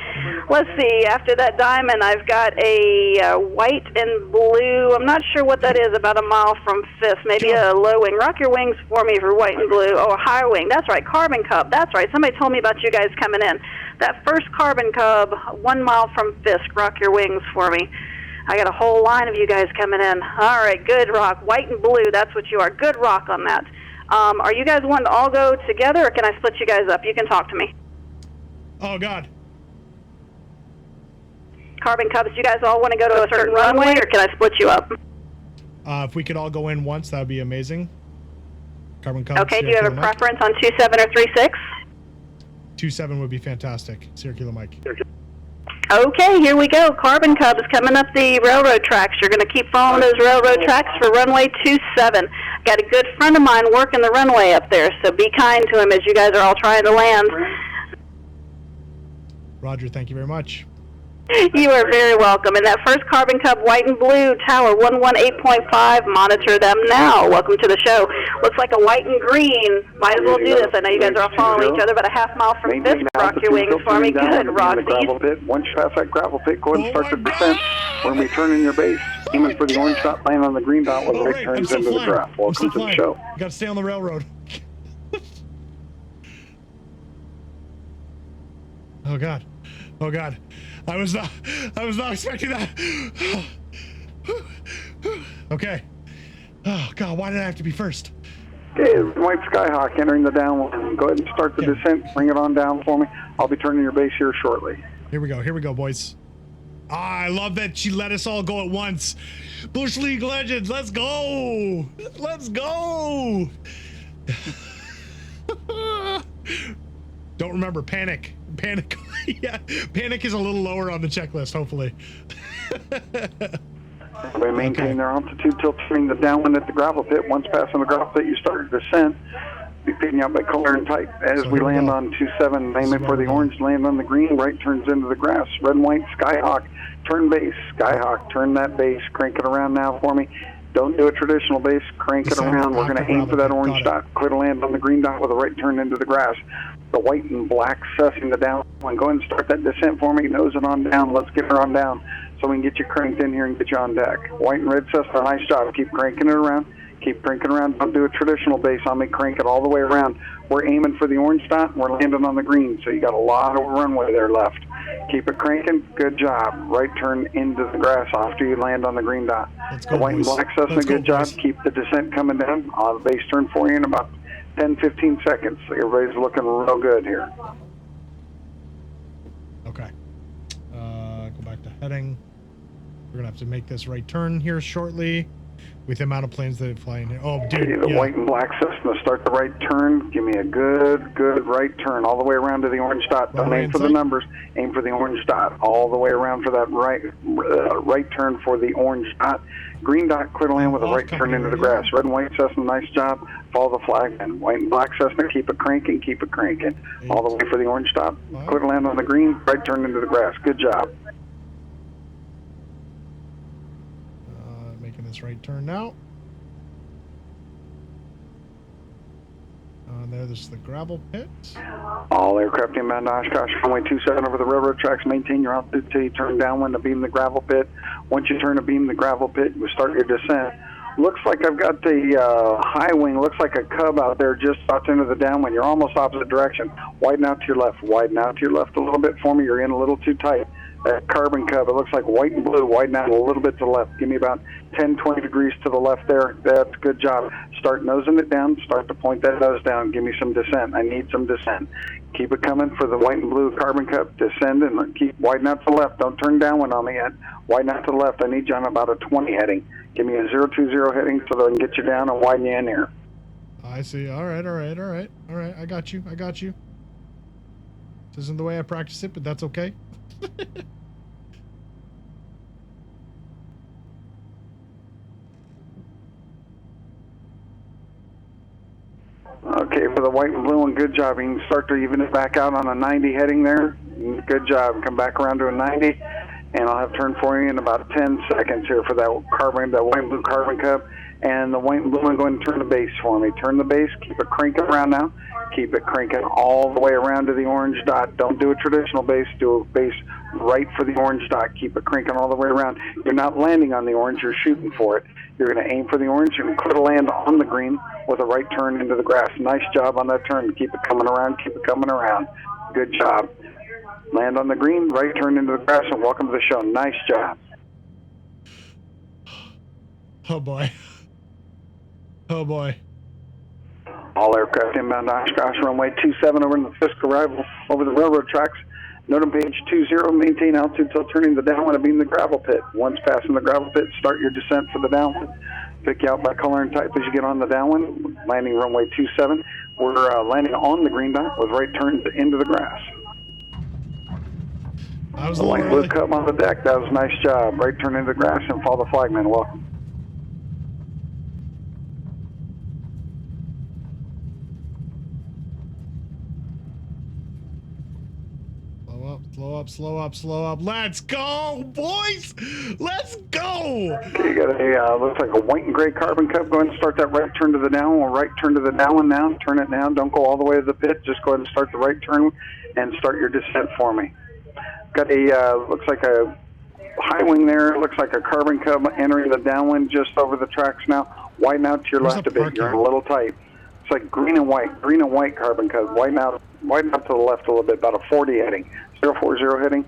Let's see, after that diamond, I've got a white and blue. I'm not sure what that is, about a mile from Fisk. Maybe a low wing. Rock your wings for me for white and blue. Oh, a high wing. That's right, Carbon Cub. That's right. Somebody told me about you guys coming in. That first Carbon Cub, 1 mile from Fisk. Rock your wings for me. I got a whole line of you guys coming in. All right, good rock. White and blue, that's what you are. Good rock on that. Are you guys wanting to all go together, or can I split you guys up? You can talk to me. Oh, God. Carbon Cubs, you guys all want to go to a certain runway, or can I split you up? If we could all go in once, that would be amazing. Carbon Cubs. Okay, do you have a preference on 27 or 36? 27 would be fantastic. Sierra Kilo Mike. Okay, here we go. Carbon Cubs coming up the railroad tracks. You're going to keep following those railroad tracks for runway 27. Got a good friend of mine working the runway up there, so be kind to him as you guys are all trying to land. Roger, thank you very much. You are very welcome. And that first Carbon Cub, white and blue, tower 118.5, monitor them now. Welcome to the show. Looks like a white and green. Might as well do this. I know you guys are all following each other, but a half mile from Fisk. Rock your wings for me. Good, rock. Once you pass that gravel pit, go ahead and start the descent. When we turn in your base, aiming for the orange dot, land on the green dot when the rig turns into the graph. Welcome to the show. You got to stay on the railroad. Oh, God. Oh, God. I was not expecting that. Okay. Oh, God, why did I have to be first? Okay, White Skyhawk entering the downwind. Go ahead and start the descent. Bring it on down for me. I'll be turning your base here shortly. Here we go, boys. Ah, I love that she let us all go at once. Bush League Legends, let's go. Let's go. Don't remember, panic. Yeah, panic is a little lower on the checklist, hopefully. They maintain their altitude till turning the downwind at the gravel pit. Once passing the gravel pit, you start your descent. Be picking out by color and type. As we land on 27, aiming for the orange, land on the green, right turns into the grass. Red and white, Skyhawk, turn base. Skyhawk, turn that base. Crank it around now for me. Don't do a traditional base. Crank it around. We're going to aim for that orange dot. Clear to land on the green dot with a right turn into the grass. The white and black sussing the down. Go ahead and start that descent for me. Nose it on down. Let's get her on down so we can get you cranked in here and get you on deck. White and red sussing, nice job. Keep cranking it around. Keep cranking around. Don't do a traditional base on me. Crank it all the way around. We're aiming for the orange dot. We're landing on the green, so you got a lot of runway there left. Keep it cranking. Good job. Right turn into the grass after you land on the green dot. The white and black sussing, good job. Keep the descent coming down. The base turn for you in about 10-15 seconds. Everybody's looking real good here. Okay. Go back to heading. We're gonna have to make this right turn here shortly with the amount of planes that fly in here. Oh, dude. The white and black system. Start the right turn. Give me a good right turn all the way around to the orange dot. Don't aim for the numbers. Aim for the orange dot all the way around for that right turn for the orange dot. Green dot, clear to land with a right turn into the grass. Red and white Cessna, nice job. Follow the flag. And white and black Cessna, keep it cranking, keep it cranking. All the way for the orange dot. Clear to land on the green, right turn into the grass. Good job. Making this right turn now. This is the gravel pit. All aircraft inbound to Oshkosh, runway 27 over the railroad tracks. Maintain your altitude till you turn downwind to beam the gravel pit. Once you turn to beam the gravel pit, you start your descent. Looks like I've got the high wing. Looks like a cub out there just out into the downwind. You're almost opposite direction. Widen out to your left. Widen out to your left a little bit for me. You're in a little too tight. That carbon cub, it looks like white and blue. Widen out a little bit to the left. Give me about 10-20 degrees to the left there. That's a good job. Start nosing it down. Start to point that nose down. Give me some descent. I need some descent. Keep it coming for the white and blue carbon cup. Descend and keep widen out to the left. Don't turn downwind on me yet. Widen out to the left. I need you on about a 20 heading. Give me a 020 heading so that I can get you down and widen you in here. I see. All right. I got you. This isn't the way I practice it, but that's okay. Okay, for the white and blue one, good job. You can start to even it back out on a 90 heading there. Good job. Come back around to a 90, and I'll have turn for you in about 10 seconds here for that white and blue carbon cup. And the white and blue one, go ahead and turn the base for me. Turn the base. Keep it cranking around now. Keep it cranking all the way around to the orange dot. Don't do a traditional base. Do a base right for the orange dot. Keep it cranking all the way around. You're not landing on the orange. You're shooting for it. You're going to aim for the orange and clear to land on the green with a right turn into the grass. Nice job on that turn. Keep it coming around. Keep it coming around. Good job. Land on the green, right turn into the grass, and welcome to the show. Nice job. Oh, boy. Oh, boy. All aircraft inbound to Oshkosh, runway 27 over in the Fisk Arrival over the railroad tracks. Note on page 20, maintain altitude till turning the downwind and beam the gravel pit. Once passing the gravel pit, start your descent for the downwind. Pick you out by color and type as you get on the downwind. Landing runway 27. We're landing on the green dot with right turns into the grass. That was the light blue cup on the deck. That was a nice job. Right turn into the grass and follow the flagman. Welcome. Slow up. Let's go, boys. Let's go. Okay, you got a, looks like a white and gray carbon cup. Go ahead and start that right turn to the downwind. We'll right turn to the downwind now. Turn it down. Don't go all the way to the pit. Just go ahead and start the right turn and start your descent for me. Got a, looks like a high wing there. Looks like a carbon cup entering the downwind just over the tracks now. Widen out to your left a bit. You're a little tight. It's like green and white carbon cup. Widen out to the left a little bit, about a 40 heading. 040 heading.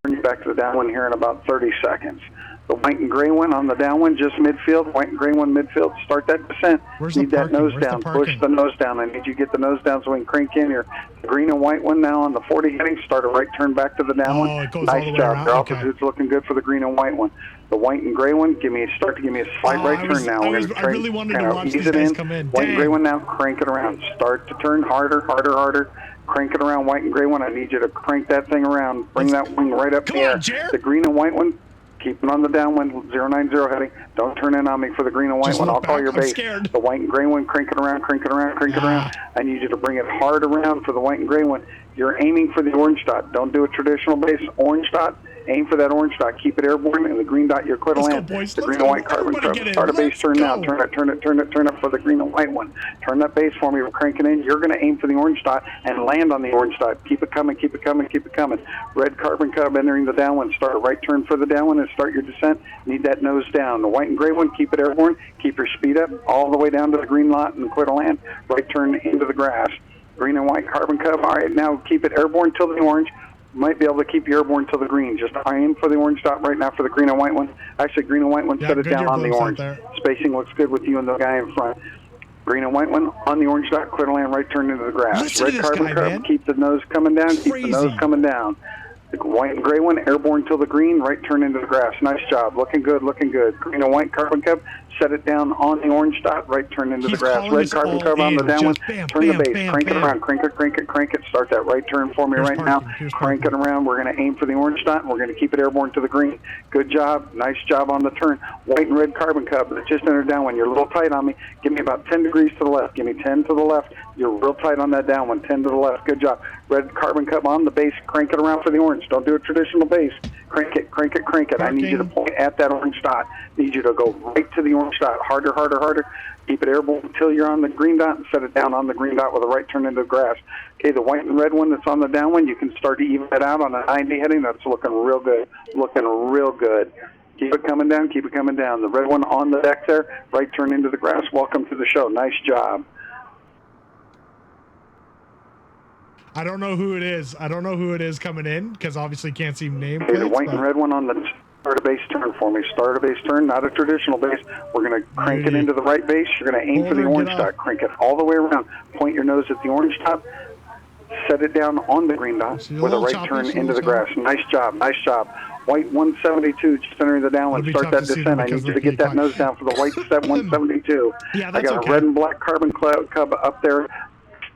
Turn you back to the downwind here in about 30 seconds. The white and gray one on the downwind, just midfield. White and gray one midfield. Start that descent. Need that nose down. Push the nose down. I need you to get the nose down so we can crank in here. The green and white one now on the 40 heading. Start a right turn back to the downwind. Nice job. Your altitude's looking good for the green and white one. The white and gray one, give me a slight right turn now. We're going to really wanted to watch these guys come in. White and gray one now. Crank it around. Start to turn harder. Crank it around, white and gray one. I need you to crank that thing around. Bring that wing right up in the air. The green and white one, keep it on the downwind, 090 heading. Don't turn in on me for the green and white one. I'll call your base. The white and gray one, crank it around. I need you to bring it hard around for the white and gray one. You're aiming for the orange dot. Don't do a traditional base. Orange dot, Aim for that orange dot. Keep it airborne, and the green dot, you're clear to land. The green and white carbon curve. Start a base turn now. Turn it for the green and white one. Turn that base for me. We're cranking in. You're going to aim for the orange dot and land on the orange dot. Keep it coming, keep it coming, keep it coming. Red carbon cub entering the downwind. Start a right turn for the downwind and start your descent. Need that nose down. The white and gray one, keep it airborne. Keep your speed up all the way down to the green lot and clear to land. Right turn into the grass. Green and white carbon cub. All right, now keep it airborne till the orange. Might be able to keep you airborne till the green. Just aim for the orange dot right now for the green and white one. Actually, green and white one, set it down on the orange. Spacing looks good with you and the guy in front. Green and white one on the orange dot, clear to land, right turn into the grass. Red carbon curve, keep the nose coming down, keep the nose coming down. The white and gray one, airborne till the green, right turn into the grass. Nice job, looking good, looking good. Green and white carbon cub, set it down on the orange dot, right turn into the grass. Red carbon curve on the downwind, turn the base, crank it around, crank it. Start that right turn for me right now. Crank it around. We're going to aim for the orange dot, and we're going to keep it airborne to the green. Good job, nice job on the turn. White and red carbon cub, that just entered downwind. You're a little tight on me. Give me about 10 degrees to the left. Give me 10 to the left. You're real tight on that downwind. 10 to the left. Good job. Red carbon cub on the base. Crank it around for the orange. Don't do a traditional base. Crank it, crank it, crank it. I need you to point at that orange dot. Need you to go right to the orange dot. Harder, harder, harder. Keep it airborne until you're on the green dot and set it down on the green dot with a right turn into the grass. Okay, the white and red one that's on the downwind, you can start to even it out on a 90 heading. That's looking real good. Looking real good. Keep it coming down, keep it coming down. The red one on the deck there, right turn into the grass. Welcome to the show. Nice job. I don't know who it is. I don't know who it is coming in because obviously can't see name plates. The white and red one on the start a base turn for me. Start a base turn, not a traditional base. We're going to crank it into the right base. You're going to aim for the orange dot. Crank it all the way around. Point your nose at the orange dot. Set it down on the green dot with a right turn into the grass. Nice job, nice job. White 172, just entering the downwind. Start that descent. I need you to get that nose down for the white 172. Yeah, I got a red and black carbon cub up there.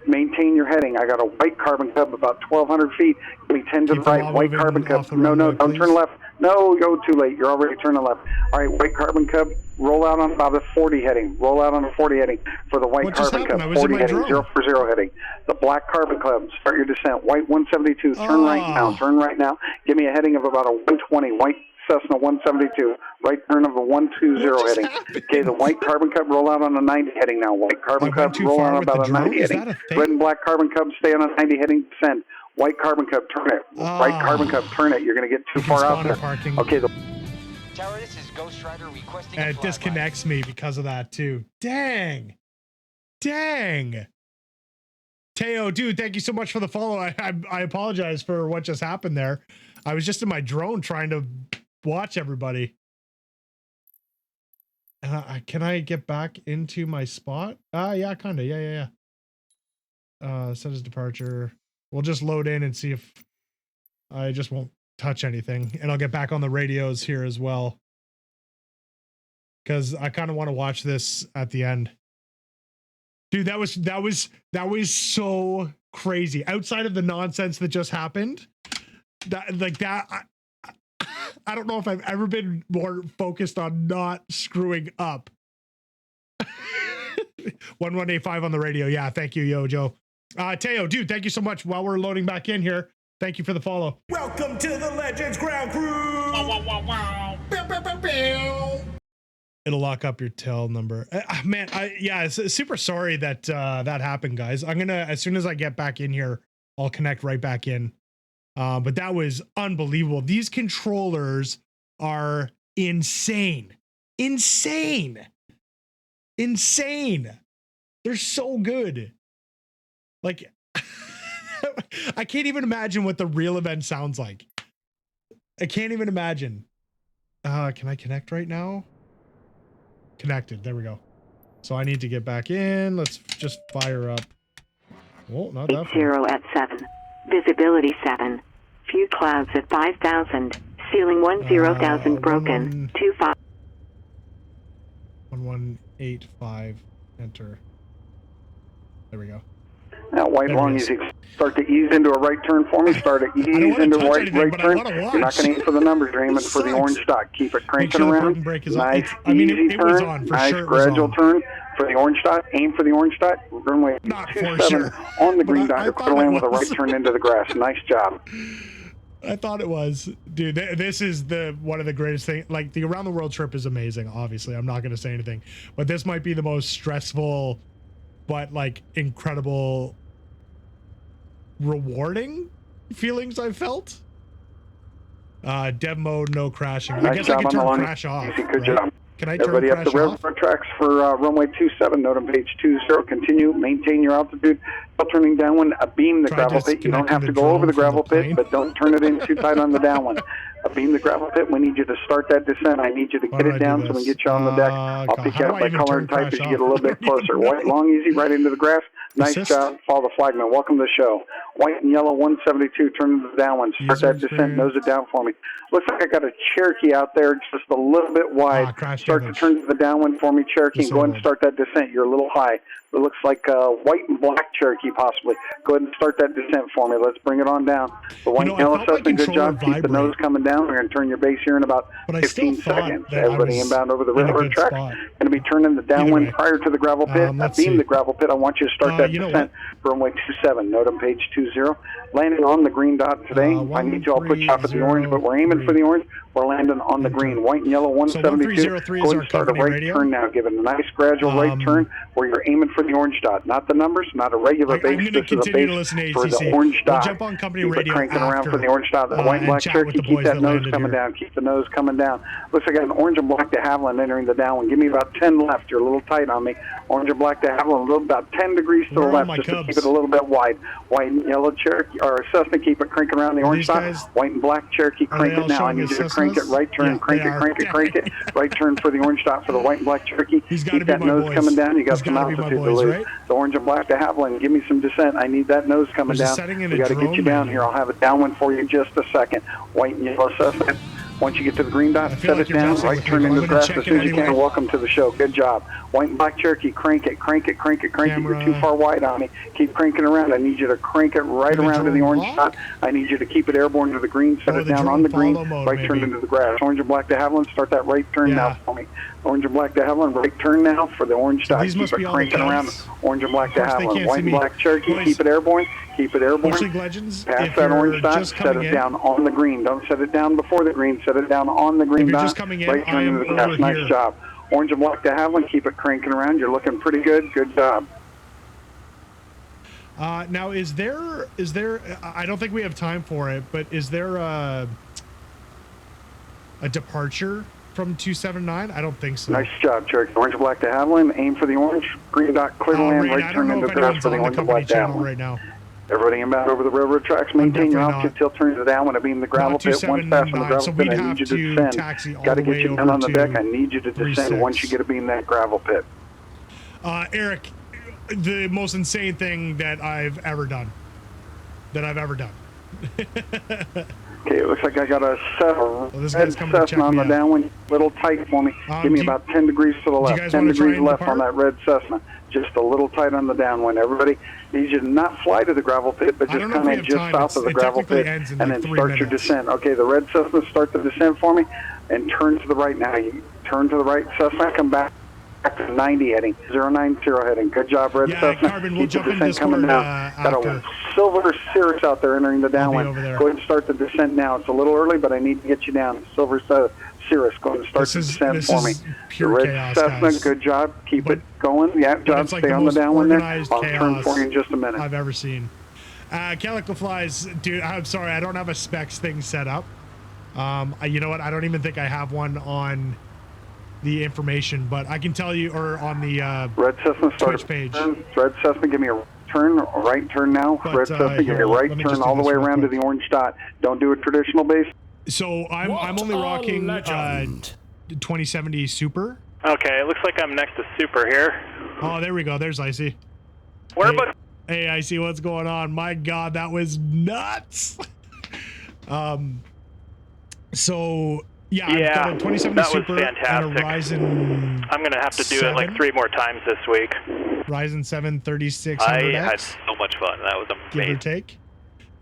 Maintain your heading. I got a white carbon cub about 1,200 feet. Give me 10 to the right. White carbon cub. No, don't turn left. No, go too late. You're already turning left. All right, white carbon cub. Roll out on about a 40 heading. Roll out on a 40 heading for the white carbon cub. 40 heading, 0 for 0 heading. The black carbon cub. Start your descent. White 172. Turn right now. Turn right now. Give me a heading of about a 120. White Cessna 172, right turn of a 120 heading. Okay, the white carbon cub roll out on a 90 heading now. White carbon cub roll out about a 90 heading. Red and black carbon cub stay on a 90 heading descend. White carbon cub turn it. White carbon cub turn it. You're going to get too far out there. Okay. Tower, this is Ghost Rider requesting and it disconnects me because of that too. Dang. Teo, dude, thank you so much for the follow. I apologize for what just happened there. I was just in my drone trying to watch everybody. Can I get back into my spot? Yeah, kind of. Yeah. Set his departure. We'll just load in and see if I just won't touch anything, and I'll get back on the radios here as well because I kind of want to watch this at the end. Dude, that was so crazy. Outside of the nonsense that just happened, I don't know if I've ever been more focused on not screwing up. 1185 on the radio. Yeah, thank you, Yo Joe. Teo, dude, thank you so much. While we're loading back in here, thank you for the follow. Welcome to the Legends Ground Crew. Wow, wow, wow. Pew, pew, pew, pew. It'll lock up your tail number. Man, super sorry that that happened, guys. I'm gonna, as soon as I get back in here, I'll connect right back in. But that was unbelievable. These controllers are insane. They're so good. Like, I can't even imagine what the real event sounds like. I can't even imagine. Can I connect right now? Connected. There we go. So I need to get back in. Let's just fire up. Oh, not that far. 80 at 7. Visibility 7. Few clouds at 5,000. Ceiling 10,000 broken. 25. 1185. Enter. There we go. Now, white long, you start to ease into a right turn for me. Start to ease into a right turn. You're not going to aim for the numbers. You're aiming for the orange dot. Keep it cranking around. Nice, easy turn. Nice, gradual turn for the orange dot. Aim for the orange dot. Runway 27 on the green dot. You're clear land with a right turn into the grass. Nice job. I thought it was. Dude, this is one of the greatest things. Like, the around the world trip is amazing, obviously. I'm not going to say anything. But this might be the most stressful, but, like, incredible, rewarding feelings I've felt. Dev mode, no crashing. I guess I can turn crash off. Good job. Can I turn Everybody up crash the off? railroad tracks for runway 27, note on page 20. Continue, maintain your altitude. While turning downwind, beam the gravel pit. You don't have to go over the gravel pit, but don't turn it in too tight on the downwind. Beam the gravel pit. We need you to start that descent. I need you to get it down so we can get you on the deck. I'll pick you up by color and type as you get a little bit closer. White, long, easy, right into the grass. Nice job. Follow the flagman. Welcome to the show. White and yellow 172. Turn into the downwind. Start that descent. Nose it down for me. Looks like I got a Cherokee out there just a little bit wide. Start to turn to the downwind for me, Cherokee. And go ahead and start that descent. You're a little high. It looks like white and black Cherokee possibly. Go ahead and start that descent for me. Let's bring it on down. The white and yellow Cessna, good job. Keep the nose coming down. We're going to turn your base here in about 15 seconds. Everybody inbound over the railroad tracks. Going to be turning the downwind prior to the gravel pit. Beam the gravel pit. I want you to start that descent for runway 27. Note on page 20. Landing on the green dot today. If I need to, I'll put you up at the orange, but we're aiming for the orange. We're landing on the green. White and yellow 172. Go ahead and start a right turn now. Give it a nice gradual right turn where you're aiming for the orange dot. Not the numbers, not a regular base. This is a base for the orange dot. Jump on company keep radio it cranking around for the orange dot. The white and black Cherokee, keep that nose coming down. Keep the nose coming down. Looks like I got an orange and black de Havilland entering the downwind. Give me about 10 left. You're a little tight on me. Orange and black de Havilland, a little about 10 degrees to the left, just to keep it a little bit wide. White and yellow Cherokee, or Cessna, keep it cranking around the orange dot. White and black Cherokee, crank it now. I need you to crank it, right turn, crank it. Right turn for the orange dot for the white and black Cherokee. Keep that nose coming down. You got some altitude to lose. The orange and black de Havilland, give me some descent. I need that nose coming down. We got to get you down here. I'll have it downwind for you in just a second. White and yellow Cessna. Once you get to the green dot, set it down, right turn into the grass as soon as you can. Welcome to the show. Good job. White and black Cherokee, crank it. You're too far wide on me. Keep cranking around. I need you to crank it right around to the orange dot. I need you to keep it airborne to the green. Set it down on the green. Right turn into the grass. Orange and black de Havilland, start that right turn now for me. Orange and black de Havilland, right turn now for the orange dot. Keep it cranking around. Orange and black de Havilland. White and black Cherokee, keep it airborne. Keep it airborne. Pass that orange dot. Set it down on the green. Don't set it down before the green. Set it down on the green dot. Right turn into the grass. Nice job. Orange and black de Havilland, keep it cranking around. You're looking pretty good. Good job. Now, is there? I don't think we have time for it, but is there a departure from 279? I don't think so. Nice job, Cherokee. Orange and black de Havilland. Aim for the orange. Green dot, clear the land. Right turn into the grass for the orange and black de Havilland. Right now. Everybody inbound over the railroad tracks. Maintain your altitude till turn to the down. When I beam the gravel pit, once past on the gravel pit, I need you to descend. Got to get you down on the deck. I need you to descend once you get to beam that gravel pit. Eric, the most insane thing that I've ever done. Okay, it looks like I got a red Cessna on the downwind. Little tight for me. Give me about 10 degrees to the left. 10 degrees left on that red Cessna. Just a little tight on the downwind. Everybody needs you to not fly to the gravel pit, but just come in just south of the gravel pit and then start your descent. Okay, the red Cessna, start the descent for me and turn to the right now. You turn to the right, Cessna, come back to 90 heading, 090 heading. Good job, red Cessna. Carbon, we'll Keep the descent coming down. Got a silver Cirrus out there entering the downwind. Go ahead and start the descent now. It's a little early, but I need to get you down. Silver Cirrus, go ahead and start the descent for me. The red Cessna, good job. Keep it going. Yeah, job. Stay on the downwind there. I'll turn for you in just a minute. I've ever seen. Calico Flies, dude, I'm sorry, I don't have a specs thing set up. You know what? I don't even think I have one on the information, but I can tell you, or on the red Cessna Twitch page. Red Cessna, give me a right turn now. Red Cessna, give me a right turn all the way around to the orange dot. Don't do a traditional base. So I'm only rocking 2070 Super. Okay, it looks like I'm next to Super here. Oh, there we go. There's Icy. Where about? Hey, Icy, what's going on? My God, that was nuts. So yeah, I've got a 2070 that Super was fantastic. and a Ryzen. I'm gonna have to do it like 3 more times this week. Ryzen 7 3600X. I had so much fun. That was amazing. Give or take.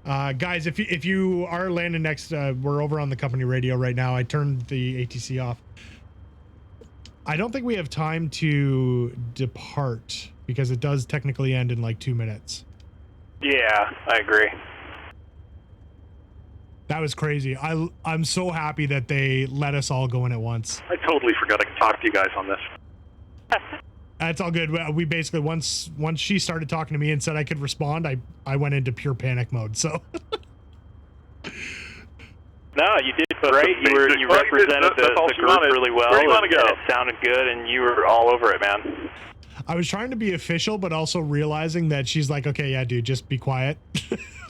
Guys, if you are landing next, we're over on the company radio right now. I turned the ATC off. I don't think we have time to depart because it does technically end in like 2 minutes. Yeah, I agree. That was crazy. I'm so happy that they let us all go in at once. I totally forgot I could talk to you guys on this. That's all good. We basically, once she started talking to me and said I could respond, I went into pure panic mode. So. No, you did great. You represented the group really well. Where do you want to go? It sounded good, and you were all over it, man. I was trying to be official, but also realizing that she's like, okay, yeah, dude, just be quiet.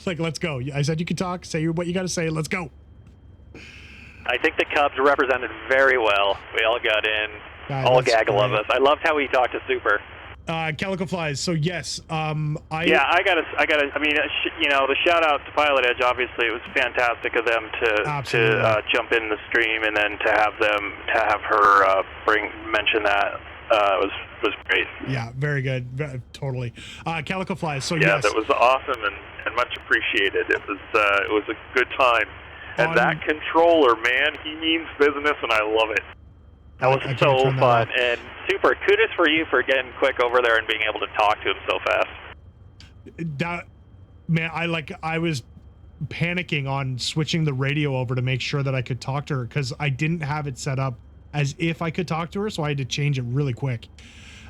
Like, let's go. I said you could talk, say what you got to say, let's go. I think the Cubs represented very well. We all got in, all gaggle of us. I loved how he talked to Super. Calico Flies. So yes, I mean, you know, the shout out to Pilot Edge. Obviously, it was fantastic of them to jump in the stream, and then to have her mention that was great. Yeah, very good. Totally. Calico Flies. So yeah, yes, that was awesome and much appreciated. It was a good time. And that controller, man, he means business, and I love it. That was so fun, and Super, kudos for you for getting quick over there and being able to talk to him so fast. Man, I was panicking on switching the radio over to make sure that I could talk to her, because I didn't have it set up as if I could talk to her, so I had to change it really quick.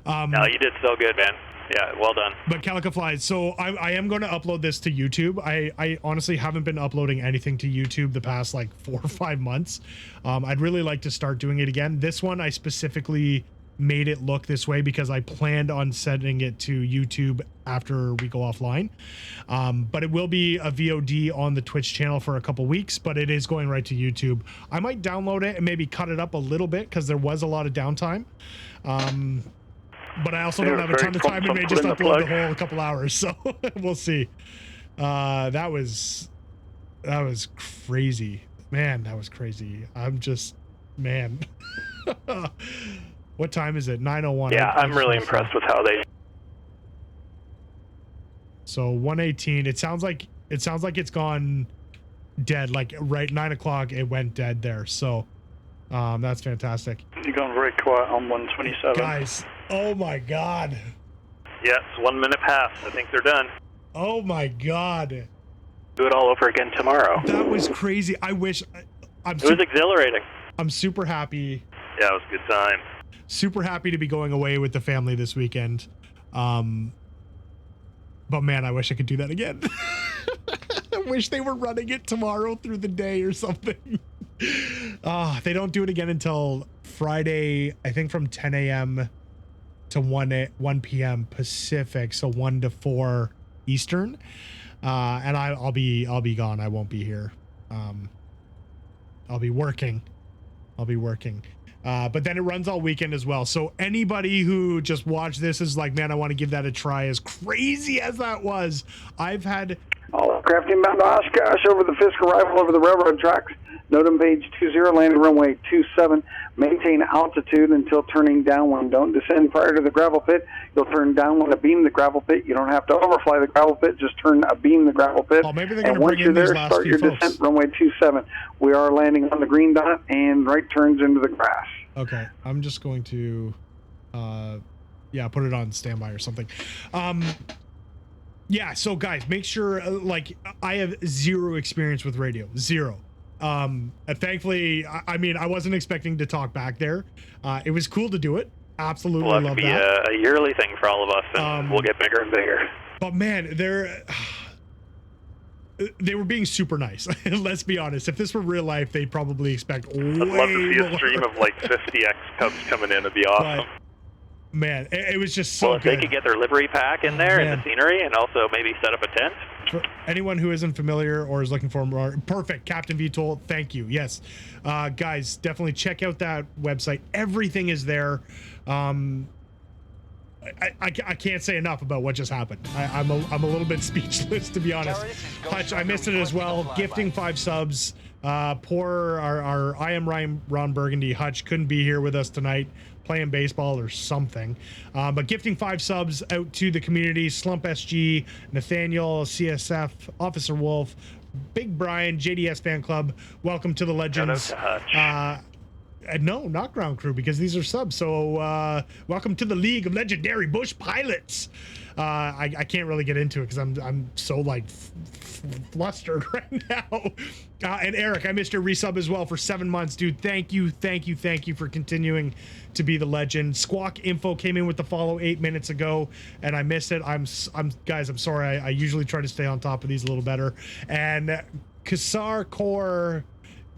No, you did so good, man. Yeah, well done. But Calico Flies, so I am going to upload this to YouTube. I honestly haven't been uploading anything to YouTube the past like 4 or 5 months. I'd really like to start doing it again. This one, I specifically made it look this way because I planned on sending it to YouTube after we go offline. But it will be a VOD on the Twitch channel for a couple weeks, but it is going right to YouTube. I might download it and maybe cut it up a little bit because there was a lot of downtime. But I also don't have a ton of time and may just upload the whole couple hours, so we'll see. That was crazy. Man, that was crazy. I'm just, man. What time is it? 9:01. Yeah, I'm really impressed with how they... So 1:18. It sounds like it's gone dead. Like right 9 o'clock, it went dead there. So that's fantastic. You've gone very quiet on 127. Guys, oh my God. Yes, 1 minute past. I think they're done. Oh my God. Do it all over again tomorrow. That was crazy. I wish. It was exhilarating. I'm super happy. Yeah, it was a good time. Super happy to be going away with the family this weekend. But man, I wish I could do that again. I wish they were running it tomorrow through the day or something. They don't do it again until Friday, I think from 10 a.m. to 1 p.m. Pacific, so 1 to 4 Eastern. And I'll be gone. I won't be here. I'll be working. But then it runs all weekend as well. So anybody who just watched this is like, man, I want to give that a try. As crazy as that was, I've had all craft inbound to Oshkosh over the Fisk Arrival over the railroad tracks. NOTAM page 20, landing runway 27. Maintain altitude until turning downwind. Don't descend prior to the gravel pit. You'll turn downwind to beam the gravel pit. You don't have to overfly the gravel pit. Just turn a beam the gravel pit. Oh, maybe they're and once you're there, start your descent, runway 27. We are landing on the green dot and right turns into the grass. Okay, I'm just going to, put it on standby or something. Yeah, so guys, make sure, I have zero experience with radio. Zero. Thankfully, I mean, I wasn't expecting to talk back there. It was cool to do it. Absolutely love that. Well, it'll be a yearly thing for all of us, and we'll get bigger and bigger. But man, they were being super nice. Let's be honest. If this were real life, they'd probably expect way more. I'd love to see a stream of like 50X Cubs coming in. It'd be awesome. But, man, it was just so good. Well, if they could get their livery pack in there and the scenery, and also maybe set up a tent. For anyone who isn't familiar or is looking for more, perfect. Captain VTOL, thank you. Yes. Guys, definitely check out that website. Everything is there. I can't say enough about what just happened. I'm a little bit speechless, to be honest. Hutch, I missed it as well. Gifting 5 subs. Poor our I am Ron Burgundy. Hutch couldn't be here with us tonight, playing baseball or something. But gifting 5 subs out to the community. Slump SG, Nathaniel, CSF, Officer Wolf, Big Brian, JDS Fan Club. Welcome to the Legends. No, not ground crew, because these are subs. So welcome to the League of Legendary Bush Pilots. I can't really get into it because I'm so like flustered right now. And Eric, I missed your resub as well for 7 months, dude. Thank you for continuing to be the legend. Squawk Info came in with the follow 8 minutes ago, and I missed it. I'm guys, I'm sorry. I usually try to stay on top of these a little better. And Kassar Core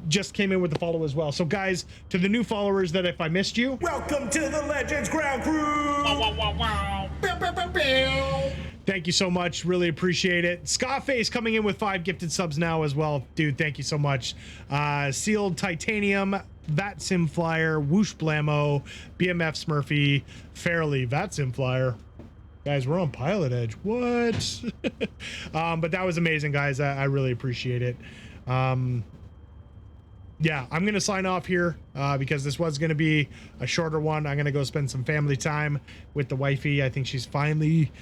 just came in with the follow as well. So guys, to the new followers that if I missed you, welcome to the Legends Ground Crew. Wow, wow, wow, wow. Pew, pew, pew, pew. Thank you so much. Really appreciate it. Scarface coming in with 5 gifted subs now as well. Dude, thank you so much. Sealed Titanium, Vat Sim Flyer, Whoosh Blammo, BMF Smurfy, Fairly, Vat Sim Flyer. Guys, we're on Pilot Edge. What? But that was amazing, guys. I really appreciate it. Yeah, I'm going to sign off here because this was going to be a shorter one. I'm going to go spend some family time with the wifey. I think she's finally...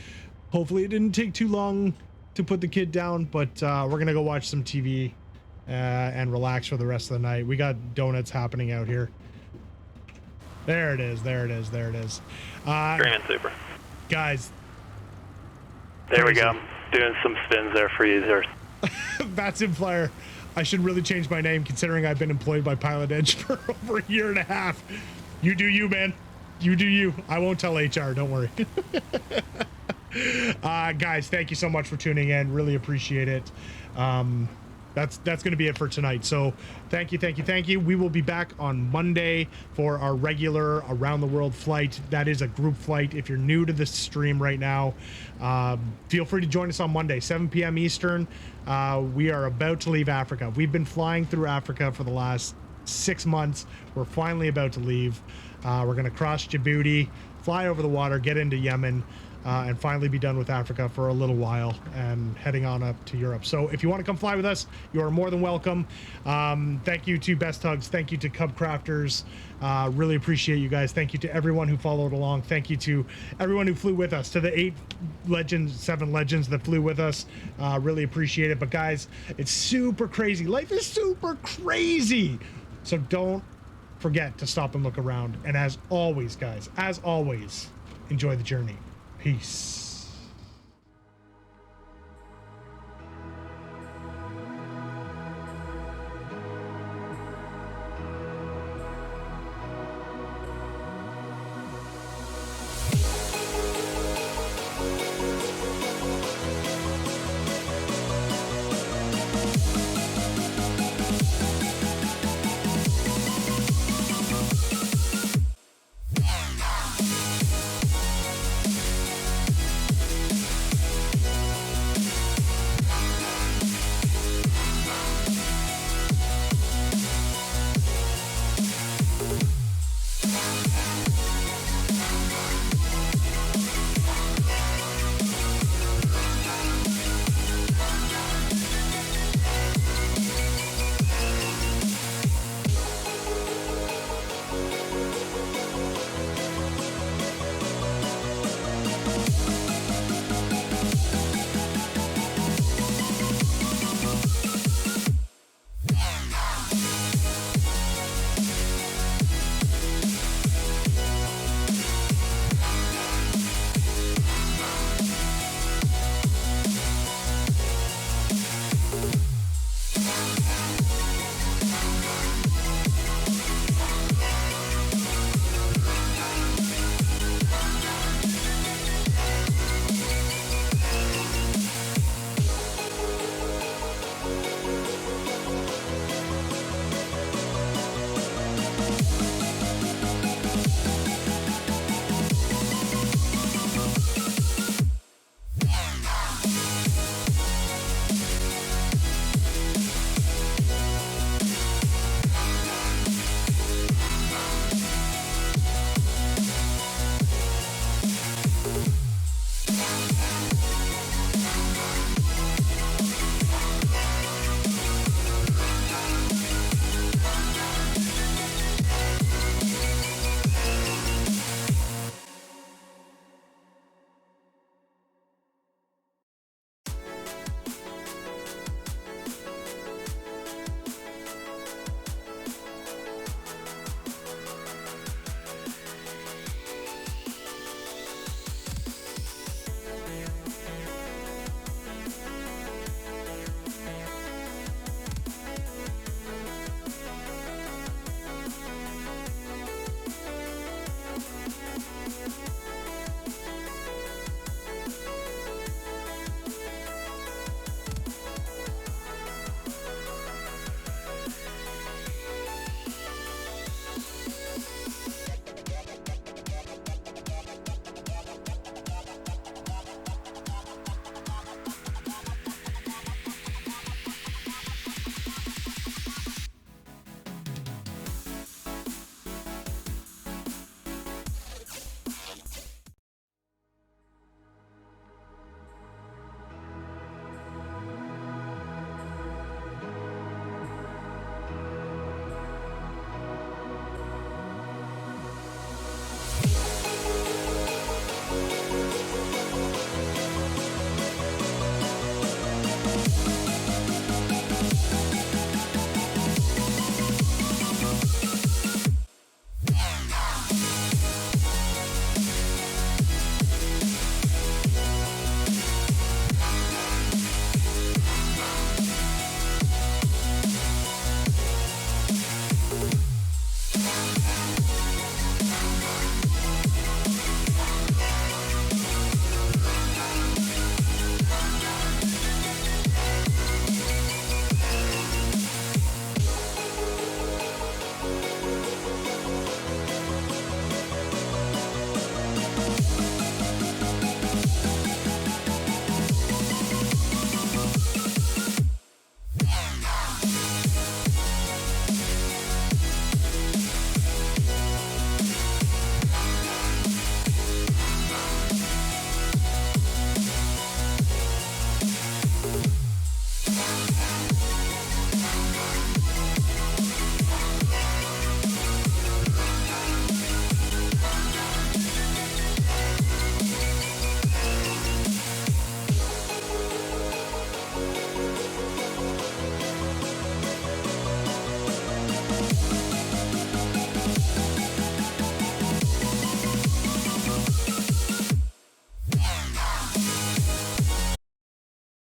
Hopefully it didn't take too long to put the kid down, but we're going to go watch some TV and relax for the rest of the night. We got donuts happening out here. There it is. Screaming super. Guys. There we go. Doing some spins there for you there. Vatsim Flyer. I should really change my name considering I've been employed by Pilot Edge for over a year and a half. You do you, man. You do you. I won't tell HR. Don't worry. Guys, thank you so much for tuning in. Really appreciate it. That's going to be it for tonight. So thank you. We will be back on Monday for our regular around the world flight. That is a group flight. If you're new to this stream right now, feel free to join us on Monday, 7 p.m. Eastern. We are about to leave Africa. We've been flying through Africa for the last 6 months. We're finally about to leave. We're going to cross Djibouti, fly over the water, get into Yemen, and finally be done with Africa for a little while and heading on up to Europe. So if you want to come fly with us, you are more than welcome. Thank you to Best Hugs. Thank you to Cub Crafters. Really appreciate you guys. Thank you to everyone who followed along. Thank you to everyone who flew with us, to the 7 legends that flew with us. Really appreciate it. But guys, it's super crazy. Life is super crazy. So don't forget to stop and look around. And as always, guys, enjoy the journey. Peace.